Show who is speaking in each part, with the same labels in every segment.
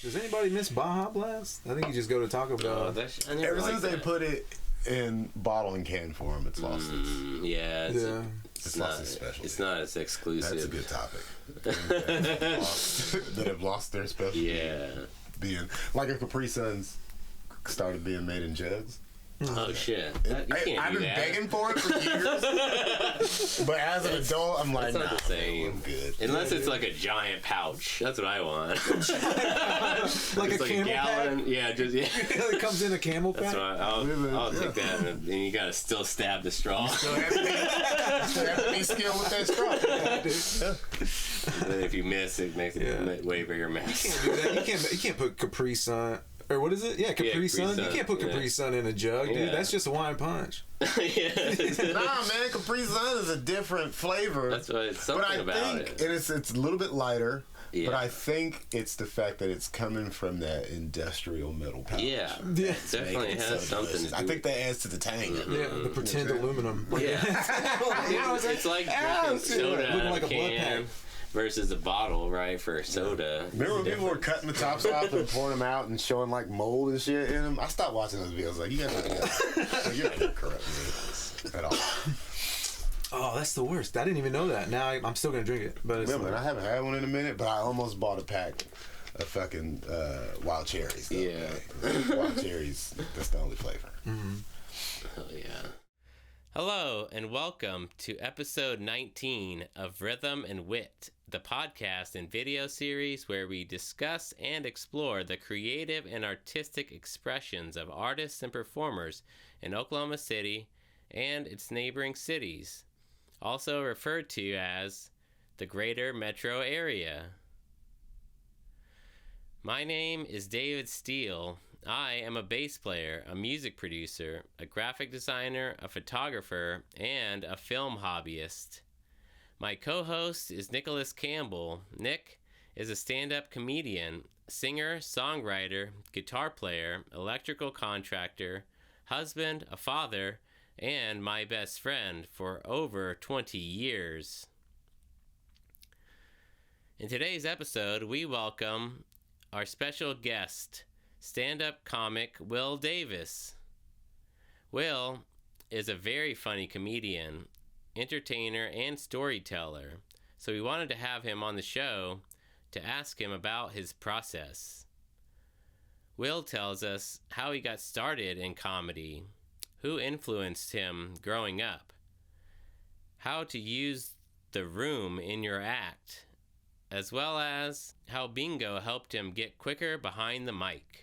Speaker 1: Does anybody miss Baja Blast? I think you just go to Taco Bell.
Speaker 2: Ever since they put it in bottle and can form, it's lost its...
Speaker 3: Yeah.
Speaker 2: It's lost its specialty.
Speaker 3: It's not as exclusive.
Speaker 2: That's a good topic. That have lost their specialty.
Speaker 3: Yeah.
Speaker 2: Being like if Capri Suns started being made in jugs.
Speaker 3: Oh shit!
Speaker 2: I've been begging for it for years, but as an adult, I'm like,
Speaker 3: it's not
Speaker 2: nah,
Speaker 3: the same.
Speaker 2: I'm good.
Speaker 3: Unless it's like a giant pouch. That's what I want.
Speaker 1: like a Camel
Speaker 3: gallon.
Speaker 1: pack?
Speaker 3: Yeah,
Speaker 1: It comes in a Camel pack?
Speaker 3: That's what I'll take that, and you gotta still stab the straw.
Speaker 2: You still have to be skilled with that straw.
Speaker 3: And then if you miss, it makes it a way bigger mess.
Speaker 1: You can't do that. You can't put Capri Sun. Or what is it? Yeah, Capri Sun. You can't put Capri Sun in a jug, dude. That's just a wine punch.
Speaker 2: Nah, man, Capri Sun is a different flavor.
Speaker 3: That's what it's something about it.
Speaker 2: And it's a little bit lighter. Yeah. But I think it's the fact that it's coming from that industrial metal pouch.
Speaker 3: Yeah. It definitely has something to do.
Speaker 2: I think that adds to the tang.
Speaker 1: Yeah, the pretend aluminum.
Speaker 3: Yeah. It's like drinking soda out of a can versus a bottle, right, for soda.
Speaker 2: Remember when people were cutting the tops off and pouring them out and showing like mold and shit in them? I stopped watching those videos. Like, you guys you're not correct me at all.
Speaker 1: Oh, that's the worst. I didn't even know that. Now I'm still gonna drink it. But it's
Speaker 2: I haven't had one in a minute, but I almost bought a pack of fucking wild cherries. Though,
Speaker 3: yeah.
Speaker 2: Wild cherries, that's the only flavor.
Speaker 1: Mm-hmm.
Speaker 3: Oh, yeah. Hello, and welcome to episode 19 of Rhythm and Wit, the podcast and video series where we discuss and explore the creative and artistic expressions of artists and performers in Oklahoma City and its neighboring cities, also referred to as the greater metro area. My name is David Steele. I am a bass player, a music producer, a graphic designer, a photographer, and a film hobbyist. My co-host is Nicholas Campbell. Nick is a stand-up comedian, singer, songwriter, guitar player, electrical contractor, husband, a father, and my best friend for over 20 years. In today's episode, we welcome our special guest, stand-up comic Will Davis. Will is a very funny comedian, entertainer, and storyteller, so we wanted to have him on the show to ask him about his process. Will tells us how he got started in comedy, who influenced him growing up, how to use the room in your act, as well as how bingo helped him get quicker behind the mic.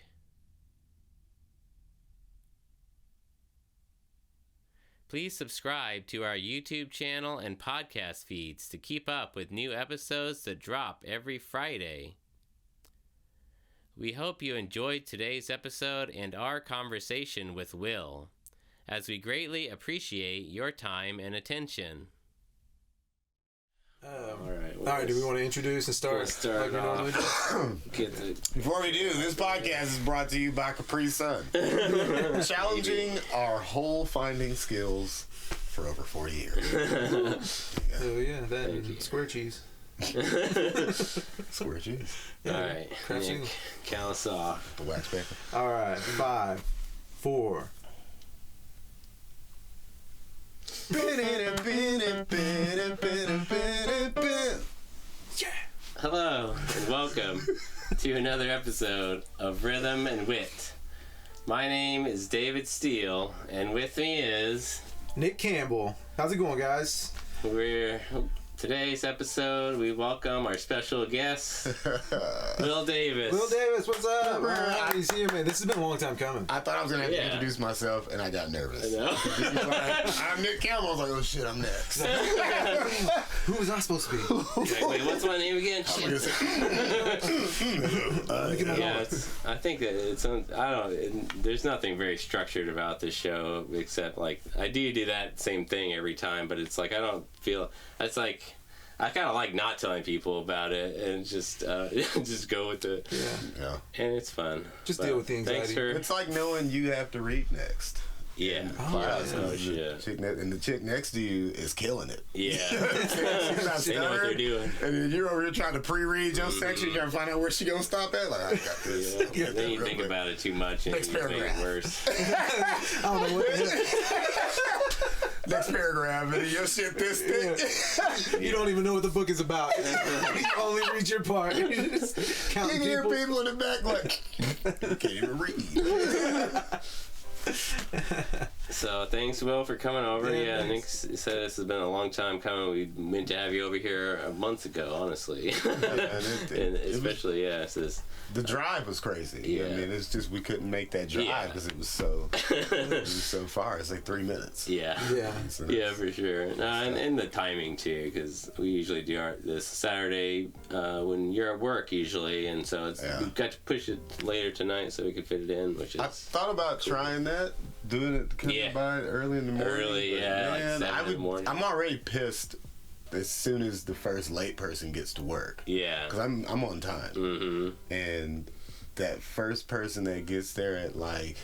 Speaker 3: Please subscribe to our YouTube channel and podcast feeds to keep up with new episodes that drop every Friday. We hope you enjoyed today's episode and our conversation with Will, as we greatly appreciate your time and attention.
Speaker 1: All right, do we want to introduce and start like we normally do?
Speaker 2: Before we do, this podcast is brought to you by Capri Sun. Challenging our whole finding skills for over 4 years.
Speaker 1: Oh yeah, that and square cheese.
Speaker 2: Square cheese.
Speaker 3: Yeah, all right, Nick, count us off.
Speaker 2: The wax paper.
Speaker 1: All right, 5, 4.
Speaker 3: Hello, and welcome to another episode of Rhythm and Wit. My name is David Steele, and with me is...
Speaker 1: Nick Campbell. How's it going, guys?
Speaker 3: Today's episode, we welcome our special guest, Will Davis.
Speaker 1: Will Davis, what's up? He's here, man. This has been a long time coming.
Speaker 2: I thought I was going to have to introduce myself, and I got nervous.
Speaker 3: I know.
Speaker 2: I'm Nick Campbell. I was like, oh shit, I'm next.
Speaker 1: Who was I supposed to be?
Speaker 3: Wait, what's my name again? I think that there's nothing very structured about this show, except like, I do that same thing every time, but it's like, I don't feel, it's like, I kind of like not telling people about it and just go with it.
Speaker 1: Yeah.
Speaker 3: And it's fun.
Speaker 1: Just deal with the anxiety.
Speaker 2: It's like knowing you have to read next.
Speaker 3: Yeah.
Speaker 2: And the chick next to you is killing it.
Speaker 3: Yeah.
Speaker 2: They know what they're doing. And then you're over here trying to pre-read your section. You gotta find out where she gonna stop at. Like, I got this.
Speaker 3: Yeah. Then you think about it too much and
Speaker 2: Next
Speaker 3: you make
Speaker 2: paragraph.
Speaker 3: it worse.
Speaker 1: I don't know what the hell.
Speaker 2: Next paragraph, and your shit this thick.
Speaker 1: You don't even know what the book is about. You only read your part. You just count
Speaker 2: You can hear
Speaker 1: people.
Speaker 2: people in the back like, you can't even read.
Speaker 3: So thanks, Will, for coming over.
Speaker 1: Yeah,
Speaker 3: Nick said this has been a long time coming. We meant to have you over here months ago, honestly. And especially,
Speaker 2: the drive was crazy.
Speaker 3: Yeah.
Speaker 2: I mean, it's just we couldn't make that drive because it was so far. It's like 3 minutes.
Speaker 3: Yeah, for sure. And the timing too, because we usually do this Saturday when you're at work usually, and so we got to push it later tonight so we could fit it in. Which is
Speaker 2: I thought about trying that, doing it coming by early in the morning.
Speaker 3: Early, like 7 in the morning.
Speaker 2: I'm already pissed as soon as the first late person gets to work. Yeah, because I'm on time. Mm-hmm. And that first person that gets there at like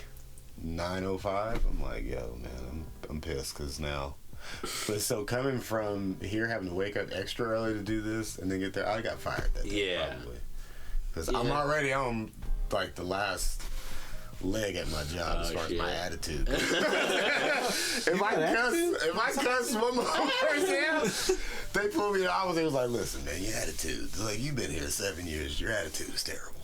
Speaker 2: 9:05, I'm like, yo, man, I'm pissed because now. But so coming from here, having to wake up extra early to do this, and then get there, I got fired that day, probably. Because I'm already on like the last leg at my job as far as my attitude. If I cuss one more person out, they pull me in the office. They was like, "Listen, man, your attitude. Like you've been here 7 years. Your attitude is terrible.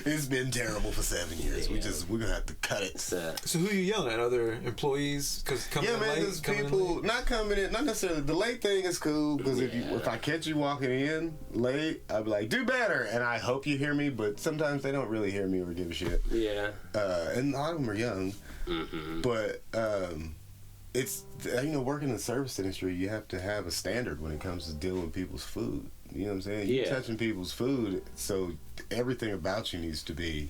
Speaker 2: It's been terrible for 7 years. We're gonna have to cut it."
Speaker 1: So who are you yelling at? Other employees? Because
Speaker 2: there's people not coming in. Not necessarily. The late thing is cool because if I catch you walking in late, I'd be like, "Do better," and I hope you hear me. But sometimes they don't really hear me or give a shit. Yeah. And a lot of them are young. Mm-hmm. But it's working in the service industry, you have to have a standard when it comes to dealing with people's food. You know what I'm saying? You're touching people's food, so everything about you needs to be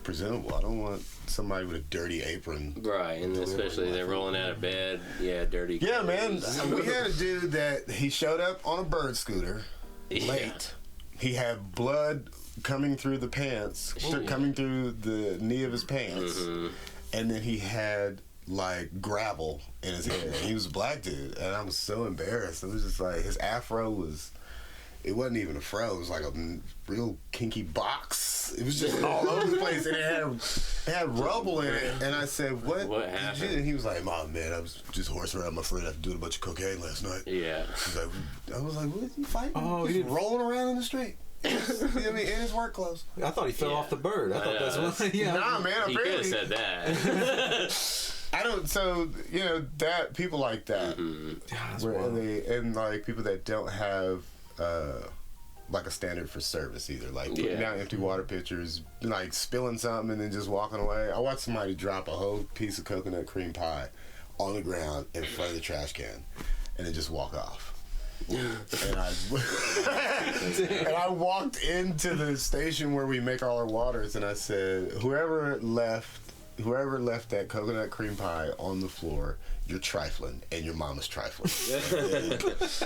Speaker 2: presentable. I don't want somebody with a dirty apron. Right, and especially they're rolling out of bed. Yeah, dirty. Yeah, man. We had a dude that he showed up on a bird scooter late. He had blood coming through the pants, coming through the knee of his pants, and then he had like gravel in his hair. He was a black dude, and I was so embarrassed. It was just like his afro was. It wasn't even a fro. It was like a real kinky box. It was just all over the place, and it had rubble in it. And I said, "What happened?" And he was like, "Mom, man, I was just horsing around my friend after doing a bunch of cocaine last night." Yeah. I was like, "What are you fighting?" Oh, he's rolling around in the street. I mean, in his work clothes.
Speaker 1: I thought he fell off the bird. I thought that's what. Yeah.
Speaker 2: Nah, man.
Speaker 3: He could have said that.
Speaker 2: I don't. So that people like that, and like people that don't have like a standard for service either, like putting down empty water pitchers, like spilling something and then just walking away. I watched somebody drop a whole piece of coconut cream pie on the ground in front of the trash can, and then just walk off. And I walked into the station where we make all our waters, and I said, whoever left that coconut cream pie on the floor, you're trifling, and your mama's trifling.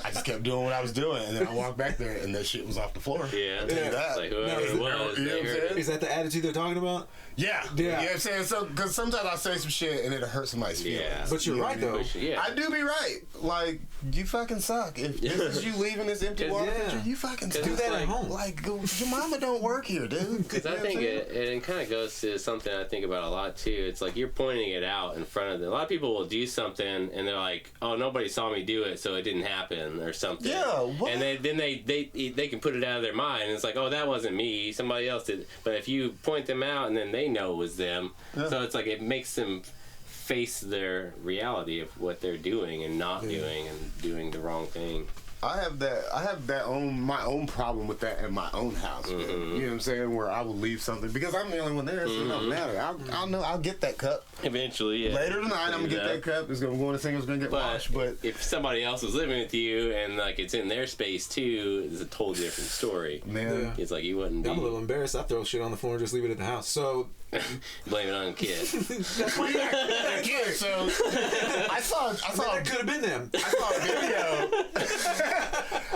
Speaker 2: I just kept doing what I was doing, and then I walked back there, and that shit was off the floor. Yeah. That. Like whoever it was. You know what I'm saying?
Speaker 1: Is that the attitude they're talking about?
Speaker 2: Yeah. You know what I'm saying? So, because sometimes I say some shit, and it'll hurt somebody's feelings. Yeah.
Speaker 1: But you're right, though.
Speaker 2: I do be right. Like, you fucking suck. If this is you leaving this empty water pitcher, you fucking do that at home. Like, your mama don't work here, dude.
Speaker 3: Because I think it kind of goes to something I think about a lot, too. It's like you're pointing it out in front of them. A lot of people will do something, and they're like, oh, nobody saw me do it, so it didn't happen, or something. Yeah, what? And then they can put it out of their mind, and it's like, oh, that wasn't me, somebody else did. But if you point them out, and then they know it was them, so it's like it makes them face their reality of what they're doing and not doing, and doing the wrong thing.
Speaker 2: I have my own problem with that in my own house. You know what I'm saying? Where I will leave something because I'm the only one there, so it doesn't matter. I'll know. I'll get that cup
Speaker 3: eventually. Yeah.
Speaker 2: Later tonight, I'm gonna get that cup. It's gonna go in the sink. It's gonna get washed. But
Speaker 3: if somebody else is living with you and like it's in their space too, it's a totally different story. Man, it's like you wouldn't.
Speaker 1: I'm a little embarrassed. I throw shit on the floor and just leave it at the house. So.
Speaker 3: Blame it on the kid.
Speaker 2: That's why you're kid. So I saw.
Speaker 1: That could have been them.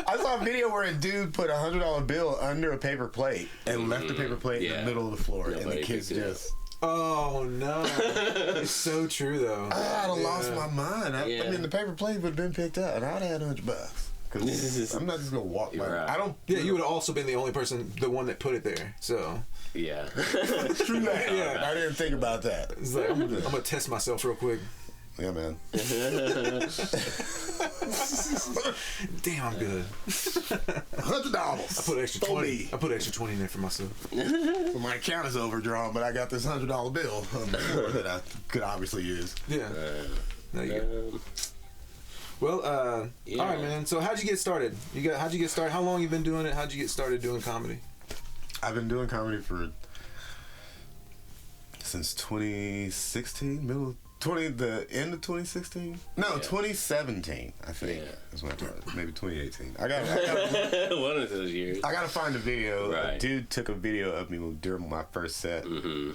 Speaker 2: I saw a video where a dude put $100 bill under a paper plate and left the paper plate in the middle of the floor, and the kids just
Speaker 1: Oh no! It's so true though.
Speaker 2: I'd have lost my mind. I mean, the paper plate would have been picked up, and I'd have had $100. Because I'm not just gonna walk by.
Speaker 3: Right.
Speaker 2: I don't.
Speaker 1: Yeah, you would have also been the only person, the one that put it there. So.
Speaker 3: Yeah.
Speaker 2: True that. Yeah, I didn't think about that.
Speaker 1: It's like I'm gonna test myself real quick.
Speaker 2: Yeah, man.
Speaker 1: Damn, I'm good.
Speaker 2: $100.
Speaker 1: I put extra 20. I put extra 20 in there for myself.
Speaker 2: So my account is overdrawn, but I got this $100 bill that I could obviously use.
Speaker 1: Yeah. There you go. Well, all right, man. So how'd you get started? How'd you get started? How long you been doing it? How'd you get started doing comedy?
Speaker 2: I've been doing comedy since 2016, the end of 2016. No, 2017. I think is when I started. Maybe 2018. I got
Speaker 3: one of those years.
Speaker 2: I gotta find the video.
Speaker 3: Right.
Speaker 2: A dude took a video of me during my first set.
Speaker 3: Mm-hmm.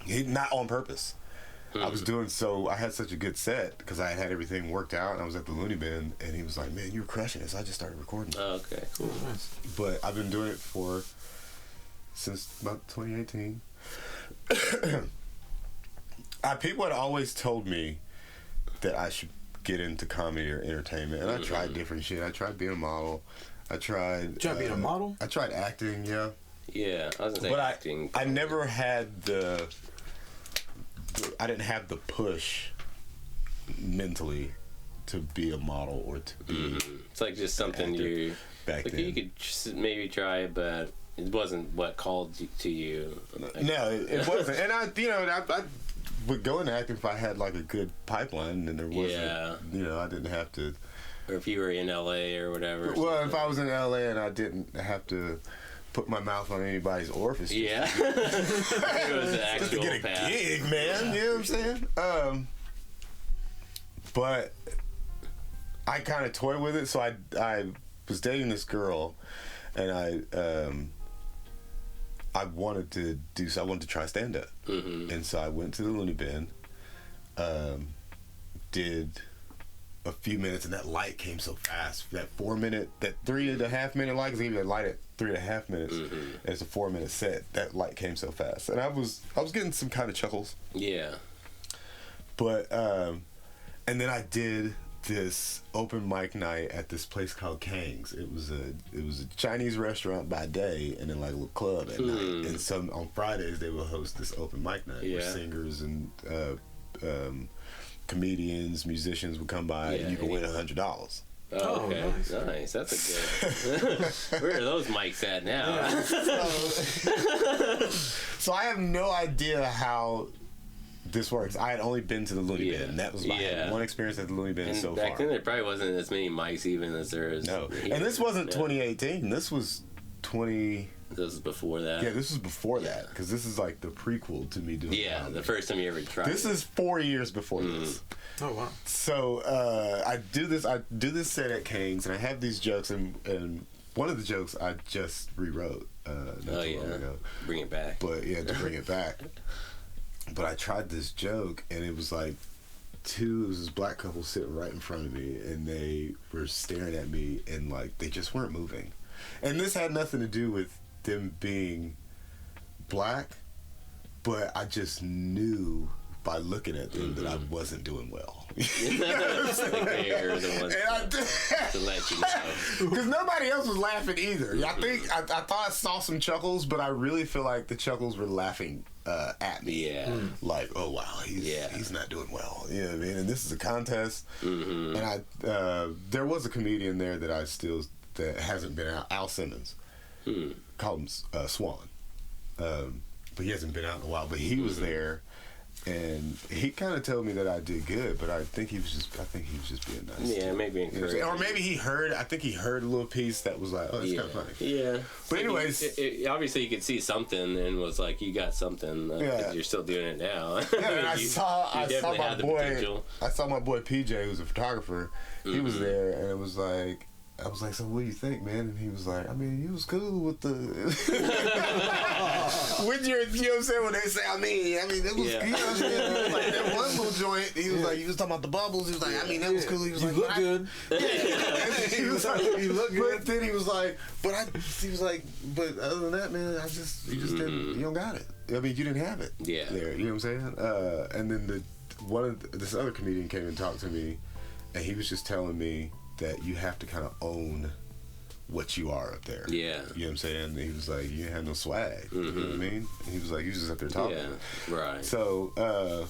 Speaker 2: He not on purpose. I was doing I had such a good set because I had everything worked out, and I was at the Looney Bin, and he was like, "Man, you were crushing it." So I just started recording.
Speaker 3: Oh, okay, cool.
Speaker 1: Nice.
Speaker 2: But I've been doing it since about 2018. People had always told me that I should get into comedy or entertainment, and I tried different shit. I tried being a model. I tried.
Speaker 1: Being a model?
Speaker 2: I tried acting. Yeah.
Speaker 3: Yeah, I was gonna say acting.
Speaker 2: I never had I didn't have the push mentally to be a model or to be.
Speaker 3: It's like just something you
Speaker 2: back then.
Speaker 3: You could maybe try it, but it wasn't what called to you.
Speaker 2: No, it wasn't. And I would go into acting if I had like a good pipeline, and there wasn't. Yeah. I didn't have to.
Speaker 3: Or if you were in LA or whatever.
Speaker 2: Well, if I was in LA and I didn't have to put my mouth on anybody's orifice.
Speaker 3: Yeah. It was an actual
Speaker 2: just to get a gig, man. You know what I'm saying? But I kind of toy with it. So I was dating this girl, and I wanted to try stand up. Mm-hmm. And so I went to the Looney Bin, did a few minutes, and that light came so fast. That 3.5 minute light, because they give you a light at 3.5 minutes. Mm-hmm. And it's a 4-minute set. That light came so fast, and I was getting some kind of chuckles. Yeah. But and then I did this open mic night at this place called Kang's. It was a Chinese restaurant by day, and then like a little club at night. And so on Fridays they will host this open mic night where singers and comedians, musicians would come by, and you can win $100.
Speaker 3: Oh, okay. Nice. That's a good. Where are those mics at now? Yeah.
Speaker 2: So I have no idea how this works. I had only been to the Looney Bin. That was my one experience at the Looney Bin so far.
Speaker 3: Back then, there probably wasn't as many mics even as there is.
Speaker 2: No, and this wasn't 2018. This was 20.
Speaker 3: This was before that.
Speaker 2: Yeah, this was before that, because this is like the prequel to me doing.
Speaker 3: Yeah, comedy. The first time you ever tried.
Speaker 2: This is 4 years before this.
Speaker 1: Oh wow!
Speaker 2: So I do this set at Kang's, and I have these jokes, and one of the jokes I just rewrote. Long ago.
Speaker 3: Bring it back.
Speaker 2: But to bring it back. But I tried this joke, and it was like this black couple sitting right in front of me, and they were staring at me, and like they just weren't moving. And this had nothing to do with them being black, but I just knew by looking at them that I wasn't doing well. You know what I'm saying?
Speaker 3: They're the ones to let you know.
Speaker 2: Because nobody else was laughing either. I think I thought I saw some chuckles, but I really feel like the chuckles were laughing at me. Yeah. Like, oh wow, he's not doing well. You know what I mean? And this is a contest. Mm-hmm. And there was a comedian there that that hasn't been out, Al Simmons. Called him Swan. But he hasn't been out in a while. But he was there, and he kind of told me that I did good, but I think he was just being nice.
Speaker 3: Yeah, maybe encouraging.
Speaker 2: Or maybe he heard a little piece that was like, oh, it's kind of funny. Yeah. But anyways.
Speaker 3: Obviously you could see something and was like, you got something. You're still doing it now.
Speaker 2: Yeah, and I saw my boy PJ, who's a photographer. He was there, and it was like, I was like, so what do you think, man? And he was like, I mean, he was cool with the when you're, you know what I'm saying, when they say, I mean, it was, you know what I'm saying, like that one little joint, he was like, he was talking about the bubbles, he was like, I mean, that was cool, he was like,
Speaker 1: look good.
Speaker 2: He was like,
Speaker 1: you look good.
Speaker 2: But then he was like, he was like, but other than that, man, you just didn't, you don't got it. I mean, you didn't have it.
Speaker 3: Yeah.
Speaker 2: There, you know what I'm saying? And then this other comedian came and talked to me, and he was just telling me that you have to kind of own what you are up there.
Speaker 3: Yeah.
Speaker 2: You know what I'm saying? And he was like, you have no swag. You know what I mean? And he was like, you just up there talking.
Speaker 3: Yeah, right.
Speaker 2: So,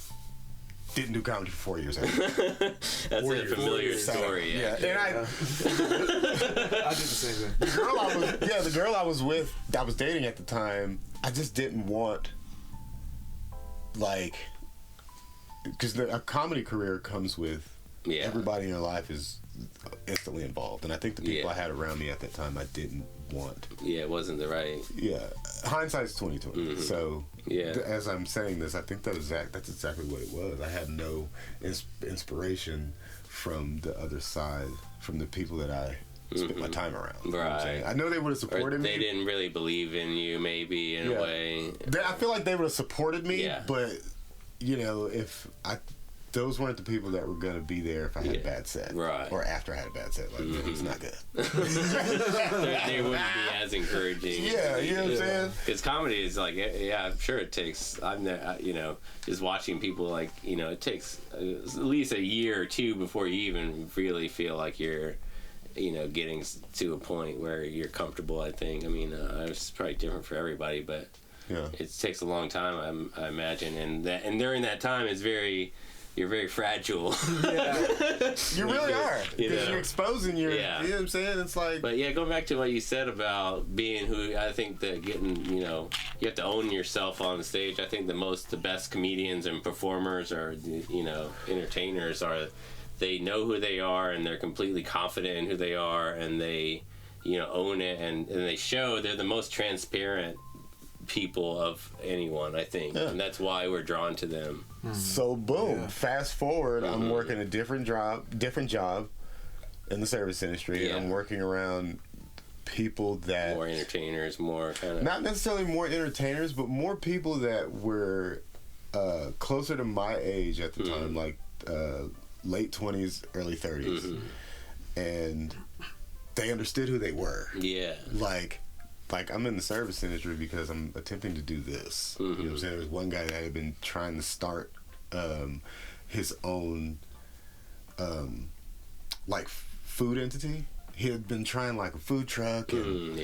Speaker 2: didn't do comedy for 4 years.
Speaker 3: That's a familiar story.
Speaker 2: Yeah. And
Speaker 1: I did the same thing.
Speaker 2: The girl I was with, I was dating at the time, I just didn't want, like, because a comedy career comes with everybody in your life is instantly involved, and I think the people I had around me at that time I didn't want.
Speaker 3: Yeah, it wasn't the right.
Speaker 2: Yeah, hindsight's 2020. So as I'm saying this, I think that's exactly what it was. I had no inspiration from the other side, from the people that I spent my time around.
Speaker 3: Right. You know what I'm saying?
Speaker 2: I know they would have supported me.
Speaker 3: They didn't really believe in you, maybe, in a way.
Speaker 2: I feel like they would have supported me,
Speaker 3: Yeah.
Speaker 2: but you know, those weren't the people that were going to be there if I had a bad set.
Speaker 3: Right.
Speaker 2: Or after I had a bad set. Like, he's not good.
Speaker 3: They wouldn't be as encouraging.
Speaker 2: Yeah, you know what I'm saying?
Speaker 3: Because comedy is like, I'm sure it takes, just watching people, like, it takes at least a year or two before you even really feel like you're, getting to a point where you're comfortable, I think. I mean, it's probably different for everybody, but it takes a long time, I imagine. And during that time, you're very fragile.
Speaker 2: Yeah. You really are. Because you're exposing your, you know what I'm saying? It's like...
Speaker 3: But going back to what you said about being who, I think that getting, you have to own yourself on the stage. I think the best comedians and performers or, entertainers they know who they are and they're completely confident in who they are and they, own it and they show they're the most transparent people of anyone, I think. And that's why we're drawn to them.
Speaker 2: So boom, fast forward, I'm working a different job in the service industry. I'm working around people that
Speaker 3: more entertainers, more kind of
Speaker 2: not necessarily more entertainers, but more people that were closer to my age at the time, like late 20s, early 30s, and they understood who they were. Like I'm in the service industry because I'm attempting to do this. You know what I'm saying? There was one guy that had been trying to start his own like food entity. He had been trying like a food truck and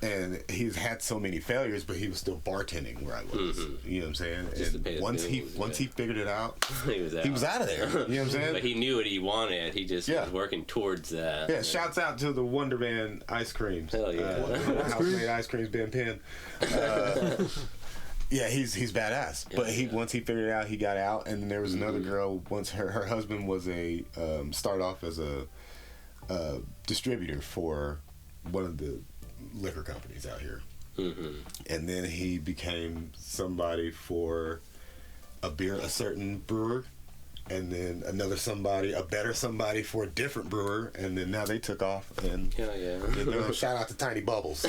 Speaker 2: and he's had so many failures, but he was still bartending where I was. You know what I'm saying? And once he figured it out, he was out of there. You know what I'm saying?
Speaker 3: But he knew what he wanted. He just was working towards that.
Speaker 2: Yeah, shouts out to the Wonder Man ice creams.
Speaker 3: Hell yeah.
Speaker 2: House-made ice creams, Ben Penn. Yeah, he's badass. But once he figured it out, he got out. And then there was another girl. Once her husband was started off as a distributor for one of the liquor companies out here. And then he became somebody for a certain brewer, and then a better somebody for a different brewer, and then now they took off. And shout out to Tiny Bubbles.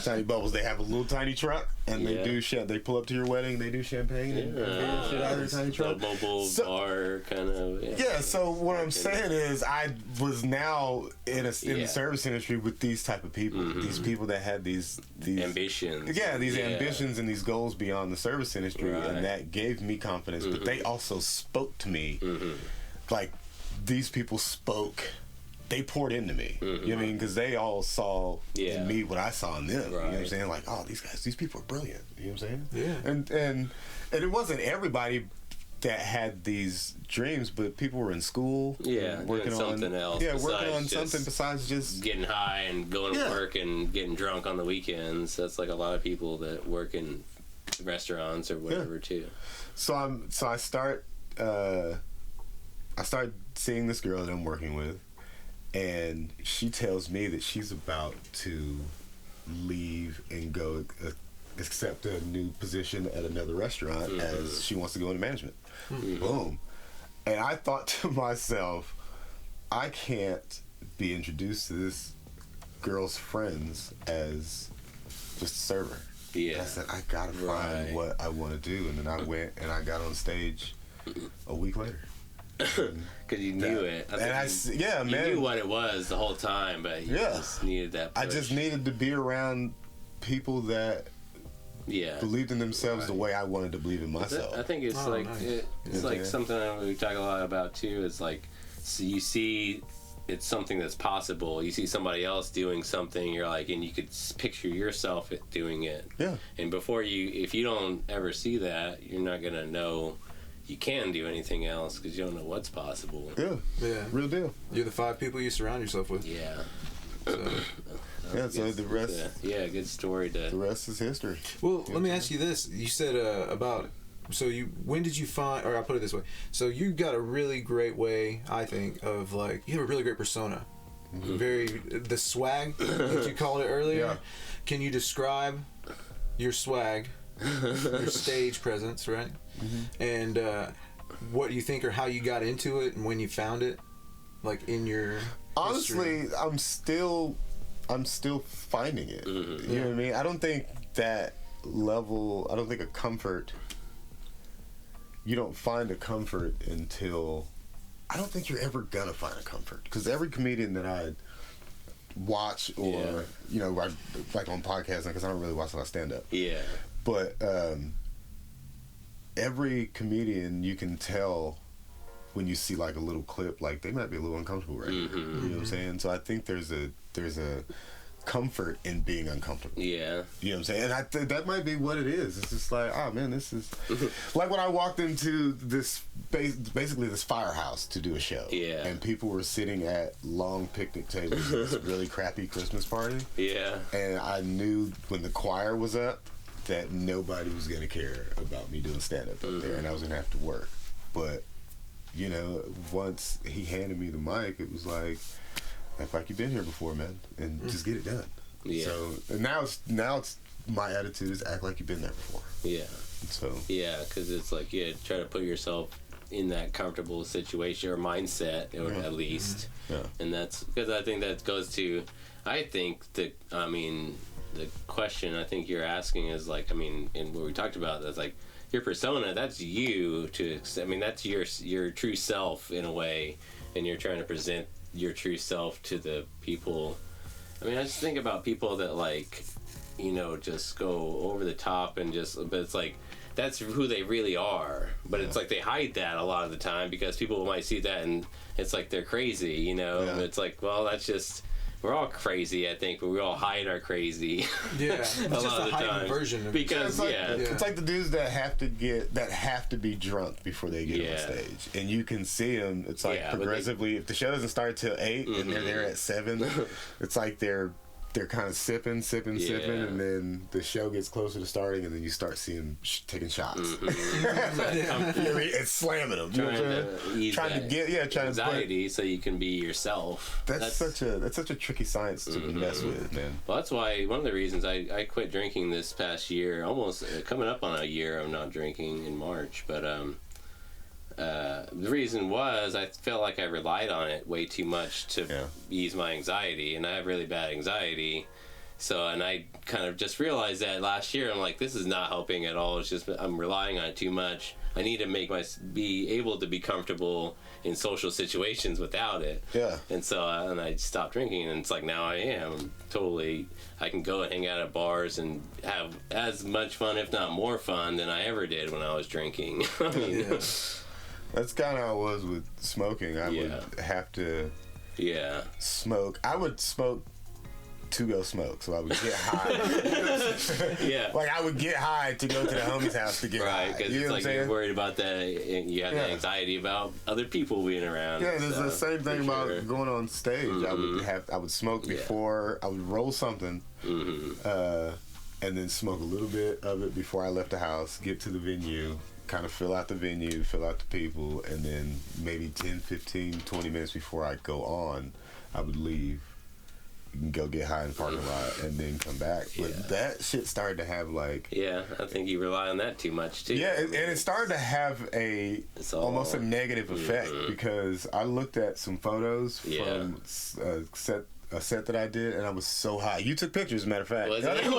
Speaker 2: Tiny Bubbles, they have a little tiny truck, and they do they pull up to your wedding, they do champagne and shit out of their tiny truck.
Speaker 3: Mobile bar kind of.
Speaker 2: So what I'm saying is, I was now in the service industry with these type of people, these people that had these
Speaker 3: ambitions.
Speaker 2: These ambitions and these goals beyond the service industry, and that gave me confidence. But they also spoke to me like these people spoke. They poured into me. You know what I mean? Because they all saw in me what I saw in them. You know what I'm saying? Like, oh, these people are brilliant. You know what I'm saying? Yeah. And it wasn't everybody that had these dreams, but people were in school. Yeah, working on something else. Yeah, working on something besides just
Speaker 3: getting high and going to work and getting drunk on the weekends. That's like a lot of people that work in restaurants or whatever too.
Speaker 2: So I started seeing this girl that I'm working with, and she tells me that she's about to leave and go accept a new position at another restaurant as she wants to go into management. Boom. And I thought to myself, I can't be introduced to this girl's friends as just a server. I said, I gotta find what I want to do. And then I went and I got on stage a week later.
Speaker 3: Because you knew it.
Speaker 2: Man.
Speaker 3: You knew what it was the whole time, but you just needed that push.
Speaker 2: I just needed to be around people that believed in themselves the way I wanted to believe in myself.
Speaker 3: I think it's it's like something that we talk a lot about too. Is like, so you see it's something that's possible. You see somebody else doing something, you're like, and you could picture yourself doing it. Yeah. And if you don't ever see that, you're not gonna know you can do anything else because you don't know what's possible.
Speaker 2: Yeah. Yeah. Real deal.
Speaker 1: You're the 5 people you surround yourself with.
Speaker 3: Yeah.
Speaker 2: So the rest.
Speaker 3: Good story.
Speaker 2: The rest is history.
Speaker 1: Well, let me ask you this: you said about. So when did you find? Or I'll put it this way: so you got a really great way, I think, of like you have a really great persona. Mm-hmm. The swag that you called it earlier. Yeah. Can you describe your swag, your stage presence, right? Mm-hmm. And what you think or how you got into it and when you found it, like in your
Speaker 2: honestly history. I'm still finding it. Mm-hmm. You know what I mean? I don't think that level. I don't think a comfort. You don't find a comfort until. I don't think you're ever gonna find a comfort because every comedian that I watch or like on podcasts because I don't really watch a lot of stand up. Yeah. But every comedian you can tell when you see like a little clip, like they might be a little uncomfortable right now. Mm-hmm. You know what I'm saying? So I think there's a comfort in being uncomfortable. Yeah. You know what I'm saying? And that might be what it is. It's just like, oh man, this is like when I walked into this basically this firehouse to do a show. Yeah. And people were sitting at long picnic tables at this really crappy Christmas party. Yeah. And I knew when the choir was up that nobody was gonna care about me doing stand up up there and I was gonna have to work. But once he handed me the mic, it was like, act like you've been here before, man, and just get it done. Yeah. So and now it's my attitude is act like you've been there before. Yeah. So
Speaker 3: yeah, because it's like try to put yourself in that comfortable situation or mindset, or at least. Yeah. And that's because I think that goes to, the question I think you're asking is like, and what we talked about, that's like your persona. That's you that's your true self in a way, and you're trying to present your true self to the people. I just think about people that like, just go over the top and but it's like, that's who they really are. But it's like they hide that a lot of the time because people might see that and it's like they're crazy, Yeah. It's like, well, that's just, we're all crazy, I think, but we all hide our crazy. Yeah, it's just a heightened version of it. Because
Speaker 2: it's like the dudes that have to be drunk before they get on stage, and you can see them. It's like progressively. If the show doesn't start till 8 and they're there at 7, it's like they're kind of sipping, and then the show gets closer to starting, and then you start seeing them taking shots. It's slamming them. Trying to get
Speaker 3: anxiety so you can be yourself.
Speaker 2: That's such a tricky science to mess with, man.
Speaker 3: Well, that's why one of the reasons I quit drinking this past year, almost coming up on a year of not drinking in March, but the reason was I felt like I relied on it way too much to ease my anxiety, and I have really bad anxiety. So, and I kind of just realized that last year. I'm like, this is not helping at all. It's just I'm relying on it too much. I need to be able to be comfortable in social situations without it. Yeah. And so, and I stopped drinking, and it's like now I am totally. I can go and hang out at bars and have as much fun, if not more fun, than I ever did when I was drinking.
Speaker 2: That's kind of how it was with smoking. I would have to smoke. I would smoke to go smoke, so I would get high. Like I would get high to go to the homie's house to get high.
Speaker 3: Because it's like you're worried about that, and you have the anxiety about other people being around.
Speaker 2: Yeah, there's the same thing about going on stage. Mm-hmm. I would smoke before. I would roll something, and then smoke a little bit of it before I left the house. Get to the venue. Kind of fill out the venue, fill out the people, and then maybe 10, 15, 20 minutes before I go on, I would leave and go get high in the parking lot and then come back. But that shit started to have like...
Speaker 3: Yeah, I think you rely on that too much too.
Speaker 2: Yeah, and it started to have almost a negative effect because I looked at some photos from a set that I did, and I was so high. You took pictures, as a matter of fact.
Speaker 3: Was it?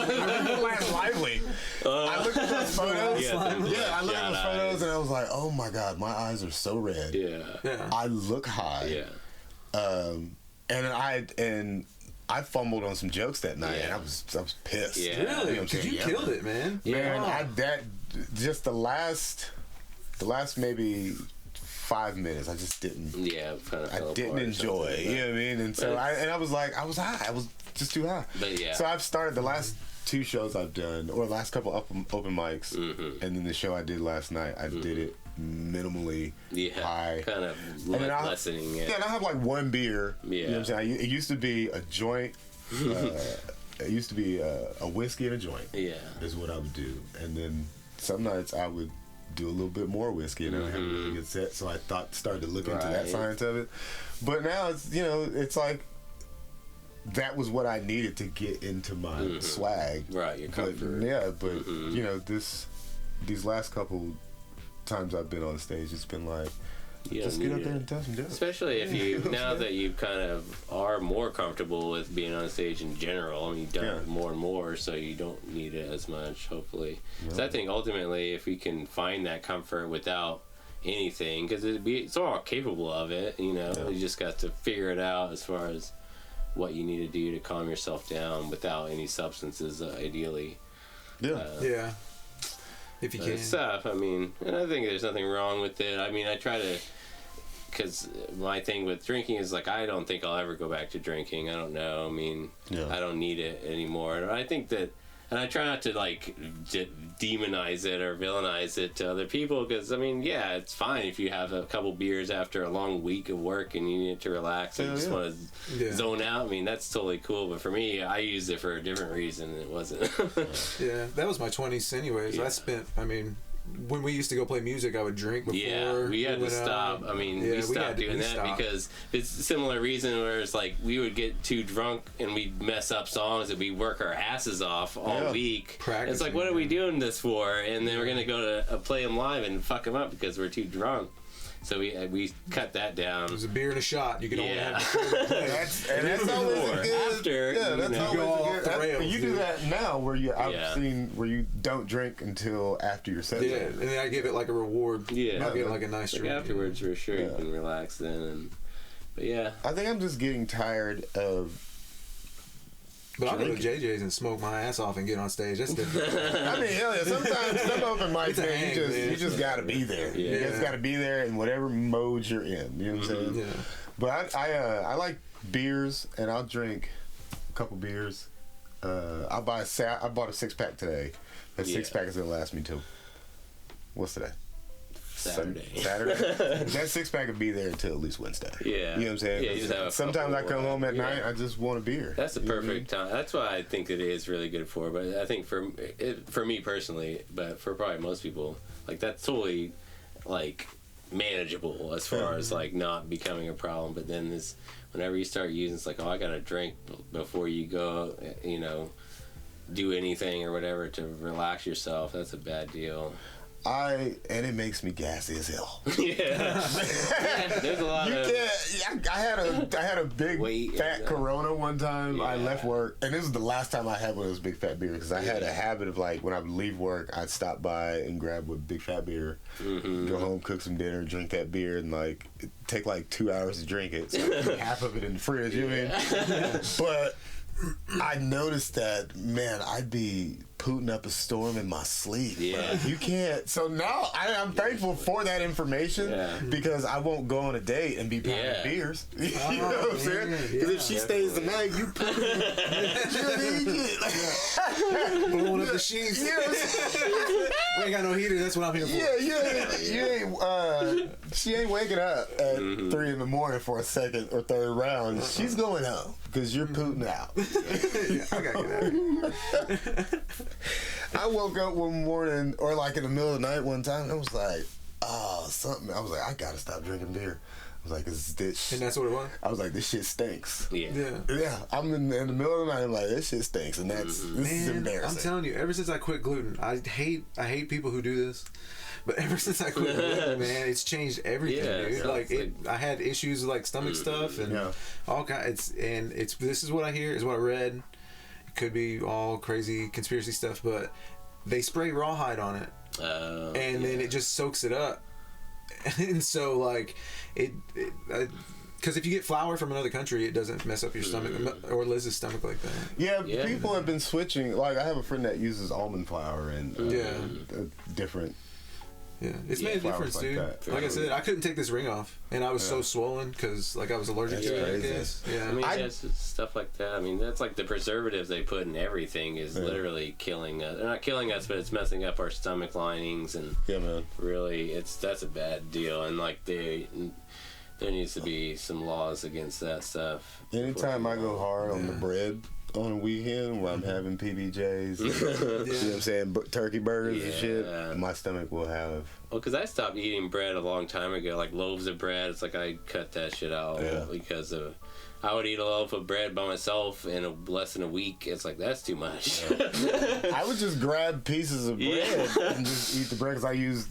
Speaker 2: Lively. I looked at those photos.
Speaker 3: I looked
Speaker 2: at those photos, and I was like, oh my God, my eyes are so red.
Speaker 3: Yeah.
Speaker 2: I look high.
Speaker 3: Yeah.
Speaker 2: And I fumbled on some jokes that night, and I was pissed.
Speaker 3: Yeah.
Speaker 1: Really? Because you killed it, man.
Speaker 2: Man, just the last maybe 5 minutes, I just didn't.
Speaker 3: Yeah,
Speaker 2: I didn't enjoy. You know what I mean? And so I was like, I was high. I was just too high.
Speaker 3: But yeah.
Speaker 2: So I've started the last 2 shows I've done, or the last couple open mics, and then the show I did last night, I did it minimally high,
Speaker 3: kind of lessening it.
Speaker 2: Yeah, and I have like 1 beer.
Speaker 3: Yeah.
Speaker 2: You know what I'm saying? It used to be a joint. It used to be a whiskey and a joint.
Speaker 3: Yeah,
Speaker 2: is what I would do, and then some nights I would do a little bit more whiskey, and I have a really good set. So I started to look into that science of it. But now it's like that was what I needed to get into my swag.
Speaker 3: Right, your comfort.
Speaker 2: But these last couple times I've been on stage, it's been like, just get up there and tell some jokes.
Speaker 3: Especially if you, now that you kind of are more comfortable with being on stage in general. I mean, you've done it more and more, so you don't need it as much, hopefully. So I think ultimately, if we can find that comfort without anything, because it's all capable of it, you just got to figure it out as far as what you need to do to calm yourself down without any substances, ideally.
Speaker 1: Yeah. If you can.
Speaker 3: It's tough. I mean, and I think there's nothing wrong with it. I mean, I try to, because my thing with drinking is like, I don't think I'll ever go back to drinking. I don't know. I mean, I don't need it anymore. I think that, and I try not to like demonize it or villainize it to other people, because I mean, yeah, it's fine if you have a couple beers after a long week of work and you need to relax and you just want to zone out. I mean, that's totally cool. But for me, I used it for a different reason. It wasn't.
Speaker 1: Yeah, that was my 20s anyways. I mean, when we used to go play music, I would drink before.
Speaker 3: Yeah, we had to stop. I mean, we stopped doing that because it's a similar reason where it's like we would get too drunk and we'd mess up songs and we'd work our asses off all week. Practicing, it's like, what are we doing this for? And then we're going to go to play them live and fuck them up because we're too drunk. So we cut that down.
Speaker 1: It was a beer and a shot. You can only have
Speaker 2: that's always a good.
Speaker 3: After,
Speaker 2: that's always a good. You do that now, I've seen where you don't drink until after your set.
Speaker 1: Yeah, and then I give it like a reward.
Speaker 3: Yeah,
Speaker 1: I'll get like a nice drink.
Speaker 3: Afterwards, for sure, you can relax then. But yeah,
Speaker 2: I think I'm just getting tired of.
Speaker 1: But I'll go to JJ's and smoke my ass off and get on stage. That's different.
Speaker 2: I mean, hell yeah. Sometimes some open mics, you just got to be there.
Speaker 3: Yeah.
Speaker 2: You just got to be there in whatever mode you're in. You know what I'm saying?
Speaker 1: Yeah.
Speaker 2: But I like beers, and I'll drink a couple beers. I bought a 6-pack today. That 6-pack is gonna last me till what's today?
Speaker 3: Saturday.
Speaker 2: That 6-pack would be there until at least Wednesday.
Speaker 3: Yeah.
Speaker 2: You know what I'm saying?
Speaker 3: Yeah, you just have
Speaker 2: sometimes I come home at night, I just want a beer.
Speaker 3: That's the perfect time. That's what I think it is really good for. But I think for me personally, but for probably most people, like that's totally like manageable as far as like not becoming a problem. But then whenever you start using, it's like, oh, I got to drink before you go, do anything or whatever to relax yourself. That's a bad deal.
Speaker 2: And it makes me gassy as hell.
Speaker 3: Yeah. There's a lot
Speaker 2: I had a big fat Corona one time. I left work, and this was the last time I had one of those big fat beers, because I had a habit of like when I would leave work, I'd stop by and grab a big fat beer, go home, cook some dinner, drink that beer, and like take like 2 hours to drink it. So I put half of it in the fridge. You know what I mean? But I noticed that, man, I'd be putting up a storm in my sleep.
Speaker 3: Yeah.
Speaker 2: You can't. So now I'm thankful for that information, because I won't go on a date and be pounding beers. You know what I'm saying? Because if she stays the night, you put
Speaker 1: blowing up the sheets. We ain't got no heater. That's what I'm here for.
Speaker 2: She ain't waking up at 3 in the morning for a second or third round. She's going home because you're pooting out.
Speaker 1: I gotta get out.
Speaker 2: I woke up one morning, or like in the middle of the night one time, and I was like, oh, something. I was like, I gotta stop drinking beer. I was like, this.
Speaker 1: And that's what it was?
Speaker 2: I was like, this shit stinks.
Speaker 3: Yeah.
Speaker 2: I'm in the middle of the night. I'm like, this shit stinks, and this is embarrassing.
Speaker 1: I'm telling you, ever since I quit gluten, I hate people who do this. But ever since I quit gluten, man, it's changed everything, dude. Like, I had issues with like stomach stuff and all kinds. This is what I hear, is what I read. It could be all crazy conspiracy stuff, but they spray rawhide on it, and then it just soaks it up. And so, like, because if you get flour from another country, it doesn't mess up your stomach or Liz's stomach like that.
Speaker 2: Yeah, people have been switching. Like, I have a friend that uses almond flour and different.
Speaker 1: Yeah, it's made a difference, dude. Like I said, I couldn't take this ring off, and I was so swollen because like I was allergic to it. I guess. Yeah,
Speaker 3: I mean, it's stuff like that. I mean, that's like the preservatives they put in everything is literally killing us. They're not killing us, but it's messing up our stomach linings, and really, that's a bad deal. And like there needs to be some laws against that stuff.
Speaker 2: Anytime I go hard on the bread on a weekend where I'm having PBJs, you know what I'm saying, turkey burgers and shit, my stomach will have.
Speaker 3: Well, because I stopped eating bread a long time ago, like loaves of bread. It's like I cut that shit out because of. I would eat a loaf of bread by myself in less than a week. It's like, that's too much.
Speaker 2: I would just grab pieces of bread and just eat the bread because I use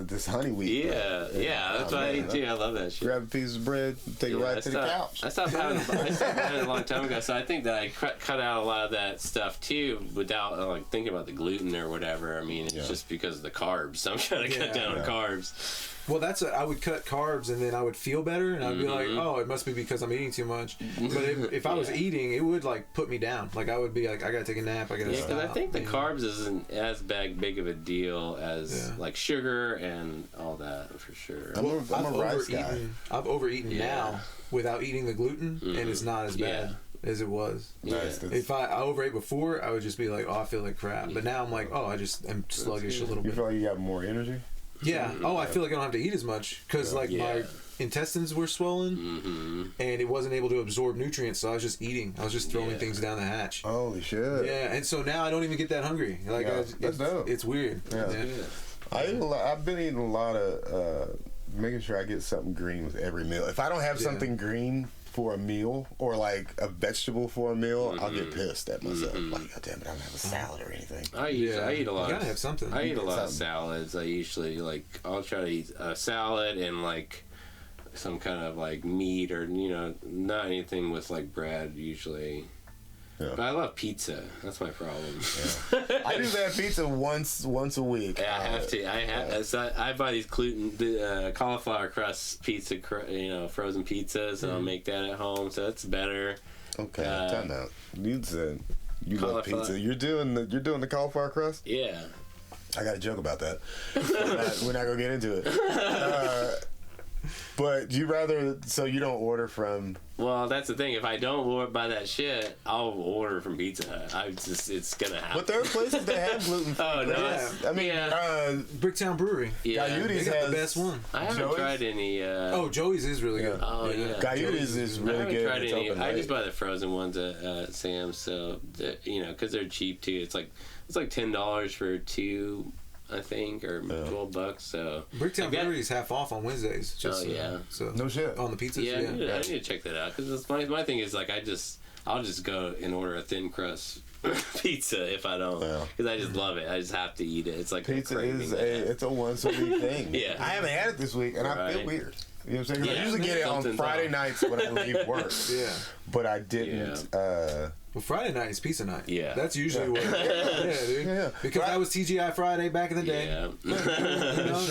Speaker 2: this honey wheat.
Speaker 3: That's what I eat too. I love that shit.
Speaker 2: Grab a piece of bread, take it right to the couch.
Speaker 3: I stopped having it a long time ago, so I think that I cut out a lot of that stuff too without like thinking about the gluten or whatever. I mean, it's just because of the carbs. I'm trying to cut down on carbs.
Speaker 1: Well, I would cut carbs and then I would feel better and I'd be like, oh, it must be because I'm eating too much. But if I was eating, it would like put me down. Like I would be like, I gotta take a nap. I gotta stop.
Speaker 3: Because I think the carbs isn't as big of a deal as like sugar and all that for sure.
Speaker 2: I'm a rice guy.
Speaker 1: I've overeaten now without eating the gluten, and it's not as bad as it was. If I overate before, I would just be like, oh, I feel like crap. But now I'm like, oh, I'm sluggish a little bit.
Speaker 2: You feel like you got more energy?
Speaker 1: Yeah. Oh, I feel like I don't have to eat as much because like my intestines were swollen and it wasn't able to absorb nutrients, so I was just eating. I was just throwing things down the hatch.
Speaker 2: Holy shit.
Speaker 1: Yeah, and so now I don't even get that hungry. Like it's weird.
Speaker 2: I've been eating a lot of making sure I get something green with every meal. If I don't have something green for a meal or like a vegetable for a meal, I'll get pissed at myself. Like, God damn it, I don't have a salad or anything.
Speaker 3: I eat a lot.
Speaker 1: You gotta have something.
Speaker 3: I eat a lot of salads. I usually I'll try to eat a salad and like some kind of like meat or not anything with like bread usually. Yeah. But I love pizza. That's my problem.
Speaker 2: Yeah. I do that pizza once a week.
Speaker 3: Yeah, I have to. So I buy these cauliflower crust pizza, frozen pizzas, and I'll make that at home. So that's better.
Speaker 2: Okay, time out. You said you love pizza. You're doing the cauliflower crust?
Speaker 3: Yeah.
Speaker 2: I got a joke about that. We're not gonna get into it. But you you don't order from?
Speaker 3: Well, that's the thing. If I don't buy that shit, I'll order from Pizza Hut. it's gonna happen.
Speaker 2: But there are places that have gluten free.
Speaker 3: Oh no!
Speaker 2: I mean,
Speaker 1: Bricktown Brewery.
Speaker 3: Yeah,
Speaker 1: Gaiudi's has the best one.
Speaker 3: I haven't tried any.
Speaker 1: Joey's is really good.
Speaker 3: Oh yeah,
Speaker 2: Gaiudi's is really good.
Speaker 3: I haven't tried any. I just buy the frozen ones at Sam's, so because they're cheap too. It's like $10 for 2. I think, or $12. So
Speaker 1: Bricktown Brewery is half off on Wednesdays.
Speaker 3: So
Speaker 2: no shit
Speaker 1: on the pizzas.
Speaker 3: Yeah, I need to check that out because my thing is like I'll just go and order a thin crust pizza if I don't because I just love it. I just have to eat it. It's like
Speaker 2: pizza it's a once a week thing.
Speaker 3: Yeah,
Speaker 2: I haven't had it this week and I feel weird. You know what I'm saying? I usually get it on Friday nights when I leave work. But I didn't.
Speaker 1: Well, Friday night is pizza night.
Speaker 3: Yeah.
Speaker 1: That's usually what dude. Yeah. Because that was TGI Friday back in the day.
Speaker 3: Yeah.
Speaker 1: You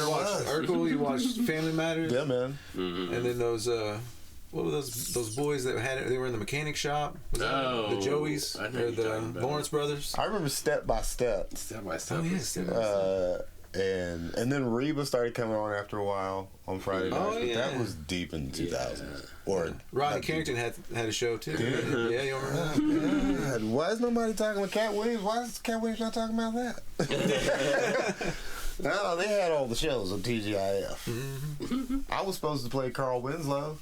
Speaker 1: watched Urkel, you watched Family Matters.
Speaker 2: Yeah, man.
Speaker 3: Mm-hmm.
Speaker 1: And then those, what were those boys that they were in the mechanic shop? Was that the Joeys? Or the Lawrence brothers?
Speaker 2: I remember Step by Step.
Speaker 3: Step by Step.
Speaker 1: Oh, yeah, Step by Step.
Speaker 2: And then Reba started coming on after a while on Friday nights, but that was deep in the 2000s. Or
Speaker 1: Rodney Carrington had a show too. Yeah, you remember that?
Speaker 2: Why is nobody talking about Cat Williams? Why is Cat Williams not talking about that? No, they had all the shows on TGIF. Mm-hmm. I was supposed to play Carl Winslow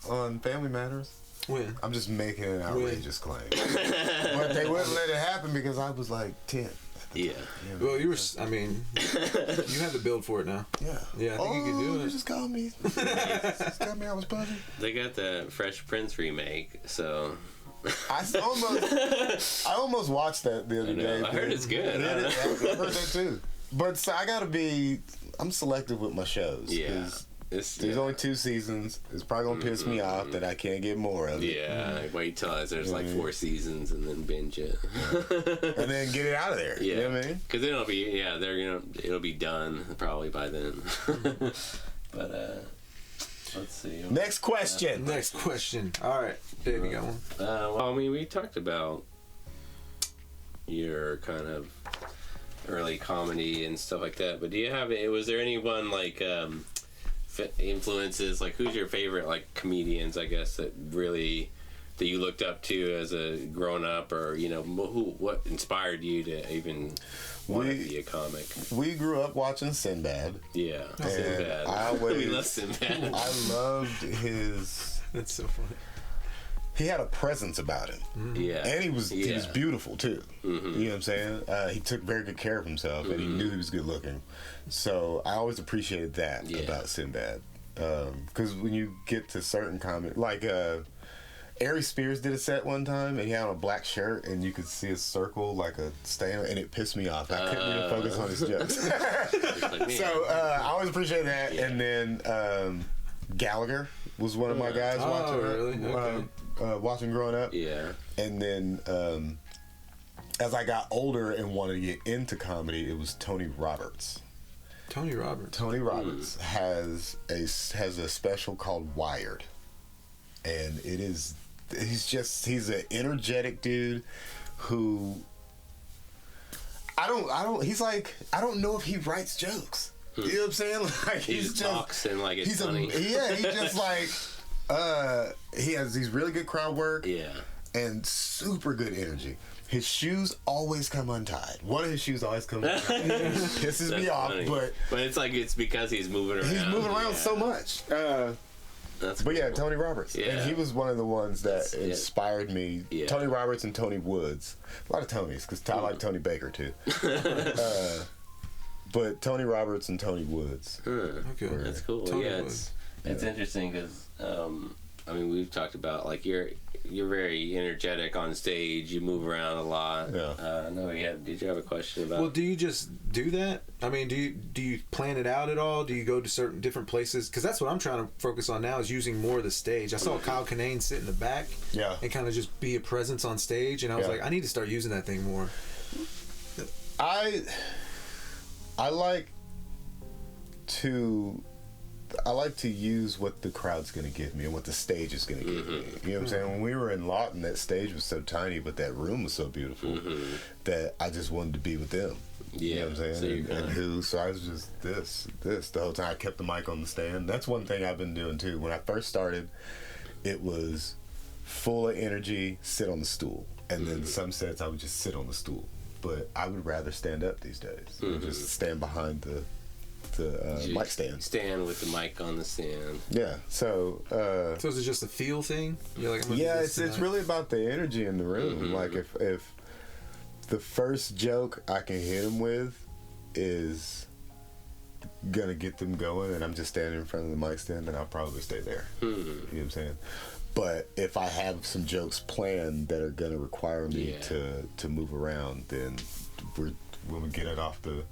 Speaker 2: on Family Matters.
Speaker 1: When?
Speaker 2: I'm just making an outrageous claim. But they wouldn't let it happen because I was like 10.
Speaker 3: Yeah.
Speaker 1: Well, you were. I mean, you have the build for it now.
Speaker 2: Yeah.
Speaker 1: Yeah, I think you can do it.
Speaker 2: You just called me. Just called me. I was buzzing.
Speaker 3: They got the Fresh Prince remake, so.
Speaker 2: I almost watched that the other day.
Speaker 3: I heard it's good.
Speaker 2: I heard that too. But so I'm selective with my shows.
Speaker 3: Yeah.
Speaker 2: There's only 2 seasons. It's probably gonna piss me off that I can't get more of it.
Speaker 3: Yeah, wait till there's like 4 seasons and then binge it,
Speaker 2: and then get it out of there.
Speaker 3: Yeah,
Speaker 2: you know what I mean?
Speaker 3: Because then it'll be done probably by then. But let's see.
Speaker 2: Next question.
Speaker 1: Next question. All right, Dave, you got one.
Speaker 3: Well, I mean, we talked about your kind of early comedy and stuff like that, but was there anyone like influences, like who's your favorite like comedians, I guess, that you looked up to as a grown up, or what inspired you to even want to be a comic?
Speaker 2: We grew up watching Sinbad.
Speaker 3: Yeah, Sinbad. We love Sinbad.
Speaker 2: I loved his.
Speaker 1: That's so funny.
Speaker 2: He had a presence about him.
Speaker 3: Yeah,
Speaker 2: and he was beautiful too.
Speaker 3: Mm-hmm.
Speaker 2: You know what I'm saying? He took very good care of himself, and he knew he was good looking. So I always appreciated that about Sinbad. Because when you get to certain comics, like Ari Spears did a set one time, and he had on a black shirt, and you could see a circle like a stain, and it pissed me off. I couldn't even focus on his jokes. So I always appreciate that. Yeah. And then Gallagher was one of my guys watching.
Speaker 1: Really? Okay.
Speaker 2: Watching growing up.
Speaker 3: Yeah.
Speaker 2: And then as I got older and wanted to get into comedy, it was Tony Roberts.
Speaker 1: Tony Roberts has a special called Wired. And he's an energetic dude who I don't know if he writes jokes. You know what I'm saying? Like
Speaker 3: he just talks and like it's funny.
Speaker 2: He just like he has these really good crowd work.
Speaker 3: Yeah.
Speaker 2: And super good energy. His shoes always come untied. One of his shoes always comes untied. Pisses me off, but
Speaker 3: it's because he's moving around.
Speaker 2: He's moving around so much.
Speaker 3: That's
Speaker 2: but
Speaker 3: cool.
Speaker 2: yeah, Tony Roberts. Yeah. And he was one of the ones that inspired me. Yeah. Tony Roberts and Tony Woods. A lot of Tonys, because I like Tony Baker too. But Tony Roberts and Tony Woods.
Speaker 3: Okay. That's cool. Tony Woods. It's interesting because I mean, we've talked about like you're very energetic on stage. You move around a lot. Yeah. Did you have a question about?
Speaker 1: Well, do you just do that? I mean, do you plan it out at all? Do you go to certain different places? Because that's what I'm trying to focus on now, is using more of the stage. I saw Kyle Kinane sit in the back. Yeah. And kind of just be a presence on stage, and I was like, I need to start using that thing more.
Speaker 2: I like to use what the crowd's going to give me and what the stage is going to give me. You know what I'm saying? When we were in Lawton, that stage was so tiny, but that room was so beautiful that I just wanted to be with them. You know what I'm saying? So I was just this the whole time. I kept the mic on the stand. That's one thing I've been doing too. When I first started, it was full of energy, sit on the stool. And then some sets I would just sit on the stool. But I would rather stand up these days. Just stand behind the mic stand.
Speaker 3: Stand with the mic on the stand.
Speaker 2: Yeah. So
Speaker 1: is it just a feel thing? You're like,
Speaker 2: it's really about the energy in the room. Like if the first joke I can hit them with is gonna get them going, and I'm just standing in front of the mic stand, then I'll probably stay there. You know what I'm saying? But if I have some jokes planned that are gonna require me to move around, then when we get off the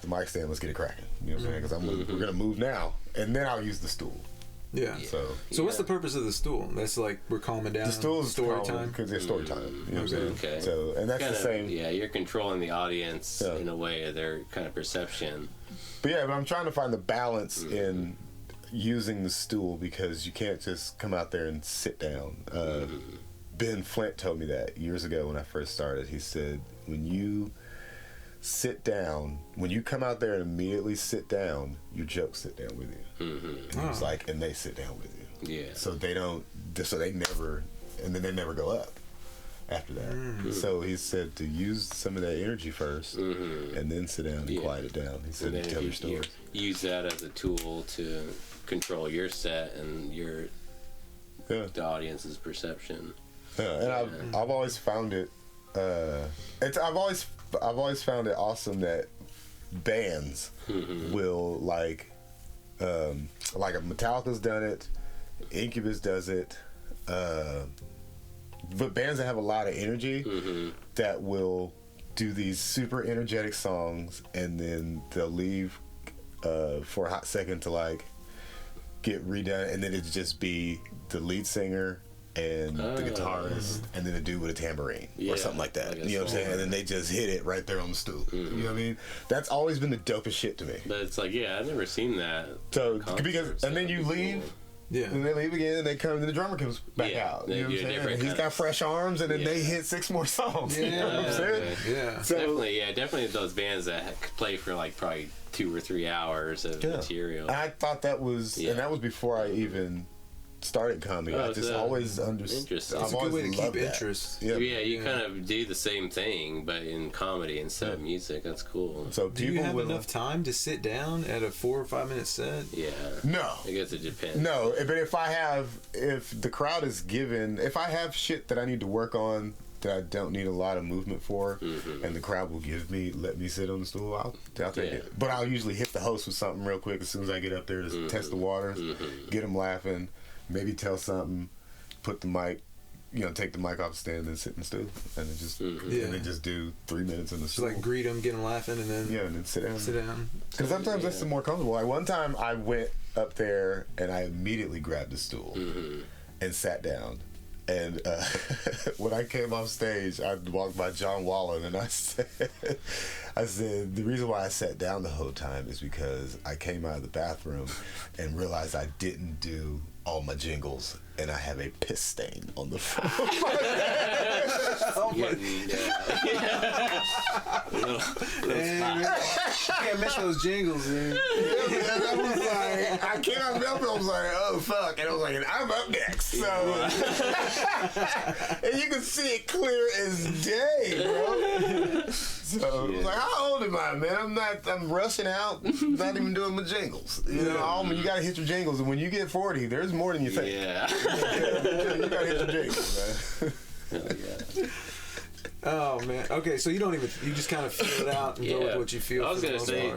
Speaker 2: mic stand, let's get it cracking. You know what I'm saying? Because we're gonna move now, and then I'll use the stool.
Speaker 1: Yeah. So what's the purpose of the stool? That's like we're calming down.
Speaker 2: The stool is
Speaker 1: story time
Speaker 2: because it's story time. You know what I'm saying?
Speaker 3: Okay.
Speaker 2: So and that's the same.
Speaker 3: Yeah, you're controlling the audience in a way of their kind of perception.
Speaker 2: But I'm trying to find the balance in using the stool, because you can't just come out there and sit down. Ben Flint told me that years ago when I first started. He said, when you sit down, when you come out there and immediately sit down, your jokes sit down with you. And he was like, and they sit down with you. Yeah. So they never go up after that. So he said to use some of that energy first and then sit down and quiet it down. He said to tell your stories.
Speaker 3: Use that as a tool to control your set and the audience's perception.
Speaker 2: Yeah, and I've always found it. I've always found it awesome that bands will like a Metallica's done it, Incubus does it, but bands that have a lot of energy that will do these super energetic songs, and then they'll leave for a hot second to like get redone, and then it'd just be the lead singer and the guitarist, and then a dude with a tambourine or something like that. You know what I'm saying? And then they just hit it right there on the stool. You know what I mean? That's always been the dopest shit to me.
Speaker 3: But it's like, I've never seen that.
Speaker 2: So because and then you leave. Cool. Yeah. And they leave again, and they come, and the drummer comes back out. You know what I'm saying? And he's got fresh arms, and then they hit 6 more songs. Yeah. You know what I'm saying? Yeah. So,
Speaker 3: definitely those bands that play for like probably 2 or 3 hours of material.
Speaker 2: I thought that was, and that was before I even started comedy. I just always understood.
Speaker 1: It's a good way to keep interest.
Speaker 3: You kind of do the same thing, but in comedy instead of music. That's cool.
Speaker 2: So
Speaker 1: do you have enough time to sit down at a 4 or 5 minute set?
Speaker 3: Yeah.
Speaker 2: No.
Speaker 3: I guess it depends.
Speaker 2: No, but if the crowd is given, if I have shit that I need to work on that I don't need a lot of movement for, and the crowd will let me sit on the stool, I'll take it. But I'll usually hit the host with something real quick as soon as I get up there to test the waters, get them laughing. Maybe tell something, put the mic, take the mic off the stand and sit in the stool, and then just and then just do 3 minutes in the stool.
Speaker 1: Just like greet them, get them laughing, and then
Speaker 2: and then sit down.
Speaker 1: Because
Speaker 2: sometimes that's the more comfortable. Like one time I went up there and I immediately grabbed a stool and sat down. And when I came off stage, I walked by John Wallen, and I said, the reason why I sat down the whole time is because I came out of the bathroom and realized I didn't do all my jingles, and I have a piss stain on the floor.
Speaker 1: Can't miss those jingles, man.
Speaker 2: I was like, I came out of the bathroom, I was like, oh fuck, and I was like, and I'm up next. So, and you can see it clear as day, bro. So I was like, how old am I, man? I'm rushing out, not even doing my jingles. You gotta hit your jingles, and when you get 40, there's more than you think.
Speaker 3: Yeah.
Speaker 2: You gotta hit your jingles, man.
Speaker 1: Oh man. Okay, so you just kind of feel it out and go with what you feel.
Speaker 3: I was gonna say,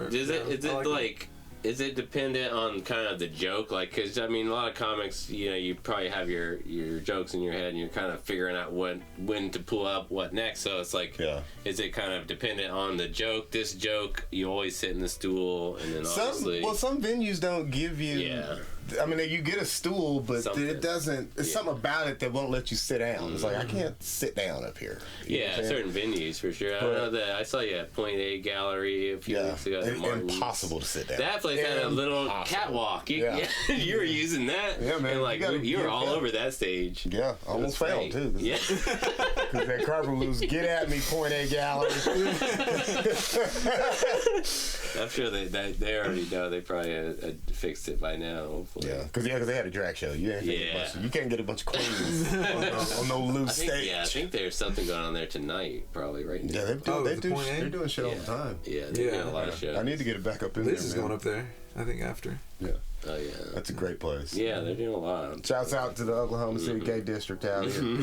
Speaker 3: is it dependent on kind of the joke? Like, because I mean, a lot of comics, you probably have your jokes in your head, and you're kind of figuring out when to pull up what next. So it's like, is it kind of dependent on the joke? This joke, you always sit in the stool, and then
Speaker 2: some venues don't give you. Yeah. I mean, you get a stool, but it doesn't. It's something about it that won't let you sit down. It's like I can't sit down up here.
Speaker 3: Certain venues for sure. I know that I saw you at Point A Gallery a few weeks ago.
Speaker 2: Impossible to sit down.
Speaker 3: That place had a little catwalk. You were using that. Yeah, man. And you were all over that stage.
Speaker 2: Yeah, almost failed too. Yeah. Because that carpet was get at me, Point A Gallery.
Speaker 3: I'm sure they already know. They probably had fixed it by now. Hopefully.
Speaker 2: Yeah, because they had a drag show. You can't get a bunch of queens on no loose stage.
Speaker 3: Yeah, I think there's something going on there tonight, probably right now.
Speaker 2: Yeah, they're doing shit all the time.
Speaker 3: Yeah, they're doing a lot of shows.
Speaker 2: I need to get it back up in there.
Speaker 1: Liz is going up there, I think, after.
Speaker 2: Yeah.
Speaker 3: Oh yeah,
Speaker 2: that's a great place.
Speaker 3: Yeah, they're doing a lot.
Speaker 2: Shouts out to the Oklahoma City Gay District out here.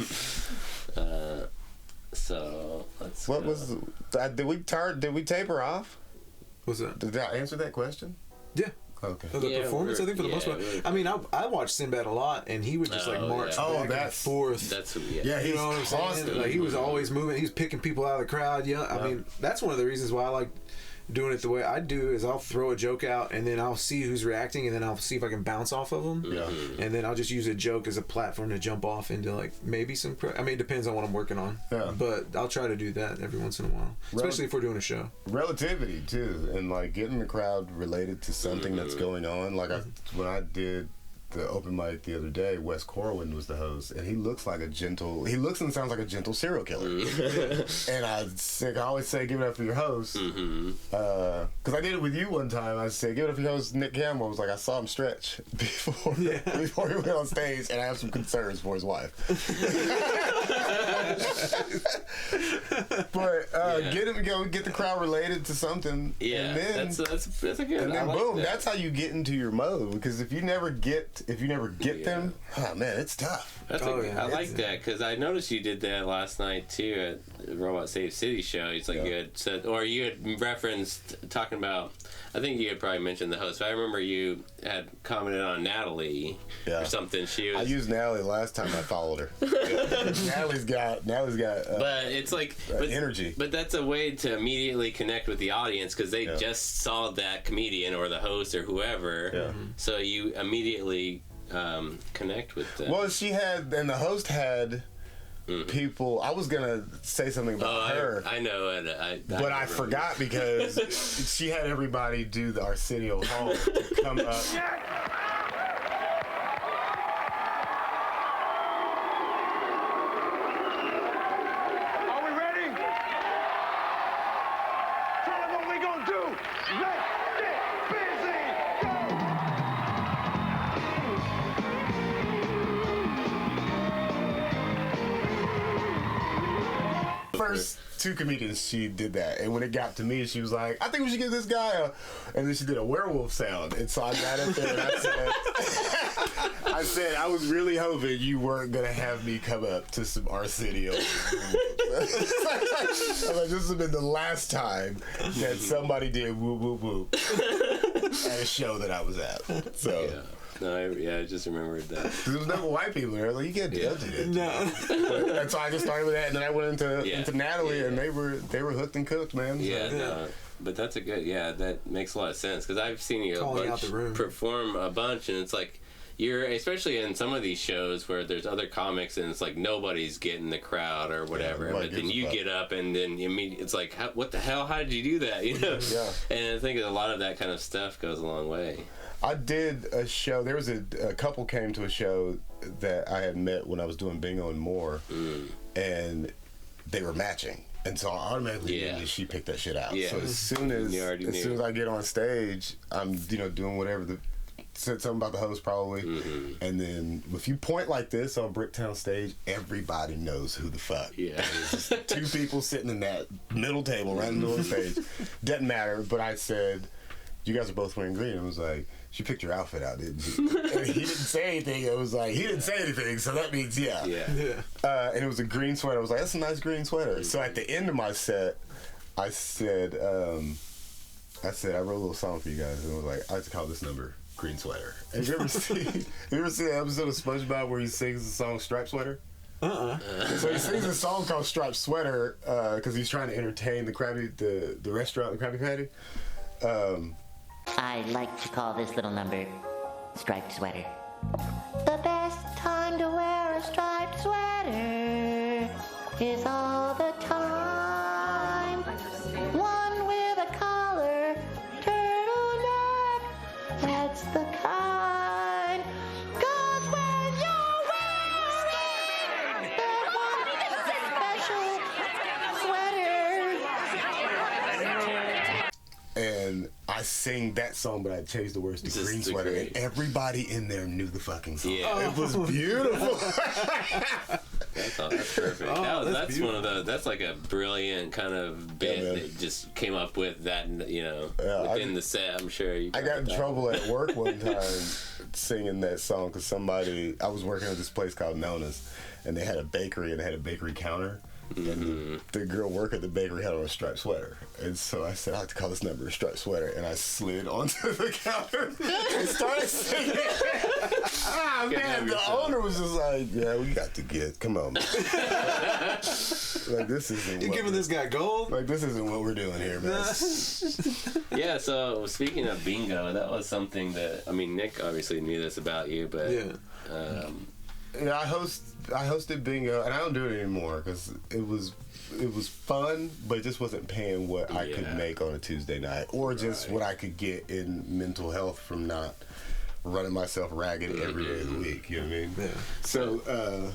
Speaker 3: So let's.
Speaker 2: What was? Did we taper off?
Speaker 1: What's that?
Speaker 2: Did I answer that question?
Speaker 1: Yeah.
Speaker 2: Okay.
Speaker 1: The performance, I think, for the most part. I mean, I watched Sinbad a lot, and he would just march back and forth.
Speaker 3: That's
Speaker 1: you know what I'm saying? Like, he was always moving. He was picking people out of the crowd. I mean, that's one of the reasons why I like doing it the way I do. Is I'll throw a joke out, and then I'll see who's reacting, and then I'll see if I can bounce off of them.
Speaker 2: Yeah.
Speaker 1: And then I'll just use a joke as a platform to jump off into like maybe some. I mean, it depends on what I'm working on. Yeah. But I'll try to do that every once in a while, especially if we're doing a show.
Speaker 2: Relativity too, and like getting the crowd related to something that's going on. Like when I did the open mic the other day, Wes Corwin was the host, and he looks and sounds like a gentle serial killer. And I always say, give it up for your host. Because I did it with you one time. I said, give it up for your host, Nick Campbell. I was like, I saw him stretch before he went on stage, and I have some concerns for his wife. But get the crowd related to something.
Speaker 3: Yeah,
Speaker 2: and then,
Speaker 3: that's a good.
Speaker 2: and then
Speaker 3: like
Speaker 2: boom,
Speaker 3: that.
Speaker 2: that's how you get into your mode. Because if you never get them, oh man, it's tough.
Speaker 3: I like that because I noticed you did that last night too at the Robot Save City show. It's like you had said, or you had referenced talking about. I think you had probably mentioned the host. But I remember you had commented on Natalie or something. I
Speaker 2: used Natalie last time I followed her. Natalie's got.
Speaker 3: But it's like
Speaker 2: energy.
Speaker 3: But that's a way to immediately connect with the audience because they just saw that comedian or the host or whoever. Yeah. So you immediately connect with them.
Speaker 2: Well, the host had. People, I was gonna say something about her.
Speaker 3: I know,
Speaker 2: but I forgot because she had everybody do the Arsenio Hall to come up.
Speaker 4: Are we ready? Tell them what we gonna do. Let's get busy.
Speaker 2: First two comedians, she did that, and when it got to me, she was like, "I think we should give this guy a," and then she did a werewolf sound, and so I got up there and I said, I was really hoping you weren't gonna have me come up to some Arsenio. I was like, this has been the last time that somebody did whoop whoop whoop at a show that I was at. So.
Speaker 3: Yeah. No, I just remembered that.
Speaker 2: There was never white people there. Like, you can't do that.
Speaker 1: No.
Speaker 2: And so I just started with that, and then I went into Natalie, and they were hooked and cooked, man. So.
Speaker 3: Yeah, no, but that's a good. Yeah, that makes a lot of sense because I've seen you perform a bunch, and it's like you're especially in some of these shows where there's other comics, and it's like nobody's getting the crowd or whatever. But then you get up, and then it's like, what the hell? How did you do that? You know?
Speaker 2: Yeah.
Speaker 3: And I think a lot of that kind of stuff goes a long way.
Speaker 2: I did a show. There was a couple came to a show that I had met when I was doing Bingo and More, and they were matching, and so I automatically knew that she picked that shit out. Yeah. So as soon as I get on stage, I'm doing whatever said something about the host probably, and then if you point like this on Bricktown stage, everybody knows who the fuck. Yeah. It's just two people sitting in that middle table right in the middle of the stage. Doesn't matter. But I said, you guys are both wearing green. I was like, she picked your outfit out, didn't she? And he didn't say anything. It was like, he didn't say anything, so that means yeah. And it was a green sweater. I was like, that's a nice green sweater. So at the end of my set, I said, I wrote a little song for you guys, and I was like, I like to call this number Green Sweater. And you ever see the episode of SpongeBob where he sings the song Striped Sweater? So he sings a song called Striped Sweater because he's trying to entertain the restaurant, the Krabby Patty.
Speaker 5: I like to call this little number Striped Sweater. The best time to wear a striped sweater is all the time. One with a collar, turtleneck, that's the kind. 'Cause when you're wearing that one special sweater.
Speaker 2: And I sing that song, but I changed the words to Green Sweater, and everybody in there knew the fucking song. Yeah. It was beautiful.
Speaker 3: That's perfect. That's one of the. That's like a brilliant kind of bit that just came up with that. Within the set. I'm sure.
Speaker 2: I got in trouble at work one time singing that song because I was working at this place called Nona's, and they had a bakery and they had a bakery counter. And the girl working at the bakery had on a striped sweater, and so I said, I like to call this number a striped sweater, and I slid onto the counter and started singing. Man, the owner was just like, yeah, we got to get, come on, man. Like, this isn't
Speaker 1: you're giving this guy gold?
Speaker 2: Like, this isn't what we're doing here, man.
Speaker 3: Yeah, so speaking of bingo, that was something that, Nick obviously knew this about you, but
Speaker 2: yeah, I hosted bingo, and I don't do it anymore because it was fun, but it just wasn't paying what I could make on a Tuesday night, or just what I could get in mental health from not running myself ragged every day of the week. You know what I mean? Yeah. So,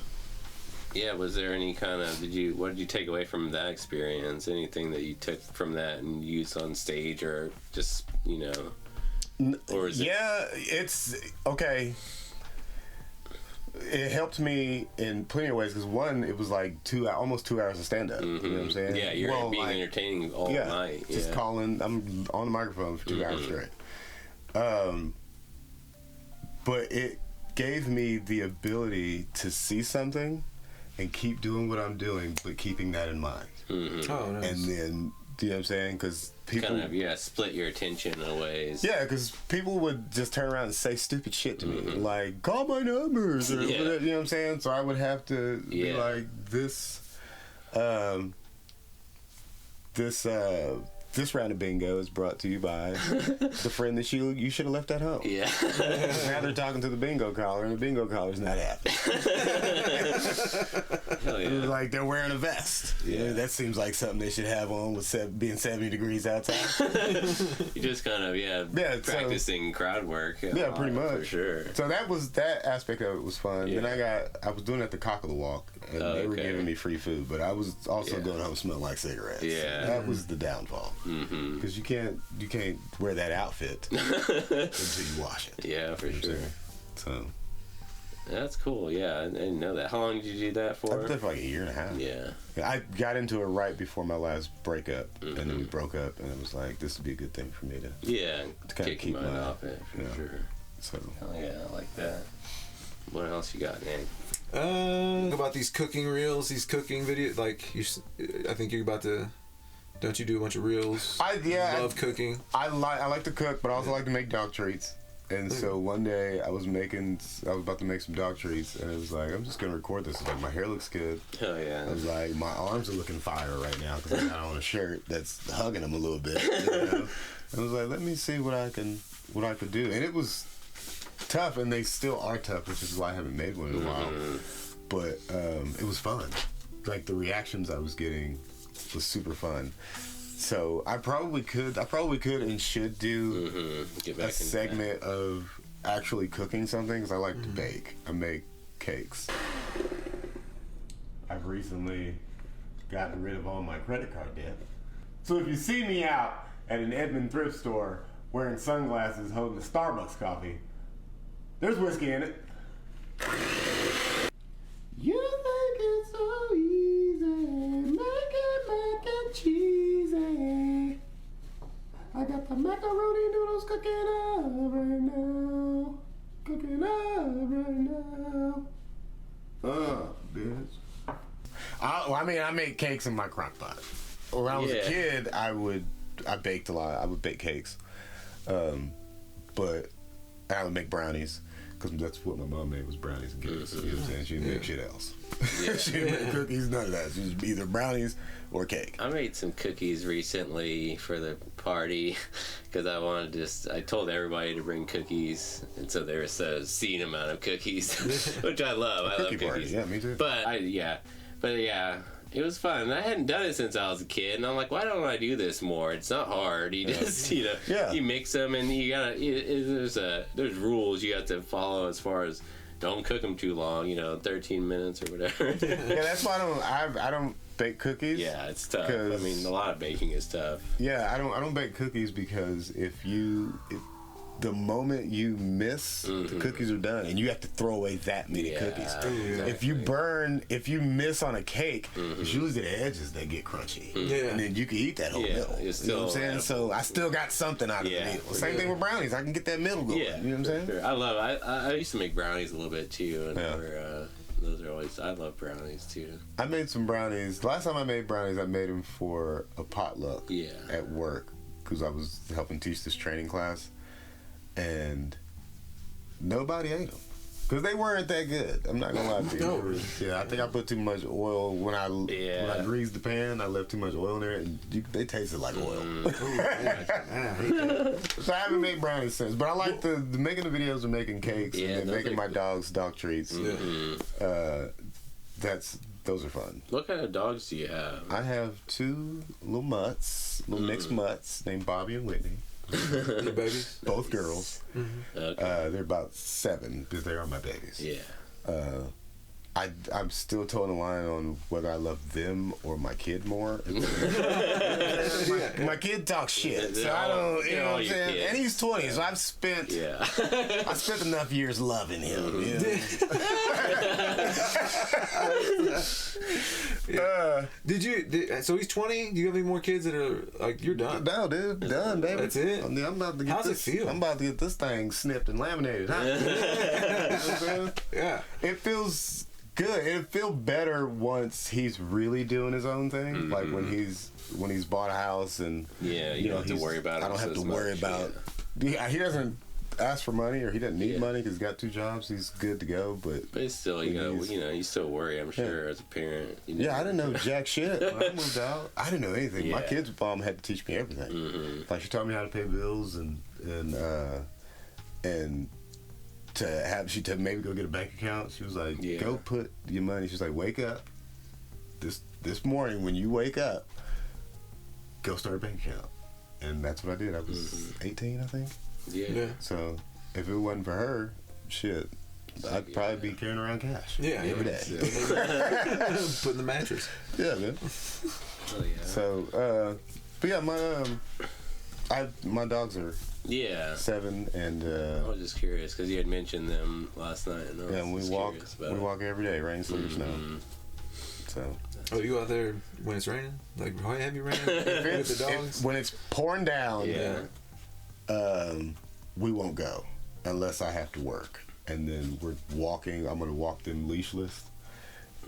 Speaker 3: was there any kind of what did you take away from that experience? Anything that you took from that and used on stage, or just or is it?
Speaker 2: Yeah, it's okay. it helped me in plenty of ways because one, it was like almost 2 hours of stand up. You know what I'm saying?
Speaker 3: Yeah, you're being entertaining all night.
Speaker 2: Just calling. I'm on the microphone for 2 hours straight. But it gave me the ability to see something and keep doing what I'm doing, but keeping that in mind.
Speaker 1: Oh, nice.
Speaker 2: And then, you know what I'm saying? Because people
Speaker 3: kind of split your attention in ways.
Speaker 2: Yeah, because people would just turn around and say stupid shit to me, like call my numbers or whatever, you know what I'm saying? So I would have to be like this. This round of bingo is brought to you by the friend that you should have left at home.
Speaker 3: Yeah.
Speaker 2: Now they're talking to the bingo caller, and the bingo caller's not happy.
Speaker 3: Hell yeah.
Speaker 2: Like they're wearing a vest. Yeah, that seems like something they should have on with being 70 degrees outside.
Speaker 3: You just kind of practicing crowd work.
Speaker 2: Yeah, pretty much
Speaker 3: for sure.
Speaker 2: So that aspect of it was fun.
Speaker 3: Yeah.
Speaker 2: Then I was doing it at the Cock of the Walk, and they were giving me free food, but I was also going home smelling like cigarettes.
Speaker 3: Yeah,
Speaker 2: that was the downfall. Because you can't wear that outfit until you wash it.
Speaker 3: Yeah, for sure.
Speaker 2: So
Speaker 3: that's cool. Yeah, I didn't know that. How long did you do that for?
Speaker 2: I did that for like 1.5 years.
Speaker 3: Yeah.
Speaker 2: I got into it right before my last breakup, and then we broke up, and it was like, this would be a good thing for me to kind of keep my mind off it
Speaker 3: for sure.
Speaker 2: So
Speaker 3: hell yeah, I like that. What else you got, Nick?
Speaker 1: About these cooking reels, these cooking videos. Like I think you're about to. Don't you do a bunch of reels? I love cooking.
Speaker 2: I like to cook, but I also like to make dog treats. And so one day I was about to make some dog treats, and it was like, I'm just gonna record this. Like, my hair looks good.
Speaker 3: Hell yeah.
Speaker 2: I was like, my arms are looking fire right now because I got on a shirt that's hugging them a little bit. You know? I was like, let me see what I could do, and it was tough, and they still are tough, which is why I haven't made one in a while. But it was fun. Like the reactions I was getting was super fun. So I probably could and should do a segment of actually cooking something because I like to bake. I make cakes. I've recently gotten rid of all my credit card debt. So if you see me out at an Edmond thrift store wearing sunglasses holding a Starbucks coffee, there's whiskey in it. You think it's so easy, make it mac and cheesy. I got the macaroni noodles cooking up right now. Bitch. I make cakes in my crock pot. When I was a kid, I baked a lot. I would bake cakes. But I would make brownies. Because that's what my mom made, was brownies and cakes. You know what I'm saying? She didn't make shit else. She didn't make cookies, none of that. She was either brownies or cake.
Speaker 3: I made some cookies recently for the party because I told everybody to bring cookies, and so there was a obscene amount of cookies, which I love. I love cookies. Party. Yeah, me too. But it was fun. I hadn't done it since I was a kid, and I'm like, why don't I do this more? It's not hard. You just, you mix them, and you gotta. There's rules you have to follow as far as don't cook them too long. 13 minutes or whatever.
Speaker 2: Yeah, that's why I don't bake cookies.
Speaker 3: Yeah, it's tough. I mean, a lot of baking is tough. Yeah,
Speaker 2: I don't bake cookies because the moment you miss, the cookies are done, and you have to throw away that many cookies. Exactly. If you miss on a cake, it's usually the edges that get crunchy, and then you can eat that whole middle. You know what I'm saying? So I still got something out of the middle. Same thing with brownies. I can get that middle going. Yeah, you know what I'm saying?
Speaker 3: Sure. I used to make brownies a little bit too, and those are always. I love brownies too.
Speaker 2: I made some brownies. Last time I made brownies, I made them for a potluck at work because I was helping teach this training class. And nobody ate them because they weren't that good. I'm not gonna lie to you. Yeah, I think I put too much oil when I greased the pan. I left too much oil in there, and they tasted like oil. So I haven't made brownies since. But I like the making the videos of making cakes and making my dogs dog treats. Those are fun.
Speaker 3: What kind of dogs do you have?
Speaker 2: I have 2 little mixed mutts named Bobby and Whitney.
Speaker 1: The babies?
Speaker 2: Both girls. Okay. They're about 7 because they are my babies.
Speaker 3: Yeah.
Speaker 2: I'm still towing the line on whether I love them or my kid more. My kid talks shit, so I don't. You know what I'm saying? And he's 20, so I've spent enough years loving him. You know?
Speaker 1: So he's 20. Do you have any more kids that are like you're done?
Speaker 2: No, dude, done, baby.
Speaker 1: That's it.
Speaker 2: I'm about to get
Speaker 1: How's it feel?
Speaker 2: I'm about to get this thing snipped and laminated. Huh? You know what I'm saying?
Speaker 1: Yeah.
Speaker 2: It feels good. It'll feel better once he's really doing his own thing. Like when he's bought a house and
Speaker 3: you don't have to worry about it.
Speaker 2: I don't have to worry about. Yeah, he doesn't ask for money or he doesn't need money because he's got 2 jobs. He's good to go. But
Speaker 3: it's still you still worry. I'm sure as a parent.
Speaker 2: I didn't know jack shit when I moved out. I didn't know anything. My kid's mom had to teach me everything. Like she taught me how to pay bills and to maybe go get a bank account. She was like, go put your money. She's like, wake up this morning when you wake up, go start a bank account. And that's what I did. I was 18, I think.
Speaker 3: Yeah.
Speaker 2: So if it wasn't for her, shit, I'd probably be carrying around cash. Every day.
Speaker 1: Put in the mattress.
Speaker 2: Yeah, man.
Speaker 3: Oh, yeah.
Speaker 2: So, but yeah, my dogs are 7 and
Speaker 3: I was just curious because you had mentioned them last night. And
Speaker 2: we walk every day, rain, sleet, or snow. So.
Speaker 1: Oh, you out there when it's raining? Like heavy rain with the dogs?
Speaker 2: When it's pouring down, we won't go unless I have to work. And then we're walking. I'm going to walk them leashless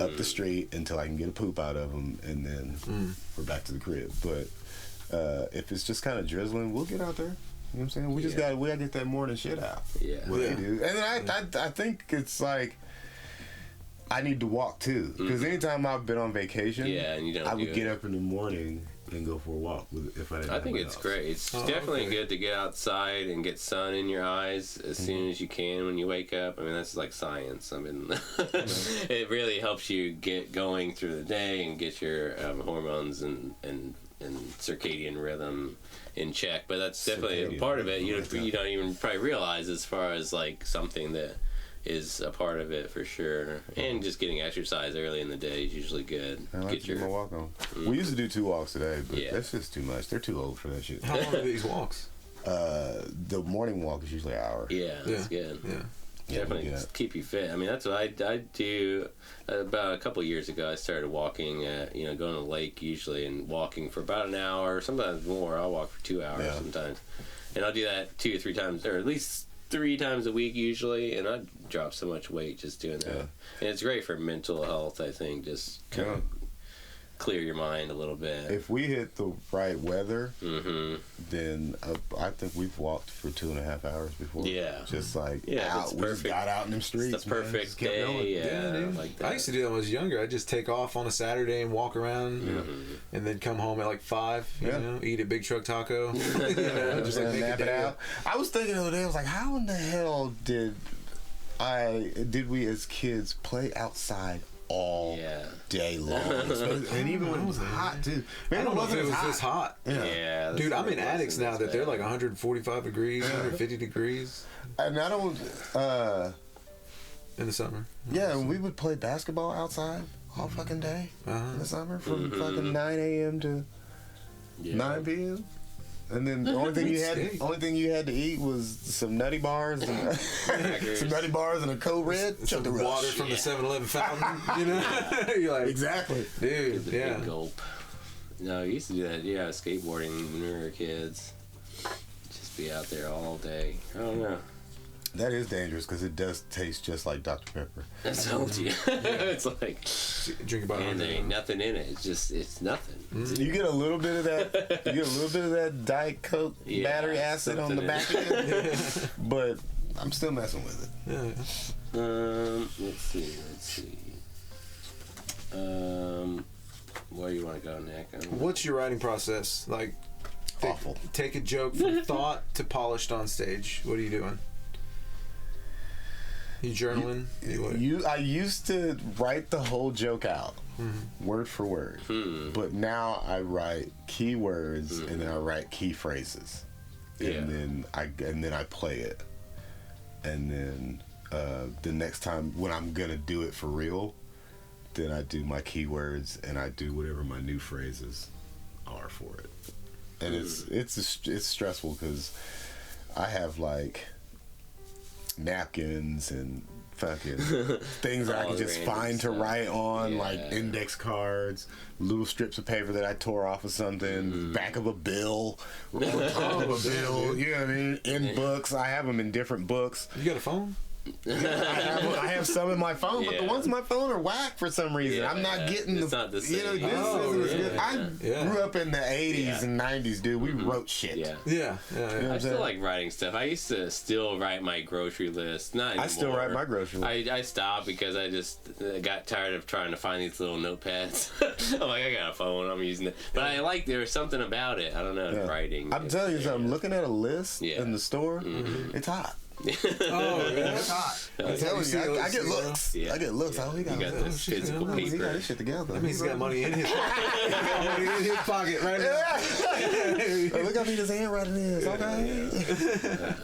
Speaker 2: up the street until I can get a poop out of them, and then we're back to the crib. But if it's just kind of drizzling, we'll get out there. You know what I'm saying? We just gotta get that morning shit out.
Speaker 3: Yeah.
Speaker 2: What they do. And then I think it's like I need to walk too, because anytime I've been on vacation,
Speaker 3: and you don't
Speaker 2: I would get up in the morning and go for a walk if I didn't.
Speaker 3: I think it's great. It's definitely good to get outside and get sun in your eyes as soon as you can when you wake up. I mean, that's like science. I mean, it really helps you get going through the day and get your hormones and circadian rhythm in check. But that's definitely a part of it. You don't even probably realize as far as like something that is a part of it for sure. And just getting exercise early in the day is usually good.
Speaker 2: I like to get my walk on. We used to do 2 walks a day, but that's just too much. They're too old for that shit.
Speaker 1: How long are these walks?
Speaker 2: The morning walk is usually an hour.
Speaker 3: Yeah, that's good.
Speaker 1: Yeah.
Speaker 3: Definitely keep you fit. I mean, that's what I do. About a couple of years ago, I started walking, going to the lake usually and walking for about an hour, sometimes more. I'll walk for 2 hours sometimes. And I'll do that 2 or 3 times, or at least 3 times a week usually, and I drop so much weight just doing that. And it's great for mental health, I think, just kind of clear your mind a little bit.
Speaker 2: If we hit the right weather, then I think we've walked for 2.5 hours before.
Speaker 3: Yeah.
Speaker 2: Just like
Speaker 3: out.
Speaker 2: We just got out in them streets.
Speaker 3: It's the perfect day.
Speaker 1: Yeah, dude.
Speaker 3: Like that.
Speaker 1: I used to do that when I was younger. I'd just take off on a Saturday and walk around, and then come home at like 5. You know, eat a big truck taco. Just like
Speaker 2: nap it out. I was thinking the other day, I was like, how in the hell did we as kids play outside all day long? And even when it was hot too. Man,
Speaker 1: I don't know if it was this hot.
Speaker 3: Yeah.
Speaker 1: Dude, I'm in attics now that they're like 145 degrees, 150 degrees.
Speaker 2: And I don't
Speaker 1: in the summer.
Speaker 2: Yeah, and we would play basketball outside all fucking day in the summer from fucking 9 a.m. to 9 p.m. And then the only thing you had to eat was some nutty bars and a Code Red,
Speaker 1: some water from the 7-Eleven fountain. You know, you're like
Speaker 2: exactly,
Speaker 1: dude.
Speaker 3: The big gulp. No, we used to do that. Yeah, skateboarding when we were kids. Just be out there all day. I don't know.
Speaker 2: That is dangerous because it does taste just like Dr. Pepper.
Speaker 3: I told you. It's like
Speaker 1: drink about
Speaker 3: and there ain't nothing in it. It's nothing.
Speaker 2: You get a little bit of that. You get a little bit of that Diet Coke battery acid on the back end, but I'm still messing with it.
Speaker 3: Let's see. Where do you want to go, Nick?
Speaker 1: What's your writing process like?
Speaker 2: Awful.
Speaker 1: Take a joke from thought to polished on stage. What are you doing? You journaling?
Speaker 2: I used to write the whole joke out, word for word. But now I write keywords and then I write key phrases, and then I play it, and then the next time when I'm gonna do it for real, then I do my keywords and I do whatever my new phrases are for it. And it's stressful because I have like napkins and fucking things that I can just find to write on, like index cards, little strips of paper that I tore off of something, back of a bill, on top of a bill, you know what I mean? In books. I have them in different books.
Speaker 1: You got a phone?
Speaker 2: I have some in my phone, but the ones in my phone are whack for some reason. I'm not getting
Speaker 3: it's not the same.
Speaker 2: You know, I grew up in the 80s and 90s, dude. We wrote shit.
Speaker 3: Yeah.
Speaker 1: You know
Speaker 3: I still like writing stuff. I used to still write my grocery list. Not anymore.
Speaker 2: I still write my grocery list.
Speaker 3: I stopped because I just got tired of trying to find these little notepads. I'm like, I got a phone, I'm using it. But I like, there's something about it. I don't know, writing.
Speaker 2: I'm telling you something, looking at a list in the store, it's hot.
Speaker 1: Oh, yeah, it's hot.
Speaker 2: I'm telling you, I get looks.
Speaker 3: Yeah.
Speaker 2: I get looks.
Speaker 3: Yeah.
Speaker 2: Oh, he got
Speaker 3: this physical paper.
Speaker 2: He got his shit together.
Speaker 1: That means he's got money in his pocket right now.
Speaker 2: Oh, look how neat his handwriting is. Okay.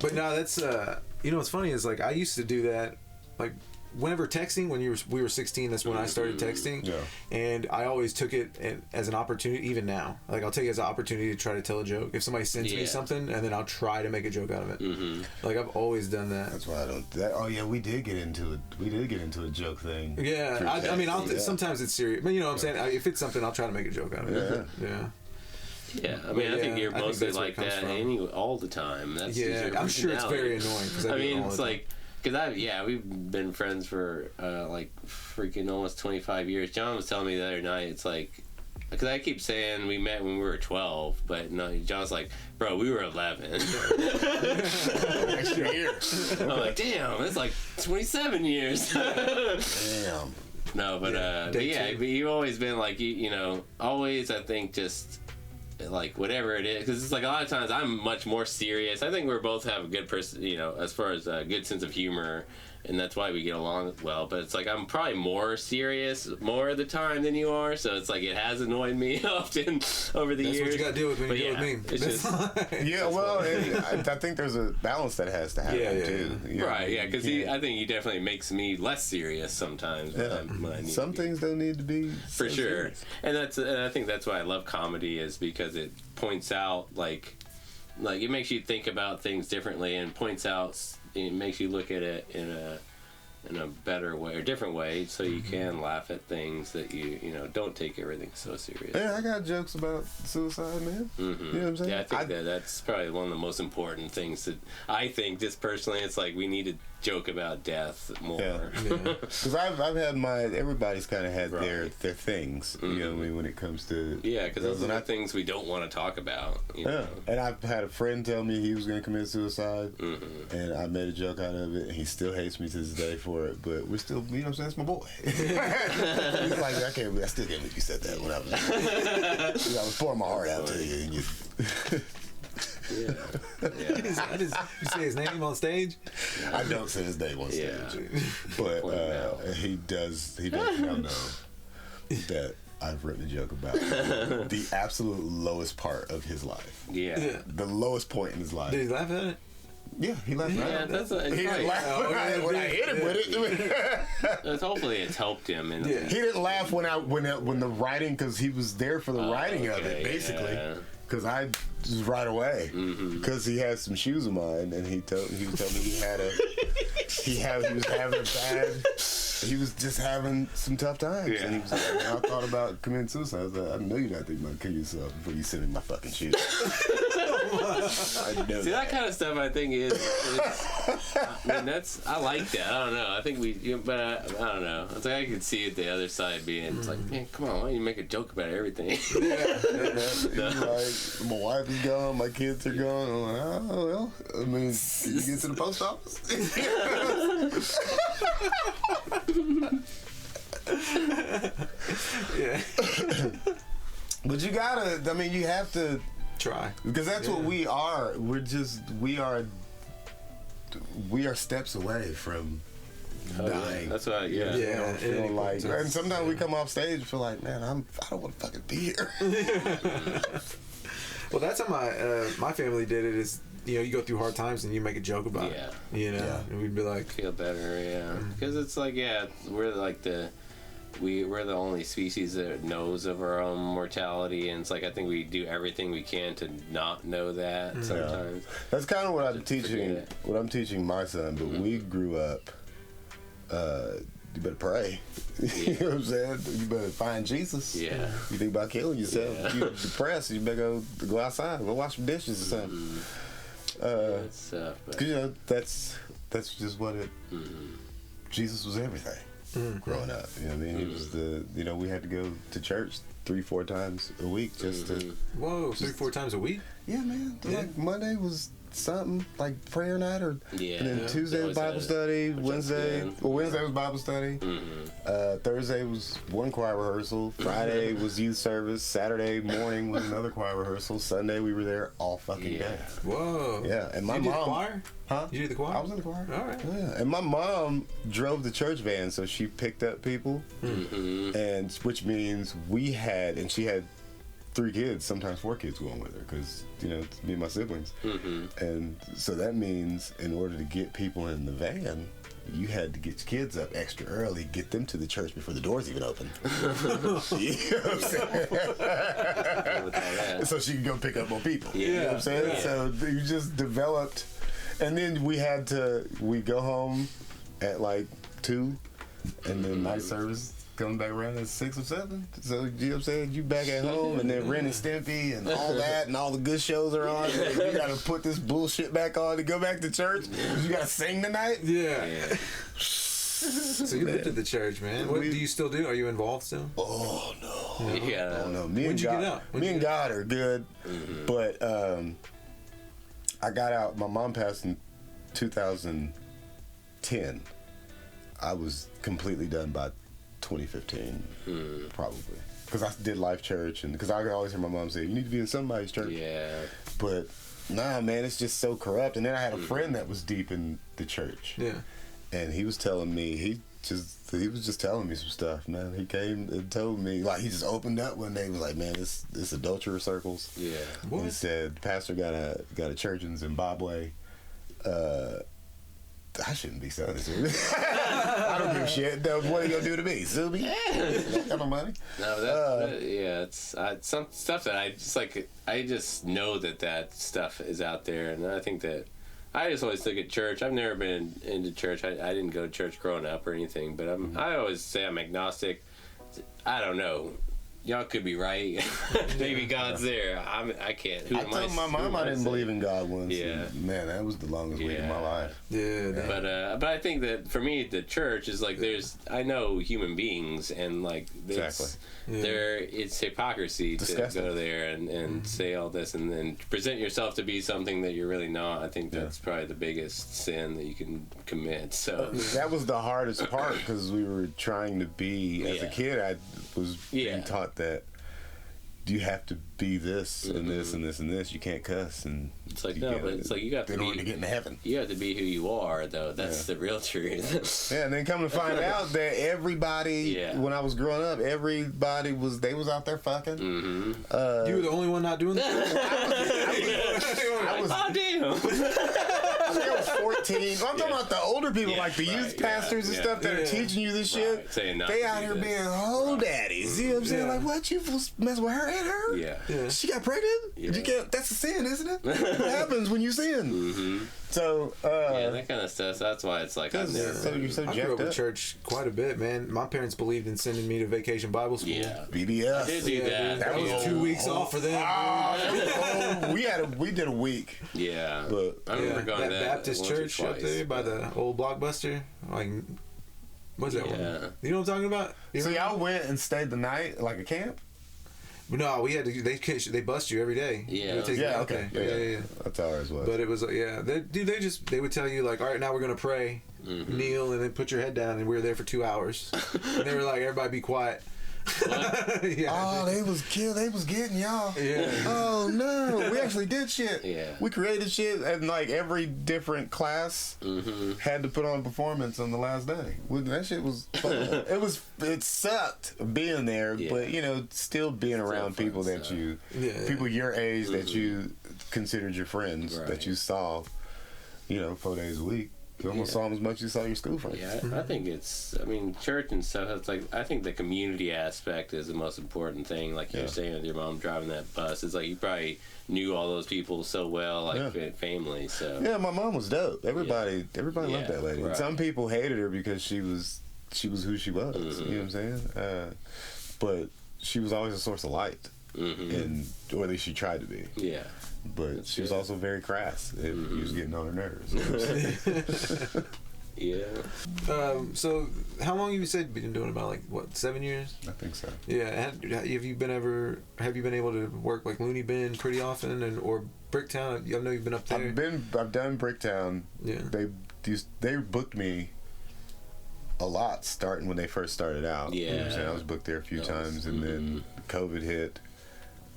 Speaker 1: But no, that's you know what's funny is like I used to do that like whenever texting when we were 16, that's when I started texting.
Speaker 2: Yeah.
Speaker 1: And I always took it as an opportunity, even now. Like I'll take it as an opportunity to try to tell a joke. If somebody sends me something, and then I'll try to make a joke out of it. Like I've always done that.
Speaker 2: That's why I don't. Oh yeah, we did get into it. We did get into a joke thing.
Speaker 1: Yeah, I mean, sometimes it's serious, but you know what I'm saying. If it's something, I'll try to make a joke out of it.
Speaker 3: Yeah, I mean, I think you're mostly like that all the time. That's
Speaker 1: I'm sure it's very annoying.
Speaker 3: I mean, it's like. Because we've been friends for like freaking almost 25 years. John was telling me the other night, it's like, because I keep saying we met when we were 12, but no, John's like, bro, we were 11.
Speaker 2: Extra year.
Speaker 3: I'm like, damn, that's like 27 years.
Speaker 2: Damn.
Speaker 3: No, but you've always been like, you know, always, I think, just like whatever it is, because it's like a lot of times I'm much more serious. I think we both have a good person, you know, as far as a good sense of humor, and that's why we get along well. But it's like I'm probably more serious more of the time than you are, so it's like it has annoyed me often over the years.
Speaker 1: That's what you got to deal with when you deal with me.
Speaker 3: It's just
Speaker 2: I think there's a balance that has to happen too. You know,
Speaker 3: right? Yeah, because I think he definitely makes me less serious sometimes. When I need
Speaker 2: some things don't need to be
Speaker 3: for sure, and I think that's why I love comedy, is because it points out like it makes you think about things differently, and points out. It makes you look at it in a better way or different way, so you can laugh at things that you know don't take everything so serious.
Speaker 2: Yeah, I got jokes about suicide, man. You know what I'm saying?
Speaker 3: Yeah, I think that's probably one of the most important things that I think, just personally, it's like we need to joke about death more.
Speaker 2: Because I've had everybody's kind of had their things, you know what I mean, when it comes to
Speaker 3: because those are not things we don't want to talk about. You know?
Speaker 2: And I've had a friend tell me he was going to commit suicide, and I made a joke out of it, and he still hates me to this day for it, but we're still, you know what I'm saying, that's my boy. He's like, I still can't believe you said that when I was pouring my heart out to you, and you...
Speaker 1: You say his name on stage?
Speaker 2: I don't say his name on stage, but he does now know that I've written a joke about the absolute lowest part of his life. The lowest point in his life.
Speaker 1: Did he laugh at it?
Speaker 2: Yeah, he laughed.
Speaker 3: Yeah, he
Speaker 2: didn't laugh when I hit him with it.
Speaker 3: Hopefully, it's helped him.
Speaker 2: He didn't laugh when the writing, because he was there for the writing of it, basically. Because I just right away, because he had some shoes of mine, and he told me he was having a bad, he was just having some tough times, and he was like, I thought about committing suicide. I was like, I know you're not thinking about killing yourself before you send me my fucking shoes.
Speaker 3: See, that kind of stuff I think is I mean, I like that. I don't know. I think but I don't know. It's like I could see it the other side being, it's like, man, come on, why don't you make a joke about everything?
Speaker 2: Like, my wife is gone, my kids are gone. I'm like, oh well. I mean, can you get to the post office? But you gotta. I mean, you have to
Speaker 1: try,
Speaker 2: because that's what we are. We are steps away from dying.
Speaker 3: That's what.
Speaker 2: Feel like, and sometimes we come off stage and feel like, man, I don't want to fucking be here.
Speaker 1: Well, that's how my family did it. Is you go through hard times and you make a joke about it. And we'd be like,
Speaker 3: feel better, because it's like we're like we're the only species that knows of our own mortality, and it's like I think we do everything we can to not know that sometimes.
Speaker 2: That's kind of what I'm teaching. What I'm teaching my son. But we grew up. You better pray. You know what I'm saying? You better find Jesus.
Speaker 3: Yeah.
Speaker 2: You think about killing yourself. If you're depressed, you better go outside, go wash some dishes or something.
Speaker 3: That's tough.
Speaker 2: That's just what it. Jesus was everything. Growing up, you know what I mean? He was we had to go to church 3-4 times a week just to.
Speaker 1: Whoa, 3-4 times a week?
Speaker 2: Yeah, man. Like Monday was something like prayer night, and then Tuesday was Bible study. Wednesday was Bible study. Thursday was one choir rehearsal. Friday was youth service. Saturday morning was another choir rehearsal. Sunday we were there all fucking day.
Speaker 1: Whoa.
Speaker 2: Yeah, and my
Speaker 1: mom. You did
Speaker 2: the
Speaker 1: choir?
Speaker 2: Huh?
Speaker 1: You did the choir?
Speaker 2: I was in the choir.
Speaker 1: All right.
Speaker 2: Yeah, and my mom drove the church van, so she picked up people, and which means she had 3 kids, sometimes 4 kids going with her, because it's me and my siblings, and so that means in order to get people in the van, you had to get your kids up extra early, get them to the church before the doors even open. You know what I'm saying? So she could go pick up more people. You know what I'm saying? Yeah. So you just developed, and then we go home at like 2, and then night service comes back around at 6 or 7. So you know what I'm saying? You back at home, and then Ren and Stimpy and all that, and all the good shows are on. And you gotta put this bullshit back on to go back to church. You gotta sing tonight.
Speaker 1: Yeah. So you lived at the church, man. What do you still do? Are you involved still?
Speaker 2: Oh no.
Speaker 3: Yeah.
Speaker 2: Oh, no.
Speaker 1: When'd you get out?
Speaker 2: Me and God are good, but I got out. My mom passed in 2010. I was completely done by 2015, probably, because I did Life Church, and because I could always hear my mom say, "You need to be in somebody's church." Yeah. But nah, man, it's just so corrupt. And then I had a friend that was deep in the church. Yeah. And he was telling me, he was just telling me some stuff, man. He came and told me, like, he just opened up one day. He was like, "Man, this adulterer circles." Yeah. What? He said the pastor got a church in Zimbabwe. I shouldn't be selling this. I don't give a shit. What are you gonna do to me, Zuby? Got my money.
Speaker 3: No, it's some stuff that I just know that stuff is out there, and I think that I just always look at church. I've never been into church. I didn't go to church growing up or anything, but I always say I'm agnostic. I don't know. Y'all could be right. Maybe God's there. I can't.
Speaker 2: I told my mom I didn't believe in God once. Yeah. Man, that was the longest week of my life.
Speaker 1: Yeah.
Speaker 3: But I think that for me, the church is like I know human beings, and like it's hypocrisy
Speaker 2: disgusting.
Speaker 3: To go there and say all this and then present yourself to be something that you're really not. I think that's probably the biggest sin that you can commit. So
Speaker 2: that was the hardest part, because we were trying to be, as a kid, I was being taught that you have to be this and this and this and this. You can't cuss, and
Speaker 3: it's like but it's like you got to
Speaker 2: in order to get into heaven.
Speaker 3: You have to be who you are, though. That's the real truth.
Speaker 2: And then come to find out that everybody, when I was growing up, everybody was out there fucking.
Speaker 1: You were the only one not doing that.
Speaker 2: I was
Speaker 3: oh damn.
Speaker 2: I think I was 14. I'm talking about the older people, like the youth pastors and stuff that are teaching you this shit. They out here being whole daddies. You know what I'm saying? Like, what, you mess with her and her? Yeah. She got pregnant? You can't. That's a sin, isn't it? What happens when you sin? So
Speaker 3: that kind of stuff. That's why it's like I've never.
Speaker 1: I grew up in church quite a bit, man. My parents believed in sending me to Vacation Bible School.
Speaker 3: Yeah,
Speaker 2: BBS.
Speaker 3: I did do that.
Speaker 1: That was 2 weeks off for them.
Speaker 2: We did a week.
Speaker 3: Yeah,
Speaker 2: but
Speaker 3: I remember going to that
Speaker 1: Baptist church up there by the old Blockbuster. Like, what's that one? You know what I'm talking about?
Speaker 2: So y'all went and stayed the night like a camp?
Speaker 1: No, we had to. They bust you every day.
Speaker 3: Yeah.
Speaker 2: Okay. Yeah. That's how ours was.
Speaker 1: But it was they would tell you, like, all right, now we're gonna pray, kneel, and then put your head down, and we were there for 2 hours. And they were like, everybody be quiet. Yeah.
Speaker 2: Oh, they was getting y'all.
Speaker 1: Yeah.
Speaker 2: Oh no, we actually did shit.
Speaker 3: Yeah.
Speaker 2: We created shit, and like every different class had to put on a performance on the last day. That shit was fun. It sucked being there, but you know, still being around people that people your age that you considered your friends, that you saw, you know, 4 days a week. You almost saw them as much as you saw your school friends.
Speaker 3: Yeah, I think church and stuff, it's like, I think the community aspect is the most important thing. Like you were saying with your mom driving that bus, it's like you probably knew all those people so well, like family, so. Yeah,
Speaker 2: my mom was dope. Everybody loved that lady.
Speaker 3: Right.
Speaker 2: Some people hated her because she was who she was. You know what I'm saying? But she was always a source of light. And, or at least she tried to be.
Speaker 3: Yeah.
Speaker 2: But she was also very crass. He was getting on her nerves. You know what I'm saying?
Speaker 1: So how long you said you've been doing? About like what, 7 years?
Speaker 2: I think so.
Speaker 1: Yeah. Have you been able to work like Looney Bin pretty often, or Bricktown? I know you've been up there.
Speaker 2: I've done Bricktown. Yeah. They booked me a lot starting when they first started out. Yeah. You know what I'm saying? I was booked there a few times, and then COVID hit.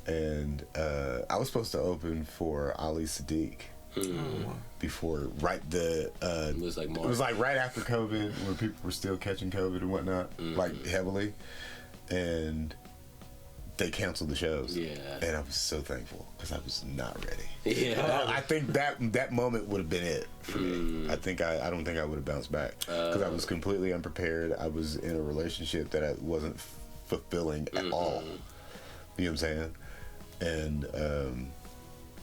Speaker 2: And I was supposed to open for Ali Sadiq before it was like right after COVID, when people were still catching COVID and whatnot, like heavily, and they canceled the shows. Yeah, and I was so thankful because I was not ready. Yeah, I think that moment would have been it for me. I don't think I would have bounced back because I was completely unprepared. I was in a relationship that I wasn't fulfilling at all. You know what I'm saying? And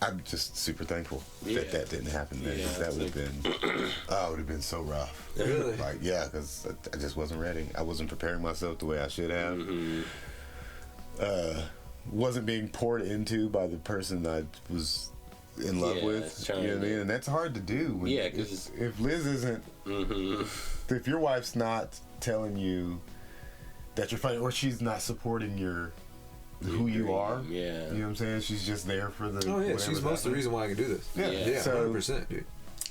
Speaker 2: I'm just super thankful that didn't happen then. That would have been, it would have been so rough.
Speaker 1: Really?
Speaker 2: Like, because I just wasn't ready. I wasn't preparing myself the way I should have. Wasn't being poured into by the person I was in love with. You know what I mean? And that's hard to do. Because if Liz isn't, if your wife's not telling you that you're funny, or she's not supporting who you are, you know what I'm saying? She's just there for the.
Speaker 1: She's most of the reason why I can do this. Yeah,
Speaker 2: so
Speaker 1: 100%, dude.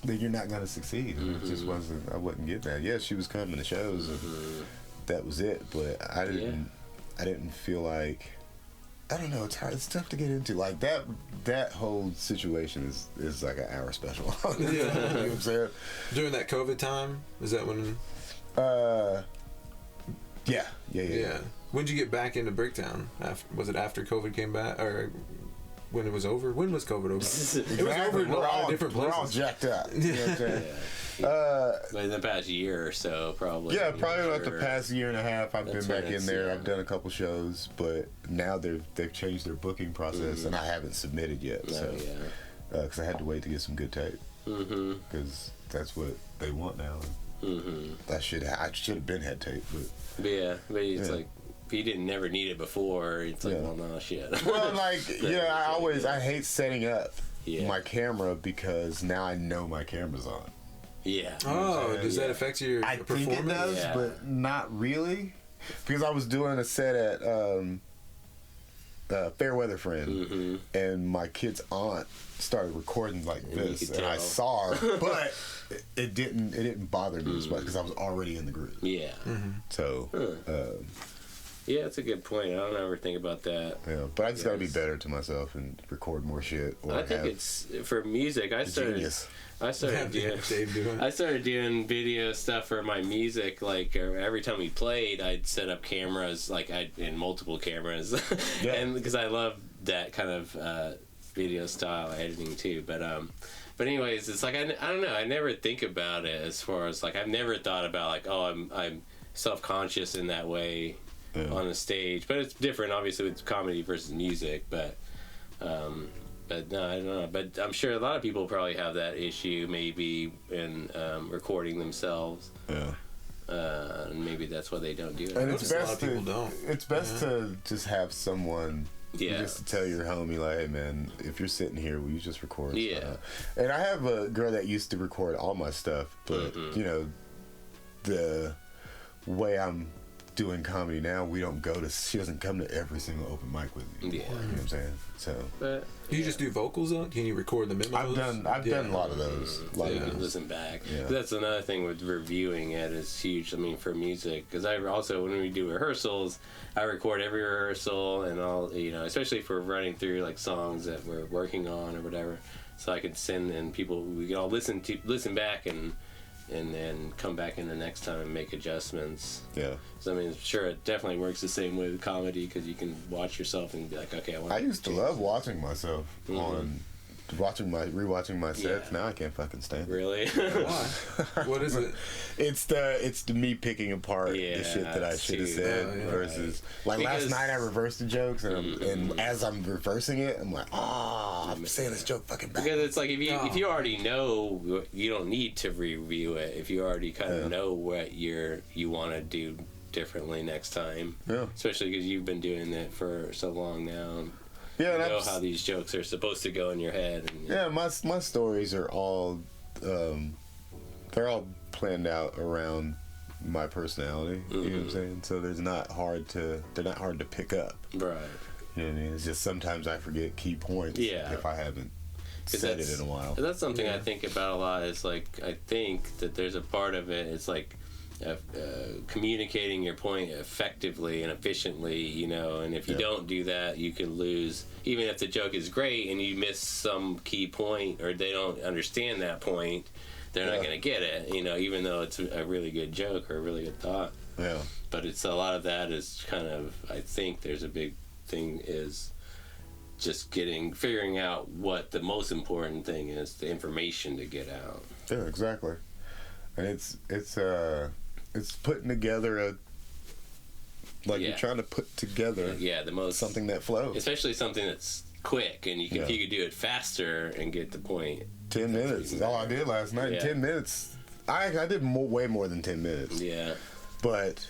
Speaker 2: Then you're not gonna succeed. It just wasn't. I wouldn't get that. Yeah, she was coming to shows, and that was it. But I didn't feel like. I don't know. It's hard. It's tough to get into. Like that whole situation is like an hour special. You know what I'm saying?
Speaker 1: During that COVID time, is that when?
Speaker 2: Yeah.
Speaker 1: When did you get back into Bricktown? Was it after COVID came back, or when it was over? When was COVID over? It was over in a lot of different places.
Speaker 2: We're all jacked up. You know what I'm saying?
Speaker 3: But in the past year or so, probably.
Speaker 2: Yeah, probably about the past year and a half, I've been back in there. I've done a couple shows, but now they've changed their booking process, and I haven't submitted yet. Because I had to wait to get some good tape, because that's what they want now. I should have been had tape, but
Speaker 3: it's like. If you never need it before, it's like, well, no, shit.
Speaker 2: Well, like, I hate setting up my camera because now I know my camera's on.
Speaker 3: Yeah.
Speaker 1: Oh, does that affect your performance?
Speaker 2: I think it does, but not really. Because I was doing a set at Fairweather Friend, and my kid's aunt started recording like this, and I saw her, but it didn't bother me as much because I was already in the group. Yeah. So.
Speaker 3: Yeah, that's a good point. I don't ever think about that.
Speaker 2: Yeah, but I just got to be better to myself and record more shit.
Speaker 3: I think it's for music. I started doing video stuff for my music. Like every time we played, I'd set up cameras, in multiple cameras, and because I love that kind of video style editing too. But anyways, it's like I don't know. I never think about it as far as like I've never thought about like I'm self-conscious in that way. On the stage, but it's different obviously with comedy versus music, but no, I don't know, but I'm sure a lot of people probably have that issue maybe in recording themselves, and maybe that's why they don't do it.
Speaker 2: And it's best to just have someone just to tell your homie like, hey man, if you're sitting here, will you just record stuff? And I have a girl that used to record all my stuff, but you know, the way I'm doing comedy now, she doesn't come to every single open mic with me.
Speaker 3: Yeah.
Speaker 2: You know what I'm saying? So.
Speaker 3: But
Speaker 1: Do you just do vocals though? Can you record the memos?
Speaker 2: I've done a lot of those.
Speaker 3: You can listen back.
Speaker 2: Yeah.
Speaker 3: That's another thing with reviewing it is huge. I mean, for music, because I also, when we do rehearsals, I record every rehearsal and all, especially for running through like songs that we're working on or whatever. So I could send and we can all listen back and then come back in the next time and make adjustments.
Speaker 2: Yeah.
Speaker 3: So I mean, sure, it definitely works the same way with comedy because you can watch yourself and be like, okay,
Speaker 2: I used to love watching myself on rewatching my sets. Now I can't fucking stand it.
Speaker 3: Really?
Speaker 1: Why? What is it?
Speaker 2: It's the me picking apart the shit that I should have said versus like last night I reversed the jokes and as I'm reversing it I'm like, I'm saying this joke fucking back.
Speaker 3: Because it's like if you already know, you don't need to review it. If you already kind of know what you want to do differently next time. Yeah. Especially because you've been doing it for so long now. Yeah, you know how these jokes are supposed to go in your head. And,
Speaker 2: my stories are all they're all planned out around my personality. You know what I'm saying? So they're not hard to pick up.
Speaker 3: Right.
Speaker 2: You know what I mean? It's just sometimes I forget key points if I haven't said it in a while.
Speaker 3: That's something I think about a lot. Is like I think that there's a part of it. It's like communicating your point effectively and efficiently, and if you don't do that, you can lose. Even if the joke is great and you miss some key point or they don't understand that point, they're not going to get it, even though it's a really good joke or a really good thought. Yeah. But it's a lot of that is kind of, I think there's a big thing is just figuring out what the most important thing is, the information to get out.
Speaker 2: Yeah, exactly. And it's putting together you're trying to put together
Speaker 3: the most
Speaker 2: something that flows,
Speaker 3: especially something that's quick and you could do it faster and get the point.
Speaker 2: 10 minutes is all I did last night. In 10 minutes I did way more than 10 minutes. Yeah, but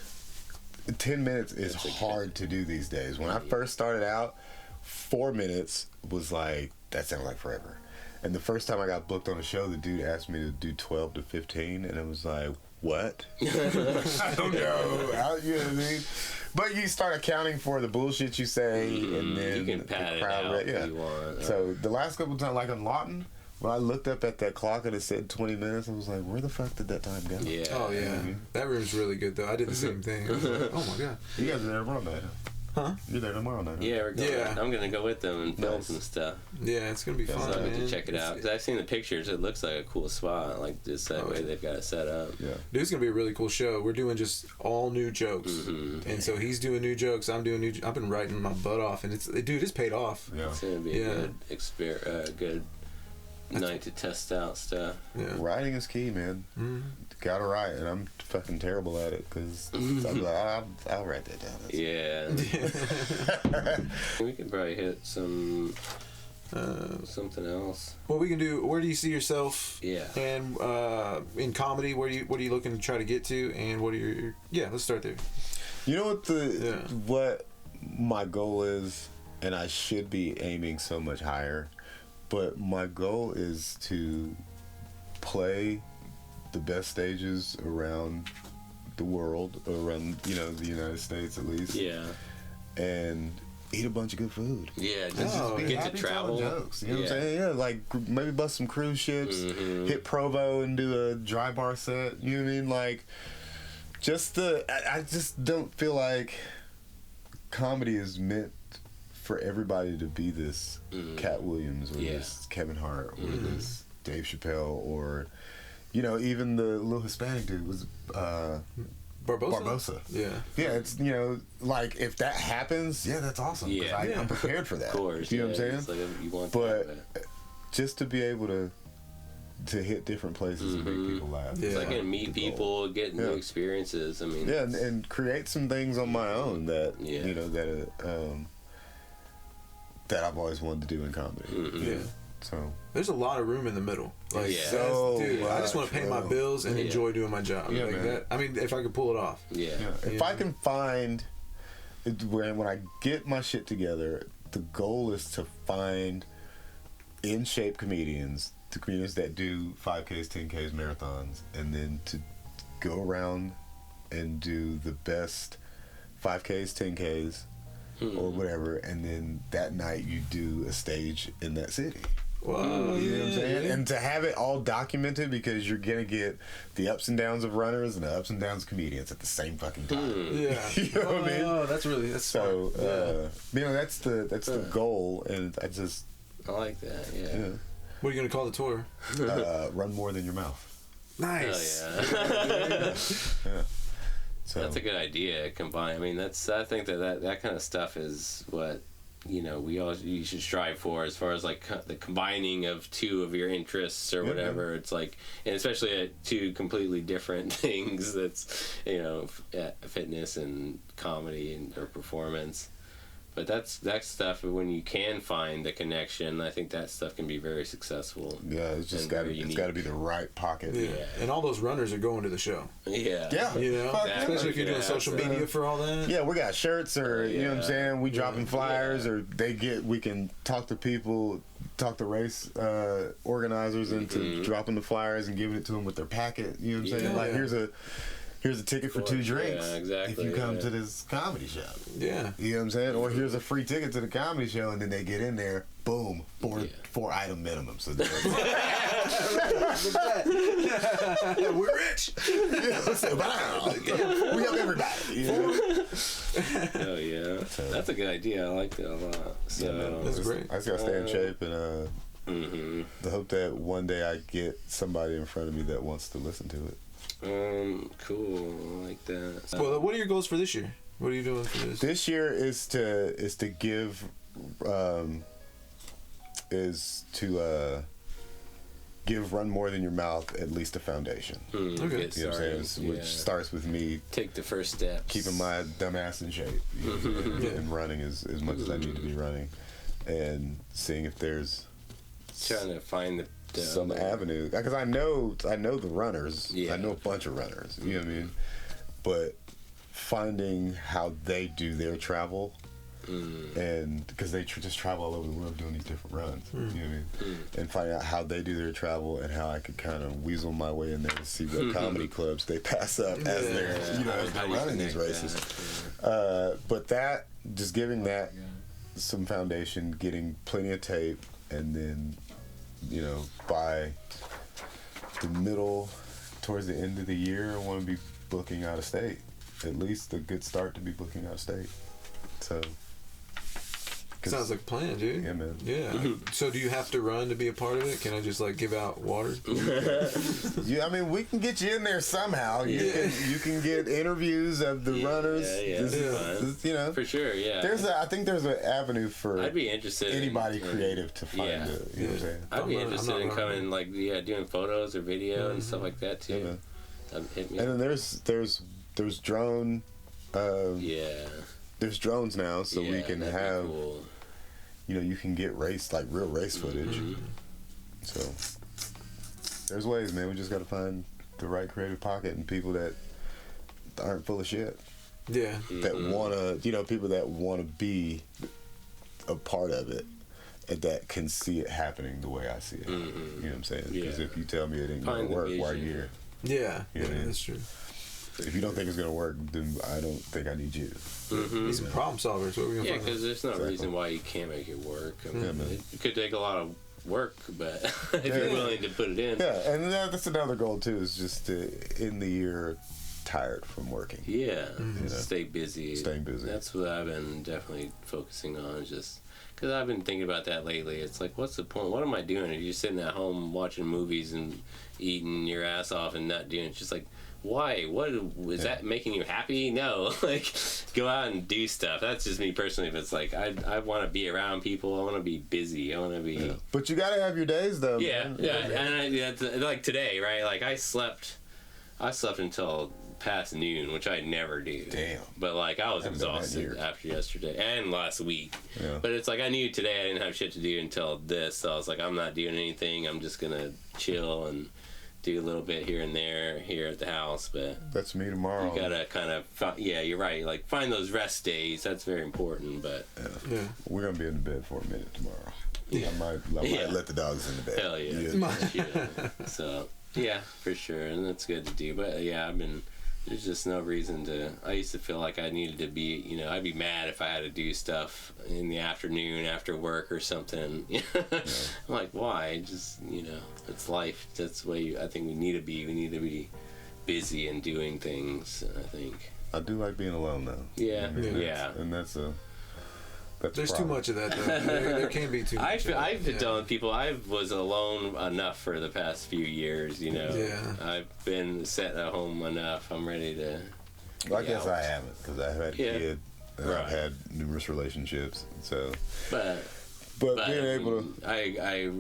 Speaker 2: 10 minutes is hard to do these days. When I first started out, 4 minutes was like, that sounded like forever. And the first time I got booked on a show, the dude asked me to do 12 to 15, and it was like, what? I don't know. You know what I mean? But you start accounting for the bullshit you say, and then
Speaker 3: you can pad the crowd it out if you want.
Speaker 2: So the last couple times, like on Lawton, when I looked up at that clock and it said 20 minutes, I was like, where the fuck did that time go?
Speaker 1: Yeah. Oh, yeah. Mm-hmm. That room's really good, though. I did the same thing. I was like, oh, my God.
Speaker 2: You guys are there tomorrow night, huh? You're there tomorrow night, huh?
Speaker 3: Yeah, we're going. Yeah. I'm going to go with them and film some stuff.
Speaker 1: Yeah, it's going to be fun,
Speaker 3: so I
Speaker 1: man.
Speaker 3: have to check it out. Because I've seen the pictures. It looks like a cool spot. Like, just that way they've got it set up.
Speaker 1: Yeah. Dude, it's going to be a really cool show. We're doing just all new jokes. Mm-hmm. And so he's doing new jokes. I'm doing I've been writing my butt off. And it's paid off.
Speaker 3: Yeah. It's going to be a good night to test out stuff.
Speaker 2: Yeah. Writing is key, man. Mm-hmm. Gotta write, and I'm fucking terrible at it because I'm like, I'll write that down.
Speaker 3: We can probably hit some something else.
Speaker 1: What we can do? Where do you see yourself?
Speaker 3: Yeah.
Speaker 1: And in comedy, what are you looking to try to get to? And what are your let's start there.
Speaker 2: You know what my goal is, and I should be aiming so much higher, but my goal is to play the best stages around the world, around the United States at least. Yeah. And eat a bunch of good food.
Speaker 3: Yeah, just get to travel.
Speaker 2: Jokes, you know what I'm saying? Yeah, like maybe bust some cruise ships, hit Provo and do a dry bar set. You know what I mean? Like, I just don't feel like comedy is meant for everybody to be this Cat Williams or this Kevin Hart or this Dave Chappelle or even the little Hispanic dude was Barbosa. Yeah. Yeah, it's, like if that happens, that's awesome. Yeah. I'm prepared for that. Of course. You know what I'm saying? Like you want just to be able to hit different places and make people laugh.
Speaker 3: Yeah. It's like meet people, get new experiences. I mean,
Speaker 2: and create some things on my own that that I've always wanted to do in comedy. Mm-hmm. Yeah. So
Speaker 1: there's a lot of room in the middle. Like, I just want to pay my bills and enjoy doing my job. Yeah, like man. That. I mean, if I could pull it off.
Speaker 2: Yeah. If I can find when I get my shit together, the goal is to find in shape comedians, the comedians that do 5Ks, 10Ks, marathons, and then to go around and do the best 5Ks, 10Ks, or whatever, and then that night you do a stage in that city.
Speaker 1: Whoa,
Speaker 2: You know what I'm saying?
Speaker 1: yeah.
Speaker 2: And to have it all documented, because you're gonna get the ups and downs of runners and the ups and downs of comedians at the same fucking time.
Speaker 1: Yeah.
Speaker 2: You know what I mean?
Speaker 1: Oh, that's
Speaker 2: So,
Speaker 1: smart.
Speaker 2: you know, that's the goal, and I just
Speaker 3: I like that. Yeah.
Speaker 1: What are you gonna call the tour?
Speaker 2: Run more than your mouth.
Speaker 1: Nice.
Speaker 3: Hell yeah.
Speaker 2: Yeah. So
Speaker 3: That's a good idea. Combine. I mean, I think that kind of stuff is what you should strive for, as far as like the combining of two of your interests or whatever. It's like, and especially at two completely different things. That's fitness and comedy or performance. But that stuff, when you can find the connection, I think that stuff can be very successful.
Speaker 2: yeah, it's just got to be the right pocket.
Speaker 1: Yeah. And all those runners are going to the show.
Speaker 3: Yeah.
Speaker 2: Yeah.
Speaker 1: You know,
Speaker 3: Exactly.
Speaker 1: especially if you're doing social media for all that.
Speaker 2: Yeah, we got shirts, or you know what I'm saying. We dropping flyers, or we can talk to people, talk to race organizers into dropping the flyers and giving it to them with their packet. You know what I'm saying?
Speaker 1: Yeah.
Speaker 2: Like here's a ticket for 2 drinks.
Speaker 3: Yeah, exactly.
Speaker 2: If you come to this comedy show.
Speaker 1: Yeah.
Speaker 2: You know what I'm saying? Or here's a free ticket to the comedy show, and then they get in there, boom, 4 item minimum. So
Speaker 1: We're rich.
Speaker 2: we help everybody. You know?
Speaker 3: Oh yeah, that's a good idea. I like that a lot. So
Speaker 1: That's great.
Speaker 2: I just gotta stay in shape, and the hope that one day I get somebody in front of me that wants to listen to it.
Speaker 3: Cool. I like that.
Speaker 1: Well, what are your goals for this year? What are you doing for this?
Speaker 2: This year is to give give Run More Than Your Mouth at least a foundation.
Speaker 1: Okay.
Speaker 2: You know what I'm saying? Which starts with me
Speaker 3: Take the first steps.
Speaker 2: keeping my dumb ass in shape, and running as much as I need to be running, and seeing if there's
Speaker 3: Trying to find
Speaker 2: some avenue, because I know the runners.
Speaker 3: Yeah.
Speaker 2: I know a bunch of runners. You know what I mean? But finding how they do their travel, and because they just travel all over the world doing these different runs. You know what I mean? And finding out how they do their travel, and how I could kind of weasel my way in there to see what comedy clubs they pass up as they're as they're running these races. But that, just giving that some foundation, getting plenty of tape, and then by the middle, towards the end of the year, I want to be booking out of state. At least a good start to be booking out of state. So.
Speaker 1: Sounds like a plan, dude.
Speaker 2: Yeah, man.
Speaker 1: Yeah. So do you have to run to be a part of it? Can I just give out water?
Speaker 2: Yeah, I mean, we can get you in there somehow. You can get interviews of the runners.
Speaker 3: Yeah,
Speaker 2: This,
Speaker 3: for sure. Yeah.
Speaker 2: I think there's an avenue for
Speaker 3: I'd be interested
Speaker 2: anybody creative to find it. You know what I'm saying?
Speaker 3: I'd be
Speaker 1: I'm
Speaker 3: interested in
Speaker 1: not
Speaker 3: coming, doing photos or video and stuff like that too. Hit me.
Speaker 2: And then there's drone. There's drones now, so we can have.
Speaker 3: Cool.
Speaker 2: You can get real race footage. So there's ways, man. We just got to find the right creative pocket and people that aren't full of shit.
Speaker 1: Yeah.
Speaker 2: That wanna, people that wanna be a part of it, and that can see it happening the way I see it. You know what I'm saying? Because if you tell me it ain't gonna work, why are you here?
Speaker 1: Yeah. That's true.
Speaker 2: If you don't think it's gonna work, then I don't think I need you.
Speaker 1: Need some problem solvers. What are we gonna find?
Speaker 3: Because there's no reason why you can't make it work. I mean, it could take a lot of work, but if you're willing to put it in.
Speaker 2: Yeah, and that's another goal too, is just to end the year tired from working.
Speaker 3: Yeah, stay busy.
Speaker 2: Staying busy.
Speaker 3: That's what I've been definitely focusing on, just because I've been thinking about that lately. It's like, what's the point? What am I doing? Are you sitting at home watching movies and eating your ass off and not doing it? It's just like, why? What is that making you happy? No, go out and do stuff. That's just me personally. But it's like I want to be around people. I want to be busy. I want to be.
Speaker 2: Yeah. But you gotta have your days though.
Speaker 3: Yeah, man. And like today, right? Like I slept until past noon, which I never do.
Speaker 2: Damn.
Speaker 3: But I was exhausted after yesterday and last week. Yeah. But it's like I knew today I didn't have shit to do until this, so I was like, I'm not doing anything. I'm just gonna chill and do a little bit here and there here at the house. But
Speaker 2: that's me tomorrow.
Speaker 3: You gotta kind of you're right. Find those rest days. That's very important. But
Speaker 2: we're gonna be in the bed for a minute tomorrow. Yeah. I might let the dogs in the bed.
Speaker 3: Hell yeah. So yeah, for sure, and that's good to do. But I've been There's just no reason to. I used to feel like I needed to be, you know, I'd be mad if I had to do stuff in the afternoon after work or something. I'm like, why? Just, you know, it's life. That's the way I think we need to be. We need to be busy and doing things, I think.
Speaker 2: I do like being alone, though.
Speaker 3: Yeah.
Speaker 2: And that's
Speaker 1: There's too much of that, though. There can be too much.
Speaker 3: I've been telling people I was alone enough for the past few years, you know.
Speaker 1: Yeah.
Speaker 3: I've been set at home enough. I'm ready to.
Speaker 2: Well, I guess I haven't, because I've had a kid, and I've had numerous relationships, so. But being able to.
Speaker 3: I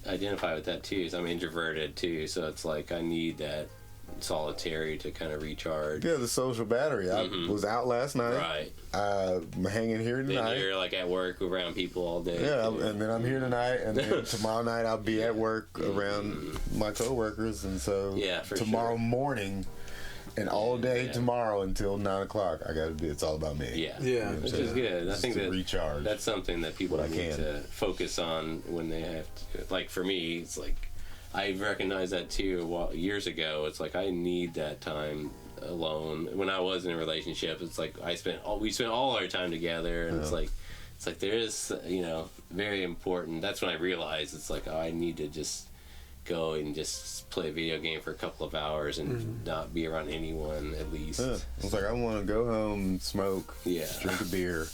Speaker 3: identify with that too. So I'm introverted too, so it's like I need that solitary to kind of recharge.
Speaker 2: Yeah, the social battery. I was out last night.
Speaker 3: Right.
Speaker 2: I'm hanging here tonight.
Speaker 3: Then you're like at work around people all day.
Speaker 2: Yeah, and then I'm here tonight, and then tomorrow night I'll be at work around my coworkers, and so tomorrow morning and all day tomorrow until 9 o'clock, I got to be. It's all about me.
Speaker 3: Yeah, which is good. I think that
Speaker 2: recharge.
Speaker 3: That's something that people need to focus on when they have to. Like for me, it's like. I recognized that too years ago. It's like I need that time alone. When I was in a relationship, it's like we spent all our time together, and it's like there is, you know, very important. That's when I realized it's like, oh, I need to just go and just play a video game for a couple of hours and not be around anyone at least.
Speaker 2: Yeah. It's like I want to go home, smoke, drink a beer,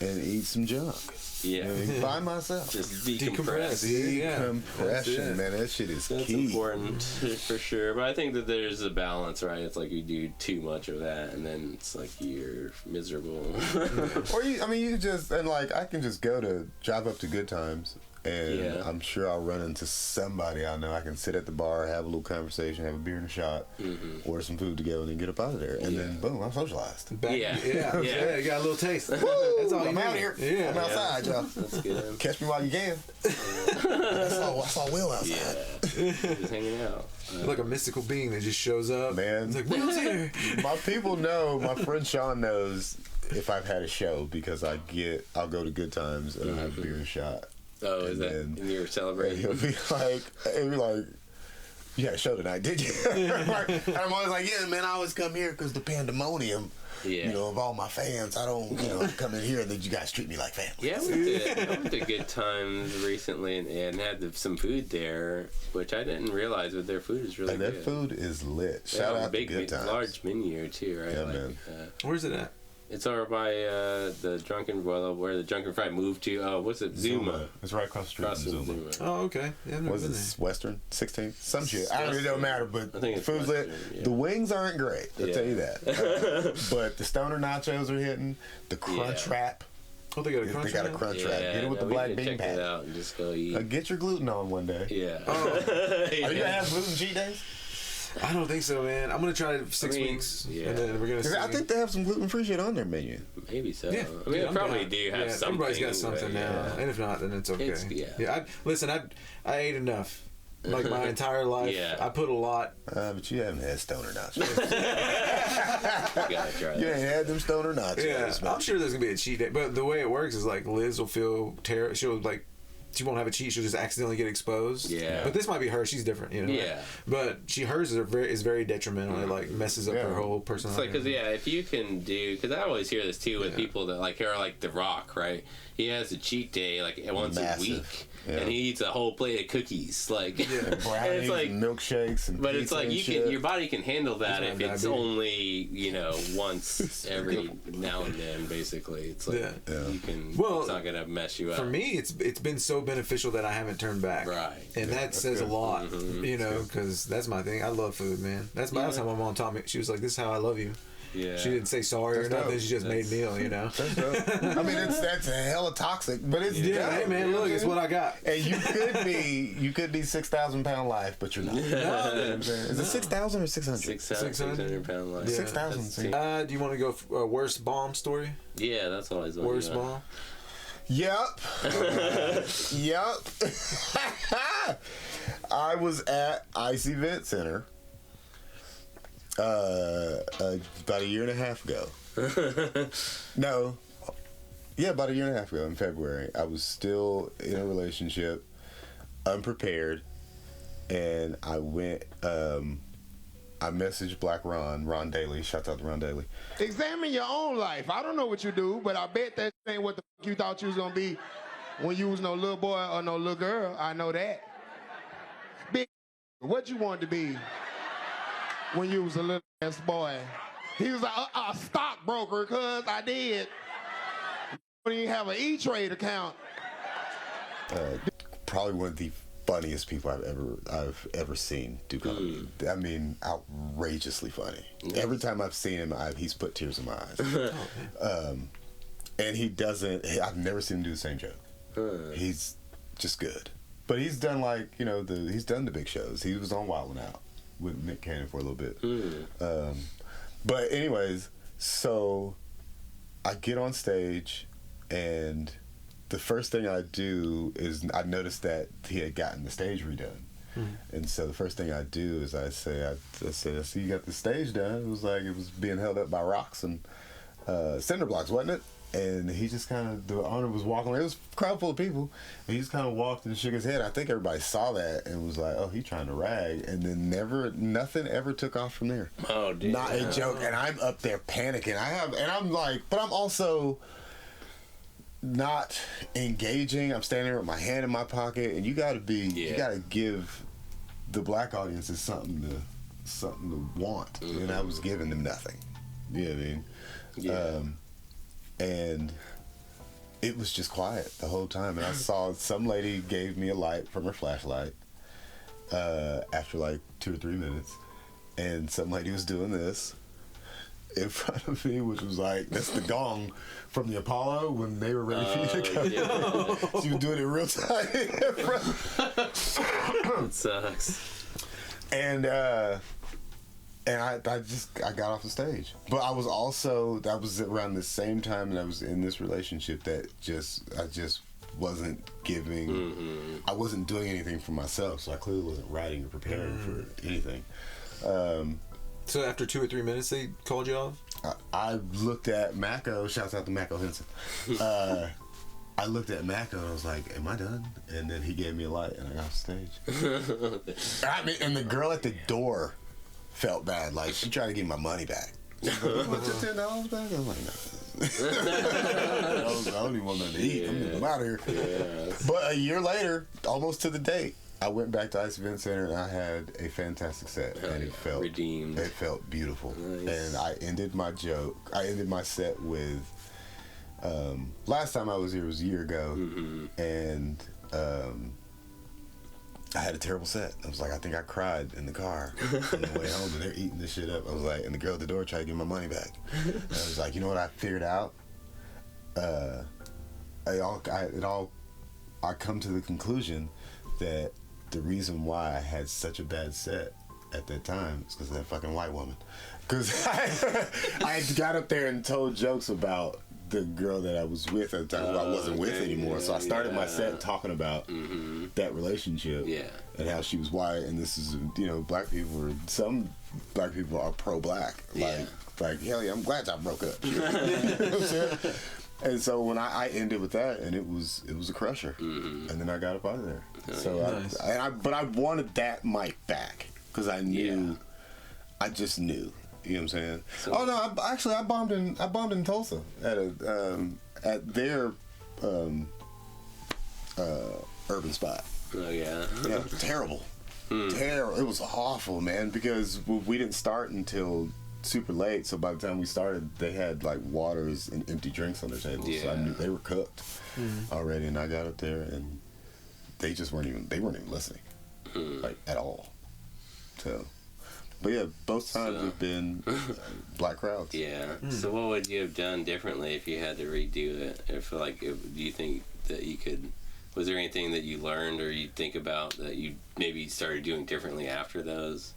Speaker 2: and eat some junk.
Speaker 3: Yeah.
Speaker 2: By myself.
Speaker 3: Just decompress.
Speaker 2: Decompression, man. That shit is
Speaker 3: That's
Speaker 2: key.
Speaker 3: important for sure. But I think that there's a balance, right? It's like you do too much of that, and then it's like you're miserable.
Speaker 2: Or you can just, and like, I can just drive up to Good Times, and I'm sure I'll run into somebody I know. I can sit at the bar, have a little conversation, have a beer and a shot, order some food together, and then get up out of there. And then, boom, I'm socialized.
Speaker 1: You got a little taste. That's all
Speaker 2: I'm out here.
Speaker 1: Yeah.
Speaker 2: I'm outside, y'all.
Speaker 3: That's good.
Speaker 2: Catch me while you can. I saw Will outside.
Speaker 3: Just hanging out.
Speaker 1: Like a mystical being that just shows up.
Speaker 2: Man.
Speaker 1: It's like, Will's here.
Speaker 2: My people know, my friend Sean knows if I've had a show, because I'll go to Good Times and I'll have a beer and a shot.
Speaker 3: Oh, is that and you're celebrating?
Speaker 2: He'll be like, you had a show tonight, did you? I'm always like, yeah, man, I always come here because the pandemonium, you know, of all my fans. I don't, come in here and then you guys treat me like family.
Speaker 3: Yeah, I went to Good Times recently and had some food there, which I didn't realize, but their food is really good.
Speaker 2: That food is lit. Shout out to Good Times.
Speaker 3: Large menu too, right?
Speaker 2: Yeah, man.
Speaker 1: Where's it at?
Speaker 3: It's over by where the Drunken Fry moved to. What's it? Zuma.
Speaker 2: It's right across the street from Zuma.
Speaker 1: Oh, okay. Yeah,
Speaker 2: was it Western 16th? Some shit. It don't matter, but
Speaker 3: I think it's
Speaker 2: food's
Speaker 3: Western,
Speaker 2: lit. The wings aren't great. I'll tell you that. But the stoner nachos are hitting. The crunch wrap.
Speaker 1: Oh, they got a crunch.
Speaker 2: They got a crunch wrap. Get it with the black bean
Speaker 3: check
Speaker 2: patty.
Speaker 3: it out and just go eat.
Speaker 2: Get your gluten on one day.
Speaker 3: Yeah.
Speaker 2: Are you gonna have gluten cheat days?
Speaker 1: I don't think so, man. I'm gonna try it for 6 weeks, and then we're gonna see.
Speaker 2: I think they have some gluten-free shit on their menu.
Speaker 3: Maybe so.
Speaker 1: Yeah.
Speaker 3: I mean, they probably do have something.
Speaker 1: Everybody's got something now, and if not, then it's okay. I ate enough. Like my entire life, I put a lot.
Speaker 2: But you haven't had stoner nachos.
Speaker 3: You gotta try that.
Speaker 2: You ain't had them stoner nachos.
Speaker 1: Yeah, I'm sure there's gonna be a cheat day, but the way it works is like Liz will feel terrible. She'll like. She won't have a cheat. She'll just accidentally get exposed. Yeah. But this might be her. She's different, you know. Yeah. But hers is very detrimental. It like messes up her whole personality.
Speaker 3: It's like, because if you can do, because I always hear this too with people that like are like The Rock, right? He has a cheat day like once a week. Yeah. And he eats a whole plate of cookies, like
Speaker 2: and brownies, and milkshakes, and
Speaker 3: but it's like your body can handle that if it's only once every now and then. Basically, it's like you can. Well, it's not gonna mess you up.
Speaker 1: For me, it's been so beneficial that I haven't turned back.
Speaker 3: Right,
Speaker 1: and that says a lot, because that's my thing. I love food, man. That's my time. My mom taught me. She was like, "This is how I love you." Yeah. She didn't say sorry or nothing. She just made meal, That's
Speaker 2: dope. I mean, that's a hella toxic, but it's dope.
Speaker 1: Hey man, look, it's what I got.
Speaker 2: And you could be 6,000 pound life, but you're not. Is it 6,000 or 600?
Speaker 3: 600 pound life.
Speaker 2: 6,000.
Speaker 1: Do you want to go worst bomb story?
Speaker 3: Yeah, that's always
Speaker 1: worst bomb.
Speaker 2: Yep. Yep. I was at Ice Event Center. About a year and a half ago. About a year and a half ago in February. I was still in a relationship, unprepared, and I went I messaged Black Ron Daly. Shout out to Ron Daly.
Speaker 6: Examine your own life. I don't know what you do, but I bet that ain't what the fuck you thought you was gonna be when you was no little boy or no little girl. I know that. Big, what you wanted to be when you was a little ass boy? He was like, a stockbroker, cuz I did. You don't even have an E-Trade account.
Speaker 2: Probably one of the funniest people I've ever seen do comedy. I mean, outrageously funny. Every time I've seen him, he's put tears in my eyes. And he doesn't. I've never seen him do the same joke. He's just good. But he's done he's done the big shows. He was on Wild 'N Out with Nick Cannon for a little bit. But anyways, so I get on stage, and the first thing I do is I noticed that he had gotten the stage redone. And so the first thing I do is I say, I see you got the stage done. It was like it was being held up by rocks and cinder blocks, wasn't it? And he just kind of, the owner was walking away. It was a crowd full of people. And he just kind of walked and shook his head. I think everybody saw that and was like, oh, he's trying to rag. And then nothing ever took off from there.
Speaker 3: Oh, dude.
Speaker 2: Not a joke. And I'm up there panicking. I'm like, but I'm also not engaging. I'm standing there with my hand in my pocket. And you got to give the black audiences something to want. And I was giving them nothing. You know what I mean?
Speaker 3: Yeah.
Speaker 2: And it was just quiet the whole time. And I saw some lady gave me a light from her flashlight after like 2 or 3 minutes. And some lady was doing this in front of me, which was like, that's the gong from the Apollo when they were ready for you to come. Yeah. She was doing it real time.
Speaker 3: It sucks.
Speaker 2: And I got off the stage. But that was around the same time that I was in this relationship that I just wasn't giving, I wasn't doing anything for myself, so I clearly wasn't writing or preparing for anything.
Speaker 1: So after 2 or 3 minutes, they called you off?
Speaker 2: I looked at Mako, shouts out to Mako Henson. I looked at Mako and I was like, am I done? And then he gave me a light and I got off the stage. And the girl at the door felt bad, like she tried to give my money back. What's your $10 back? I'm like, no. I don't even want nothing to eat. I'm out of here. Yes. But a year later, almost to the date, I went back to Ice Event Center and I had a fantastic set, and it felt redeemed. It felt beautiful. Nice. And I ended my set with last time I was here was a year ago, and I had a terrible set. I was like, I think I cried in the car on the way home, and they're eating this shit up. I was like, and the girl at the door tried to give my money back. And I was like, you know what I figured out? I come to the conclusion that the reason why I had such a bad set at that time is because of that fucking white woman. Because I got up there and told jokes about the girl that I was with at the time, who I wasn't with anymore. So I started my set talking about that relationship and how she was white, and this is, some black people are pro-black. Like, hell yeah, I'm glad y'all broke up. You know what I'm saying? And so when I ended with that, and it was a crusher, and then I got up out of there. Nice. But I wanted that mic back because I knew, I just knew. You know what I'm saying? So, I bombed in Tulsa at their urban spot.
Speaker 3: Oh yeah.
Speaker 2: Yeah, terrible. Terrible. It was awful, man, because we didn't start until super late, so by the time we started they had like waters and empty drinks on their tables. So I knew they were cooked already, and I got up there and they weren't even listening like at all. So but yeah, both times have been black crowds. Yeah.
Speaker 3: So what would you have done differently if you had to redo it? Do you think that you could? Was there anything that you learned or you think about that you maybe started doing differently after those?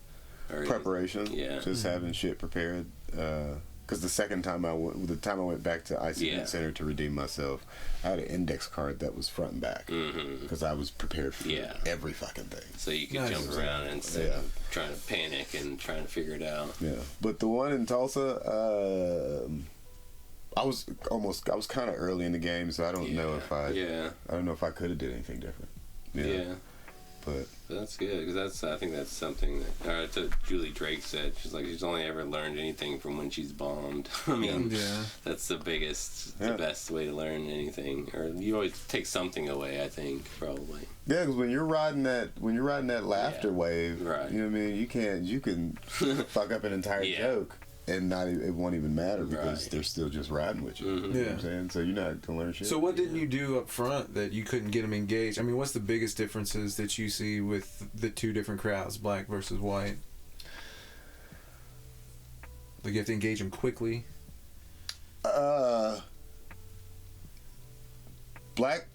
Speaker 3: Or
Speaker 2: preparation. Just having shit prepared. Because the time I went back to Ice Event Center to redeem myself, I had an index card that was front and back because I was prepared for every fucking thing.
Speaker 3: So you could jump around instead of trying to panic and trying to figure it out.
Speaker 2: Yeah, but the one in Tulsa, I was kind of early in the game, so I don't know if I don't know if I could have did anything different. But
Speaker 3: that's good, because I think that's something that, that's what Julie Drake said. She's like, she's only ever learned anything from when she's bombed. I mean, that's the best way to learn anything. Or you always take something away, I think, probably.
Speaker 2: Yeah, because when you're riding that laughter wave,
Speaker 3: right.
Speaker 2: You know what I mean? You can fuck up an entire joke. And it won't even matter because they're still just riding with you.
Speaker 3: Mm-hmm.
Speaker 2: You know what I'm saying? So you're not going to learn shit.
Speaker 1: So what didn't you do up front that you couldn't get them engaged? I mean, what's the biggest differences that you see with the two different crowds, black versus white? Like you have to engage them quickly?
Speaker 2: Black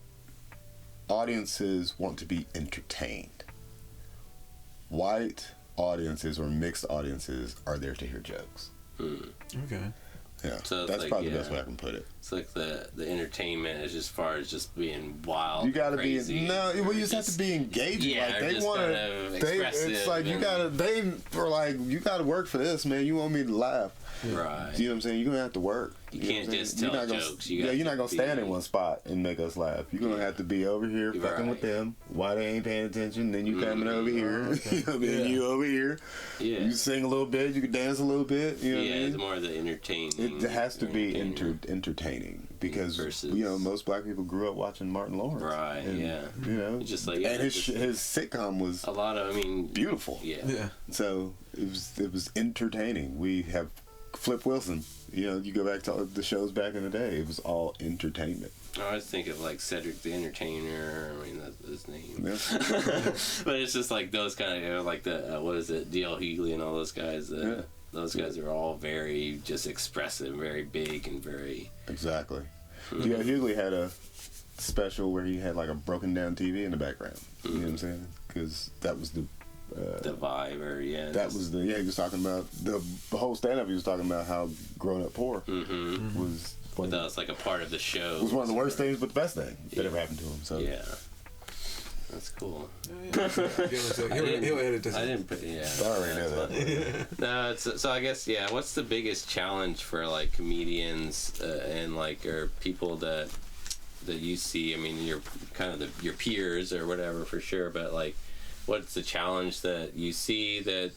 Speaker 2: audiences want to be entertained. White audiences or mixed audiences are there to hear jokes.
Speaker 1: Okay.
Speaker 2: Yeah,
Speaker 3: so
Speaker 2: that's probably the best way I can put it.
Speaker 3: It's like the entertainment is as far as just being wild.
Speaker 2: You gotta
Speaker 3: crazy,
Speaker 2: be you just have to be engaging.
Speaker 3: Yeah,
Speaker 2: like they want to. It's like you gotta. They were like, you gotta work for this, man. You want me to laugh,
Speaker 3: right?
Speaker 2: You know what I'm saying? You're gonna have to work.
Speaker 3: You can't just tell jokes.
Speaker 2: You're not gonna stand in one spot and make us laugh. You're gonna have to be over here fucking with them. Why they ain't paying attention? Then you coming over here. You know what I mean? You over here. Yeah. You sing a little bit. You can dance a little bit. You know what I mean?
Speaker 3: It's more the entertaining.
Speaker 2: It has to be entertaining because most black people grew up watching Martin Lawrence.
Speaker 3: Right.
Speaker 2: And, you know,
Speaker 3: just like
Speaker 2: and his sitcom was
Speaker 3: a lot of. I mean,
Speaker 2: beautiful.
Speaker 3: Yeah.
Speaker 2: So it was entertaining. We have Flip Wilson. You know, you go back to the shows back in the day. It was all entertainment.
Speaker 3: I always think of like Cedric the Entertainer. I mean, that's his name.
Speaker 2: Yeah.
Speaker 3: But it's just like those kind of like the what is it, D.L. Hughley and all those guys. Those guys are all very just expressive, very big, and very
Speaker 2: exactly. D.L. Hughley had a special where he had like a broken down TV in the background. You know what I'm saying? Because that was the
Speaker 3: vibe, or
Speaker 2: that was he was talking about the whole stand-up. He was talking about how growing up poor was.
Speaker 3: But that was like a part of the show.
Speaker 2: It was one of the worst things, but the best thing that ever happened to him. So
Speaker 3: that's cool.
Speaker 1: He'll edit this.
Speaker 3: I didn't put.
Speaker 2: I already know that.
Speaker 3: No, it's so I guess what's the biggest challenge for like comedians and like or people that you see? I mean, you're kind of your peers or whatever for sure, but like, what's the challenge that you see that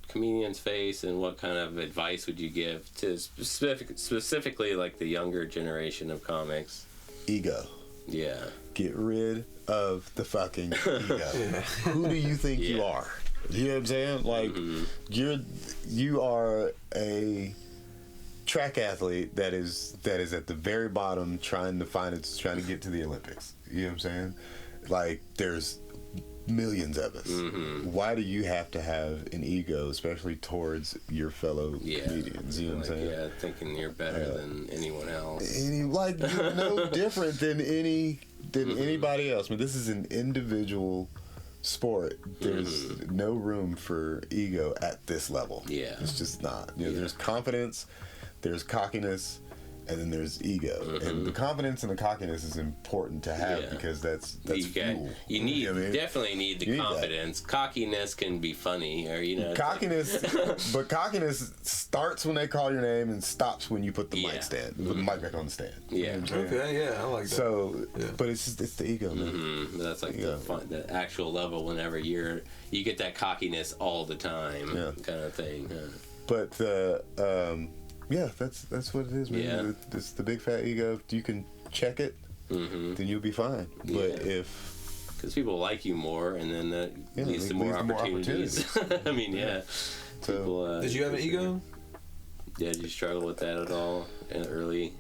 Speaker 3: comedians face, and what kind of advice would you give to specifically like the younger generation of comics?
Speaker 2: Ego.
Speaker 3: Yeah.
Speaker 2: Get rid of the fucking ego. Who do you think you are? You know what I'm saying? Like you are a track athlete that is at the very bottom trying to get to the Olympics. You know what I'm saying? Like there's millions of us. Why do you have to have an ego, especially towards your fellow comedians? You know what I'm saying?
Speaker 3: Yeah, thinking you're better than anyone else.
Speaker 2: You're no different than anybody else. I mean, this is an individual sport. There's no room for ego at this level. Yeah, it's just not. You know, there's confidence, there's cockiness, and then there's ego. And the confidence and the cockiness is important to have because that's fuel.
Speaker 3: You need definitely need the confidence. Cockiness can be funny, or
Speaker 2: cockiness. But cockiness starts when they call your name and stops when you put the mic stand, the mic back on the stand.
Speaker 3: Yeah.
Speaker 2: Okay.
Speaker 1: I like that.
Speaker 2: So, but it's the ego, man.
Speaker 3: That's like the actual level. Whenever you get that cockiness all the time, kind of thing.
Speaker 2: But that's what it is, man. Yeah. It's the big fat ego. If you can check it, then you'll be fine. But
Speaker 3: because people like you more, and then that leads to more opportunities. I mean,
Speaker 2: So,
Speaker 3: people,
Speaker 1: did you have an ego?
Speaker 3: Yeah, did you struggle with that at all early?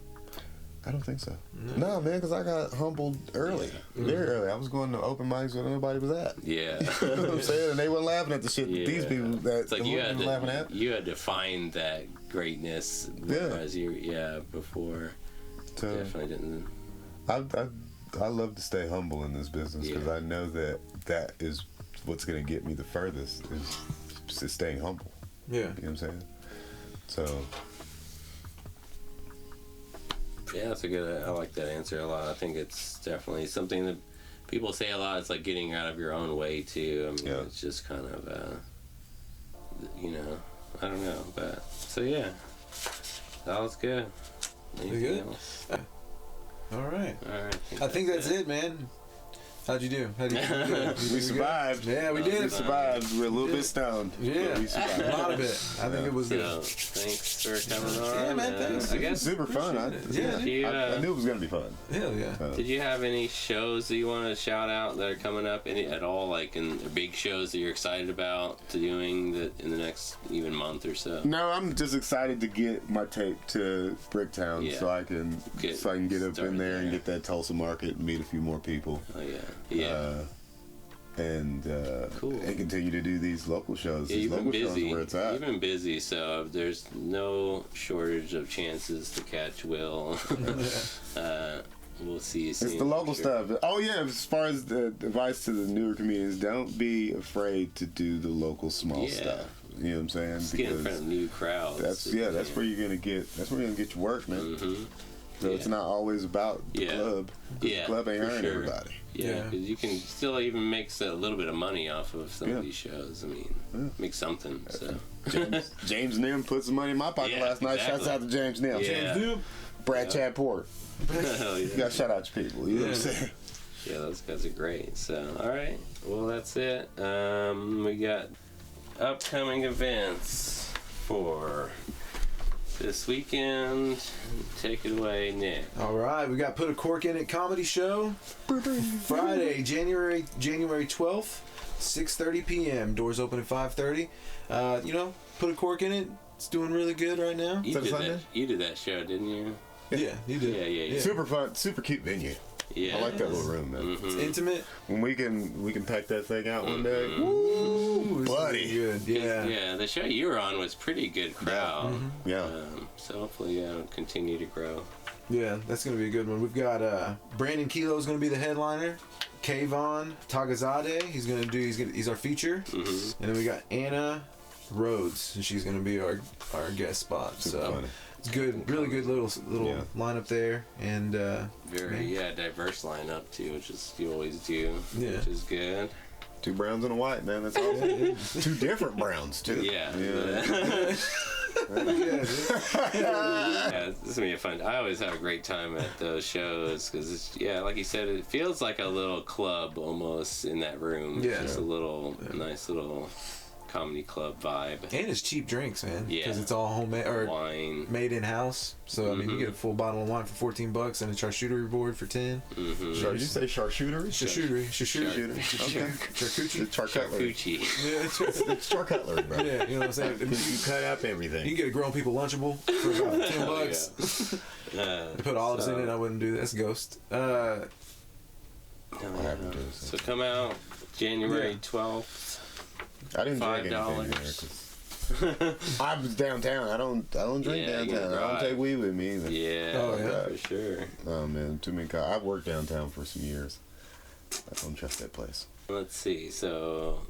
Speaker 2: I don't think so. No, man, because I got humbled early, very early. I was going to open mics where nobody was at.
Speaker 3: Yeah,
Speaker 2: you know what I'm saying, and they weren't laughing at the shit that these people that
Speaker 3: like
Speaker 2: you had laughing at.
Speaker 3: You had to find that greatness, whereas before.
Speaker 2: So,
Speaker 3: definitely didn't.
Speaker 2: I love to stay humble in this business because I know that is what's going to get me the furthest is staying humble.
Speaker 1: Yeah,
Speaker 2: you know what I'm saying. So.
Speaker 3: Yeah, that's a good. I like that answer a lot. I think it's definitely something that people say a lot. It's like getting out of your own way too. I mean, it's just kind of, I don't know, but so that was good. Anything else?
Speaker 1: All right.
Speaker 3: I
Speaker 1: think that's it, man. How'd you do?
Speaker 2: We survived.
Speaker 1: Yeah, we did.
Speaker 2: We survived. We're a little bit stoned.
Speaker 1: Yeah,
Speaker 2: we survived.
Speaker 1: a lot of it. I think it was
Speaker 3: So,
Speaker 1: good.
Speaker 3: thanks for coming on.
Speaker 1: Yeah, man, thanks.
Speaker 3: I guess.
Speaker 2: Super fun. I knew it was gonna be fun.
Speaker 1: Hell yeah.
Speaker 3: Did you have any shows that you want to shout out that are coming up? Any at all? Like in big shows that you're excited about to doing that in the next even month or so?
Speaker 2: No, I'm just excited to get my tape to Bricktown so I can get up in there and get that Tulsa market and meet a few more people.
Speaker 3: Oh yeah.
Speaker 2: And
Speaker 3: cool.
Speaker 2: And continue to do these local shows.
Speaker 3: Yeah,
Speaker 2: these
Speaker 3: you've been
Speaker 2: local
Speaker 3: busy.
Speaker 2: shows where it's at.
Speaker 3: You've been busy, so there's no shortage of chances to catch Will. We'll see you soon.
Speaker 2: It's the local stuff. Oh yeah, as far as the advice to the newer comedians, don't be afraid to do the local small stuff. You know what I'm saying?
Speaker 3: Just get in front of new crowds.
Speaker 2: That's where you're gonna get your work, man.
Speaker 3: Mm-hmm.
Speaker 2: So it's not always about the club.
Speaker 3: Yeah,
Speaker 2: the club ain't hiring everybody.
Speaker 3: Yeah, because you can still even make a little bit of money off of some of these shows. I mean, make something. So
Speaker 2: James Nim put some money in my pocket last night. Shouts out to James Nim.
Speaker 3: Yeah.
Speaker 2: James Nim. Brad Chad Port.
Speaker 3: Hell yeah.
Speaker 2: You gotta shout out your people. You know what I'm saying?
Speaker 3: Yeah, those guys are great. So, all right. Well, that's it. We got upcoming events for this weekend. Take it away, Nick.
Speaker 1: All right, we got Put a Cork in It comedy show. Friday, January 12th, 6:30 p.m. Doors open at 5:30. Put a Cork in It. It's doing really good right now.
Speaker 3: You did that show, didn't you?
Speaker 1: Yeah, you did.
Speaker 3: Yeah.
Speaker 2: Super fun, super cute venue.
Speaker 3: Yeah,
Speaker 2: I like that little room, man.
Speaker 1: It's intimate.
Speaker 2: When we can pack that thing out one day.
Speaker 1: Ooh,
Speaker 2: buddy.
Speaker 1: Good. Yeah.
Speaker 3: Yeah, the show you were on was pretty good crowd.
Speaker 2: Yeah.
Speaker 3: So hopefully it'll continue to grow.
Speaker 1: Yeah, that's gonna be a good one. We've got Brandon Kilo's gonna be the headliner. Kayvon Tagazade, he's our feature, and then we got Anna Rhodes, and she's gonna be our guest spot.
Speaker 2: Super funny.
Speaker 1: It's good, really good little lineup there, and
Speaker 3: very diverse lineup too, which is you always do, which is good.
Speaker 2: 2 browns and a white, man. That's awesome. 2 different browns too.
Speaker 3: Yeah. This is gonna be fun. I always have a great time at those shows because like you said, it feels like a little club almost in that room.
Speaker 1: Yeah,
Speaker 3: just a little nice little comedy club vibe.
Speaker 1: And it's cheap drinks, man.
Speaker 3: Yeah,
Speaker 1: because it's all homemade or
Speaker 3: wine
Speaker 1: made in house. So I mean, you get a full bottle of wine for $14 and a charcuterie board for $10.
Speaker 2: Did you say charcuterie?
Speaker 1: Charcuterie.
Speaker 2: Okay.
Speaker 1: Charcuterie.
Speaker 3: Charcuterie.
Speaker 1: Yeah,
Speaker 2: it's charcuterie, bro.
Speaker 1: Yeah, you know what I'm saying.
Speaker 2: You cut up everything.
Speaker 1: You can get a grown people Lunchable for about $10. Put olives in it. I wouldn't do that. That's Ghost.
Speaker 3: So come out January 12th.
Speaker 2: I didn't drink anything there. I was downtown. I don't drink downtown. I don't take weed with me either.
Speaker 3: Yeah, for sure.
Speaker 2: Oh man, too many. I've worked downtown for some years. I don't trust that place.
Speaker 3: Let's see. So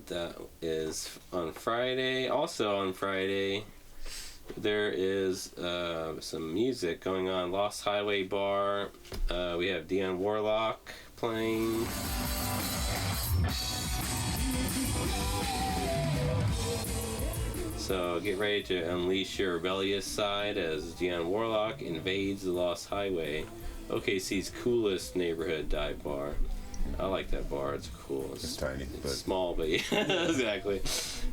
Speaker 3: that is on Friday. Also on Friday, there is some music going on. Lost Highway Bar. We have Dionne Warlock playing. So get ready to unleash your rebellious side as Dionne Warlock invades the Lost Highway, OKC's coolest neighborhood dive bar. I like that bar. It's cool.
Speaker 2: It's tiny.
Speaker 3: It's small, but yeah, exactly.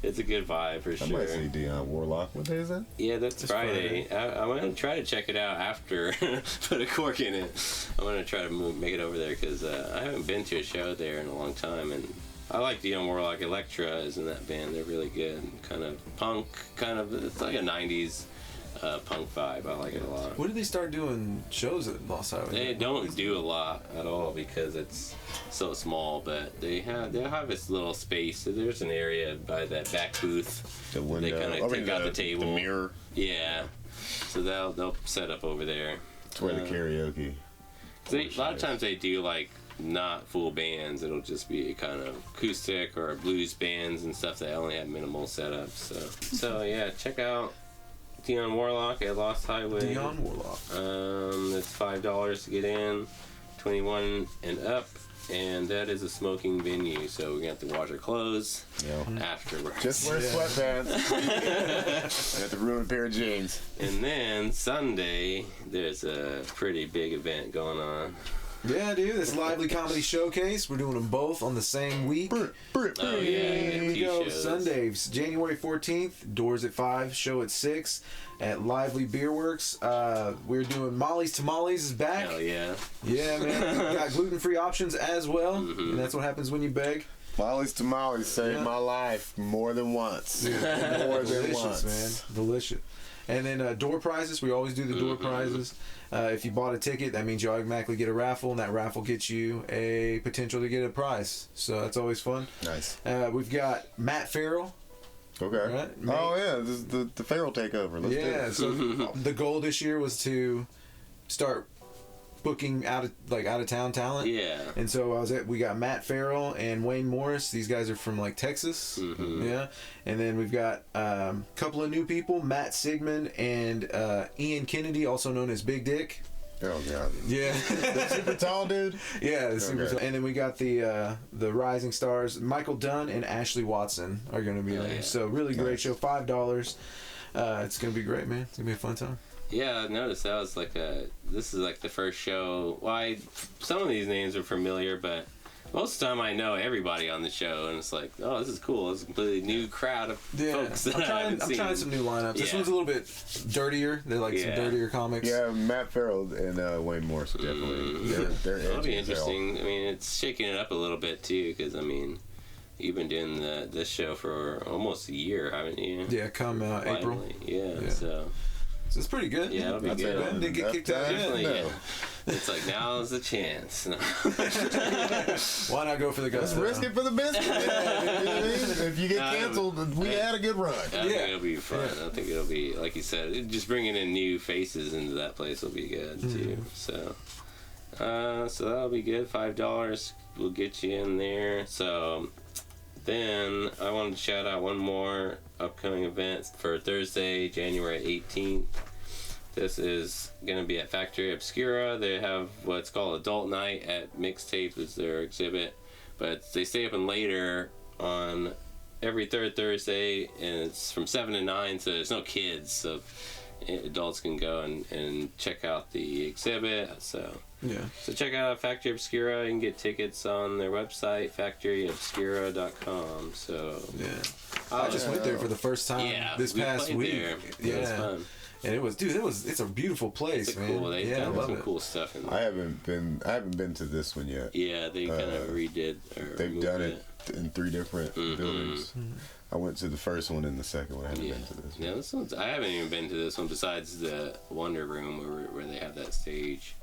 Speaker 3: It's a good vibe for sure.
Speaker 2: I might see Dionne Warlock. What day is that?
Speaker 3: Yeah, that's Friday. I'm going to try to check it out after Put a Cork in It. I'm going to try to make it over there because I haven't been to a show there in a long time, and I like Dionne Warlock. Elektra is in that band. They're really good. Kind of punk, it's like a 90s punk vibe. I like it a lot.
Speaker 1: When did they start doing shows at Lost Highway?
Speaker 3: They don't do a lot at all because it's so small, but they'll have this little space. So there's an area by that back booth.
Speaker 2: The window.
Speaker 3: They kind of take out the table.
Speaker 2: The mirror.
Speaker 3: Yeah. So they'll set up over there.
Speaker 2: It's where the karaoke.
Speaker 3: A lot of times they do like not full bands. It'll just be kind of acoustic or blues bands and stuff that only have minimal setups. So yeah, check out Dionne Warlock at Lost Highway.
Speaker 1: Dionne Warlock.
Speaker 3: It's $5 to get in, 21 and up, and that is a smoking venue. So we're gonna have to wash our clothes afterwards.
Speaker 2: Just wear sweatpants. I have to ruin a pair of jeans.
Speaker 3: And then Sunday, there's a pretty big event going on.
Speaker 1: Yeah, dude. This Lively Comedy Showcase. We're doing them both on the same week.
Speaker 3: Oh, yeah.
Speaker 1: Here we go. Sundays, January 14th. Doors at 5. Show at 6 at Lively Beer Works. We're doing Molly's Tamales is back.
Speaker 3: Hell yeah.
Speaker 1: Yeah, man. We got gluten-free options as well. And that's what happens when you beg.
Speaker 2: Molly's Tamales saved my life more than once. More than once.
Speaker 1: Man. Delicious. And then door prizes. We always do the door prizes. If you bought a ticket, that means you automatically get a raffle, and that raffle gets you a potential to get a prize. So that's always fun.
Speaker 2: Nice.
Speaker 1: We've got Matt Farrell.
Speaker 2: Okay.
Speaker 1: Right?
Speaker 2: Oh, yeah. This is the Farrell takeover. Let's do it.
Speaker 1: So the goal this year was to start booking out of town talent.
Speaker 3: Yeah.
Speaker 1: And so we got Matt Farrell and Wayne Morris. These guys are from like Texas. Yeah. And then we've got a couple of new people, Matt Sigmund and Ian Kennedy, also known as Big Dick.
Speaker 2: Oh god.
Speaker 1: Yeah.
Speaker 2: The super tall dude?
Speaker 1: Yeah, the super tall. And then we got the rising stars, Michael Dunn and Ashley Watson are gonna be there.
Speaker 3: Yeah.
Speaker 1: So really great show. $5. It's gonna be great, man. It's gonna be a fun time.
Speaker 3: Yeah, I noticed that was this is like the first show. Well, some of these names are familiar, but most of the time I know everybody on the show, and it's like, oh, this is cool. It's a completely new crowd of folks that
Speaker 1: I'm trying some new lineups. This one's a little bit dirtier. They're like some dirtier comics.
Speaker 2: Yeah, Matt Farrell and Wayne Morris definitely. They're
Speaker 3: That'll be interesting. I mean, it's shaking it up a little bit too, because I mean, you've been doing this show for almost a year, haven't you?
Speaker 1: Yeah, come April.
Speaker 3: Yeah.
Speaker 1: So it's pretty good.
Speaker 3: Yeah, it'll be good.
Speaker 1: Didn't get kicked out yet.
Speaker 3: Yeah. It's like, now's the chance.
Speaker 1: Why not go for the gusto?
Speaker 2: Let's risk it for the biscuit. You know what I mean? If you get canceled, we had a good run.
Speaker 3: I think it'll be fun. I think it'll be, like you said, just bringing in new faces into that place will be good too. So that'll be good. $5 will get you in there. So then I wanted to shout out one more upcoming event for Thursday, January 18th. This is going to be at Factory Obscura. They have what's called Adult Night at Mixtape is their exhibit, but they stay open later on every third Thursday, and it's from 7 to 9, so there's no kids, so adults can go and check out the exhibit. So check out Factory Obscura. You can get tickets on their website, factoryobscura.com. So
Speaker 1: I just went there for the first time this past week.
Speaker 3: It was fun.
Speaker 1: And it's a beautiful place, man.
Speaker 3: Cool. They've done some cool stuff in there.
Speaker 2: I haven't been to this one yet.
Speaker 3: Yeah, they kind of redid.
Speaker 2: They've done it in 3 different buildings. I went to the first one and the second one. I haven't been to this one.
Speaker 3: Yeah, this one's, I haven't even been to this one besides the Wonder Room where they have that stage.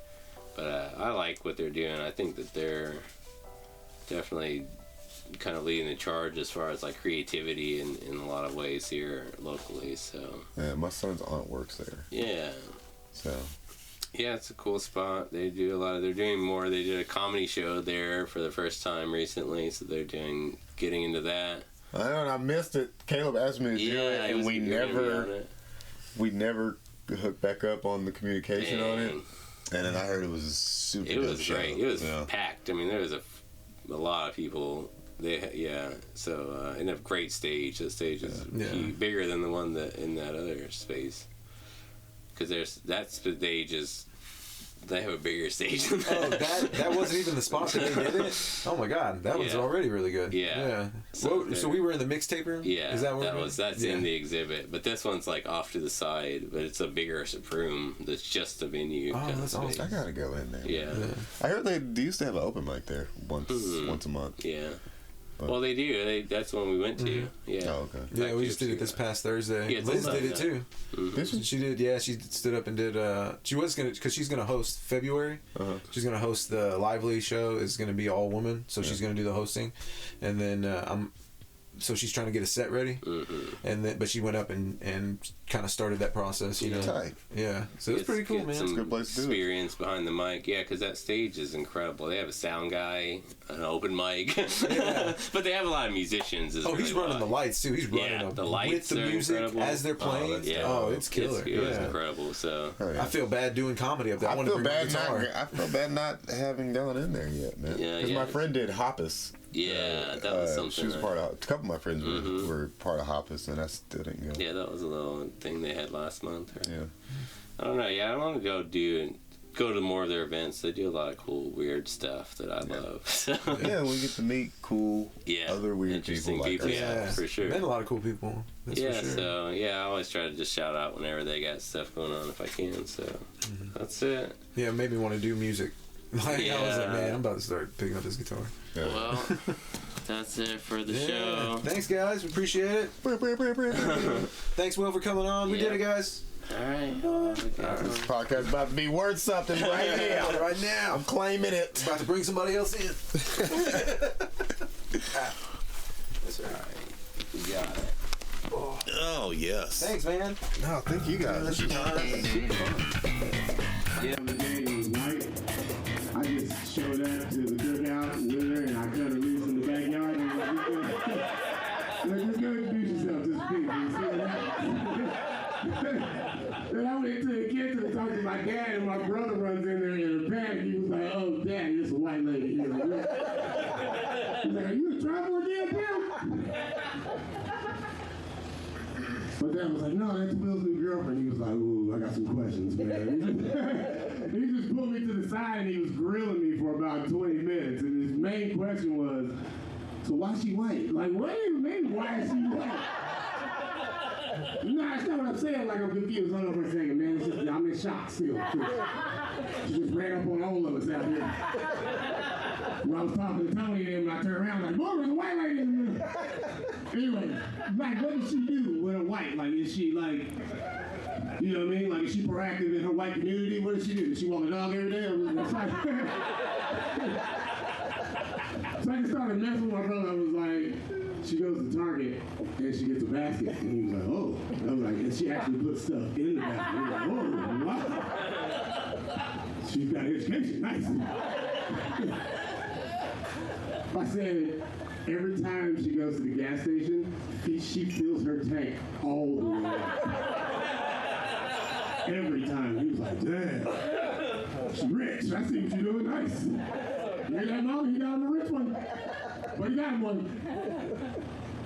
Speaker 3: But I like what they're doing. I think that they're definitely kind of leading the charge as far as like creativity in a lot of ways here locally. So
Speaker 2: yeah, my son's aunt works there.
Speaker 3: Yeah.
Speaker 2: So
Speaker 3: yeah, it's a cool spot. They do a lot of. They're doing more. They did a comedy show there for the first time recently, so they're getting into that.
Speaker 2: I know, and I missed it. Caleb asked me to do it, and we never hooked back up on the communication on it. And then I heard it was a super.
Speaker 3: It was great.
Speaker 2: Show.
Speaker 3: It was packed. I mean, there was a lot of people. So and a great stage. The stage is bigger than the one in that other space. Because that stage is. They have a bigger stage than that.
Speaker 1: That wasn't even the spot that they did it? Oh my god, that was already really good.
Speaker 3: Yeah.
Speaker 1: So we were in the mixtape room?
Speaker 3: Yeah.
Speaker 1: Is that where
Speaker 3: that's in the exhibit. But this one's like off to the side, but it's a bigger room that's just a venue.
Speaker 1: Oh, that's awesome.
Speaker 2: I gotta go in there.
Speaker 3: Yeah.
Speaker 2: I heard they used to have an open mic there once a month.
Speaker 3: Yeah. Well, they do. That's when we went to. Yeah.
Speaker 2: Oh, okay.
Speaker 1: Yeah, we just did it this past Thursday.
Speaker 3: Yeah,
Speaker 1: Liz did it too. She did. Yeah, she stood up and did. She was gonna, because she's gonna host February. She's gonna host the Lively show. Is gonna be all women, so she's gonna do the hosting, and then so she's trying to get a set ready, and then but she went up and kind of started that process. You know.
Speaker 2: Tight.
Speaker 1: Yeah. So it's pretty cool, man.
Speaker 2: It's a good place to do it.
Speaker 3: Experience behind the mic, because that stage is incredible. They have a sound guy, an open mic, but they have a lot of musicians.
Speaker 1: He's running the lights too. He's running
Speaker 3: the lights
Speaker 1: with the music
Speaker 3: incredible.
Speaker 1: as they're playing. It's killer.
Speaker 3: It was incredible. So
Speaker 1: I feel bad doing comedy up there. I want to bring my guitar.
Speaker 2: I feel bad not having gone in there yet, man. Because my friend did Hoppus.
Speaker 3: Yeah, that was something.
Speaker 2: She was part of. A couple of my friends were part of Hoppus, and I still didn't go.
Speaker 3: Yeah, that was a little thing they had last month.
Speaker 2: Yeah.
Speaker 3: I don't know. Yeah, I want to go do go to more of their events. They do a lot of cool, weird stuff that I love. So.
Speaker 2: Yeah, we get to meet cool, other weird people like us.
Speaker 3: Yeah, for sure.
Speaker 1: Met a lot of cool people. That's for sure.
Speaker 3: So I always try to just shout out whenever they got stuff going on if I can. So that's it.
Speaker 1: Yeah, made me want to do music. I was like, man, I'm about to start picking up this guitar.
Speaker 3: Yeah. Well, that's it for the show.
Speaker 1: Thanks, guys. We appreciate it. Thanks, Will, for coming on. We did it, guys.
Speaker 3: All right.
Speaker 2: This podcast is about to be worth something right now.
Speaker 1: Right now.
Speaker 2: I'm claiming it.
Speaker 1: About to bring somebody else in.
Speaker 3: That's all right. We got it.
Speaker 2: Oh, yes.
Speaker 1: Thanks, man.
Speaker 2: No, thank you guys.
Speaker 6: Yeah, the day was night. I just showed up to the cookout and dinner, and I cut her loose in the backyard. And just go introduce yourself to the people. Then I went to the kitchen to talk to my dad, and my brother runs in there in a panic. He was like, "Oh, Dad, there's a white lady here." He's like, "Are you a traveler again, Bill?" But Dad was like, "No, that's Will's new girlfriend." He was like, "Ooh, I got some questions, man." He just pulled me to the side and he was grilling me for about 20 minutes. And his main question was, "So why is she white?" Like, what do you mean, why is she white? No, that's not what I'm saying. Like, I'm confused. Hold on for a second, man. It's just, I'm in shock still. She just ran up on all of us out here. When I was talking to Tony and him, I turned around like, "Boy, there's a white lady in the middle." Anyway, like, what does she do with a white? Like, is she like, you know what I mean? Like, is she proactive in her white community? What does she do? Does she walk a dog every day? So I just started messing with my brother. I was like, she goes to Target and she gets a basket. And he was like, "Oh." I was like, and she actually puts stuff in the basket. He was like, "Oh, wow. She's got education. Nice." I said, every time she goes to the gas station, she fills her tank all the way up. Every time. He was like, "Damn. She's rich. I see what you're doing. Nice. You hear that, Mom? You got him a rich one. Well, you got him one."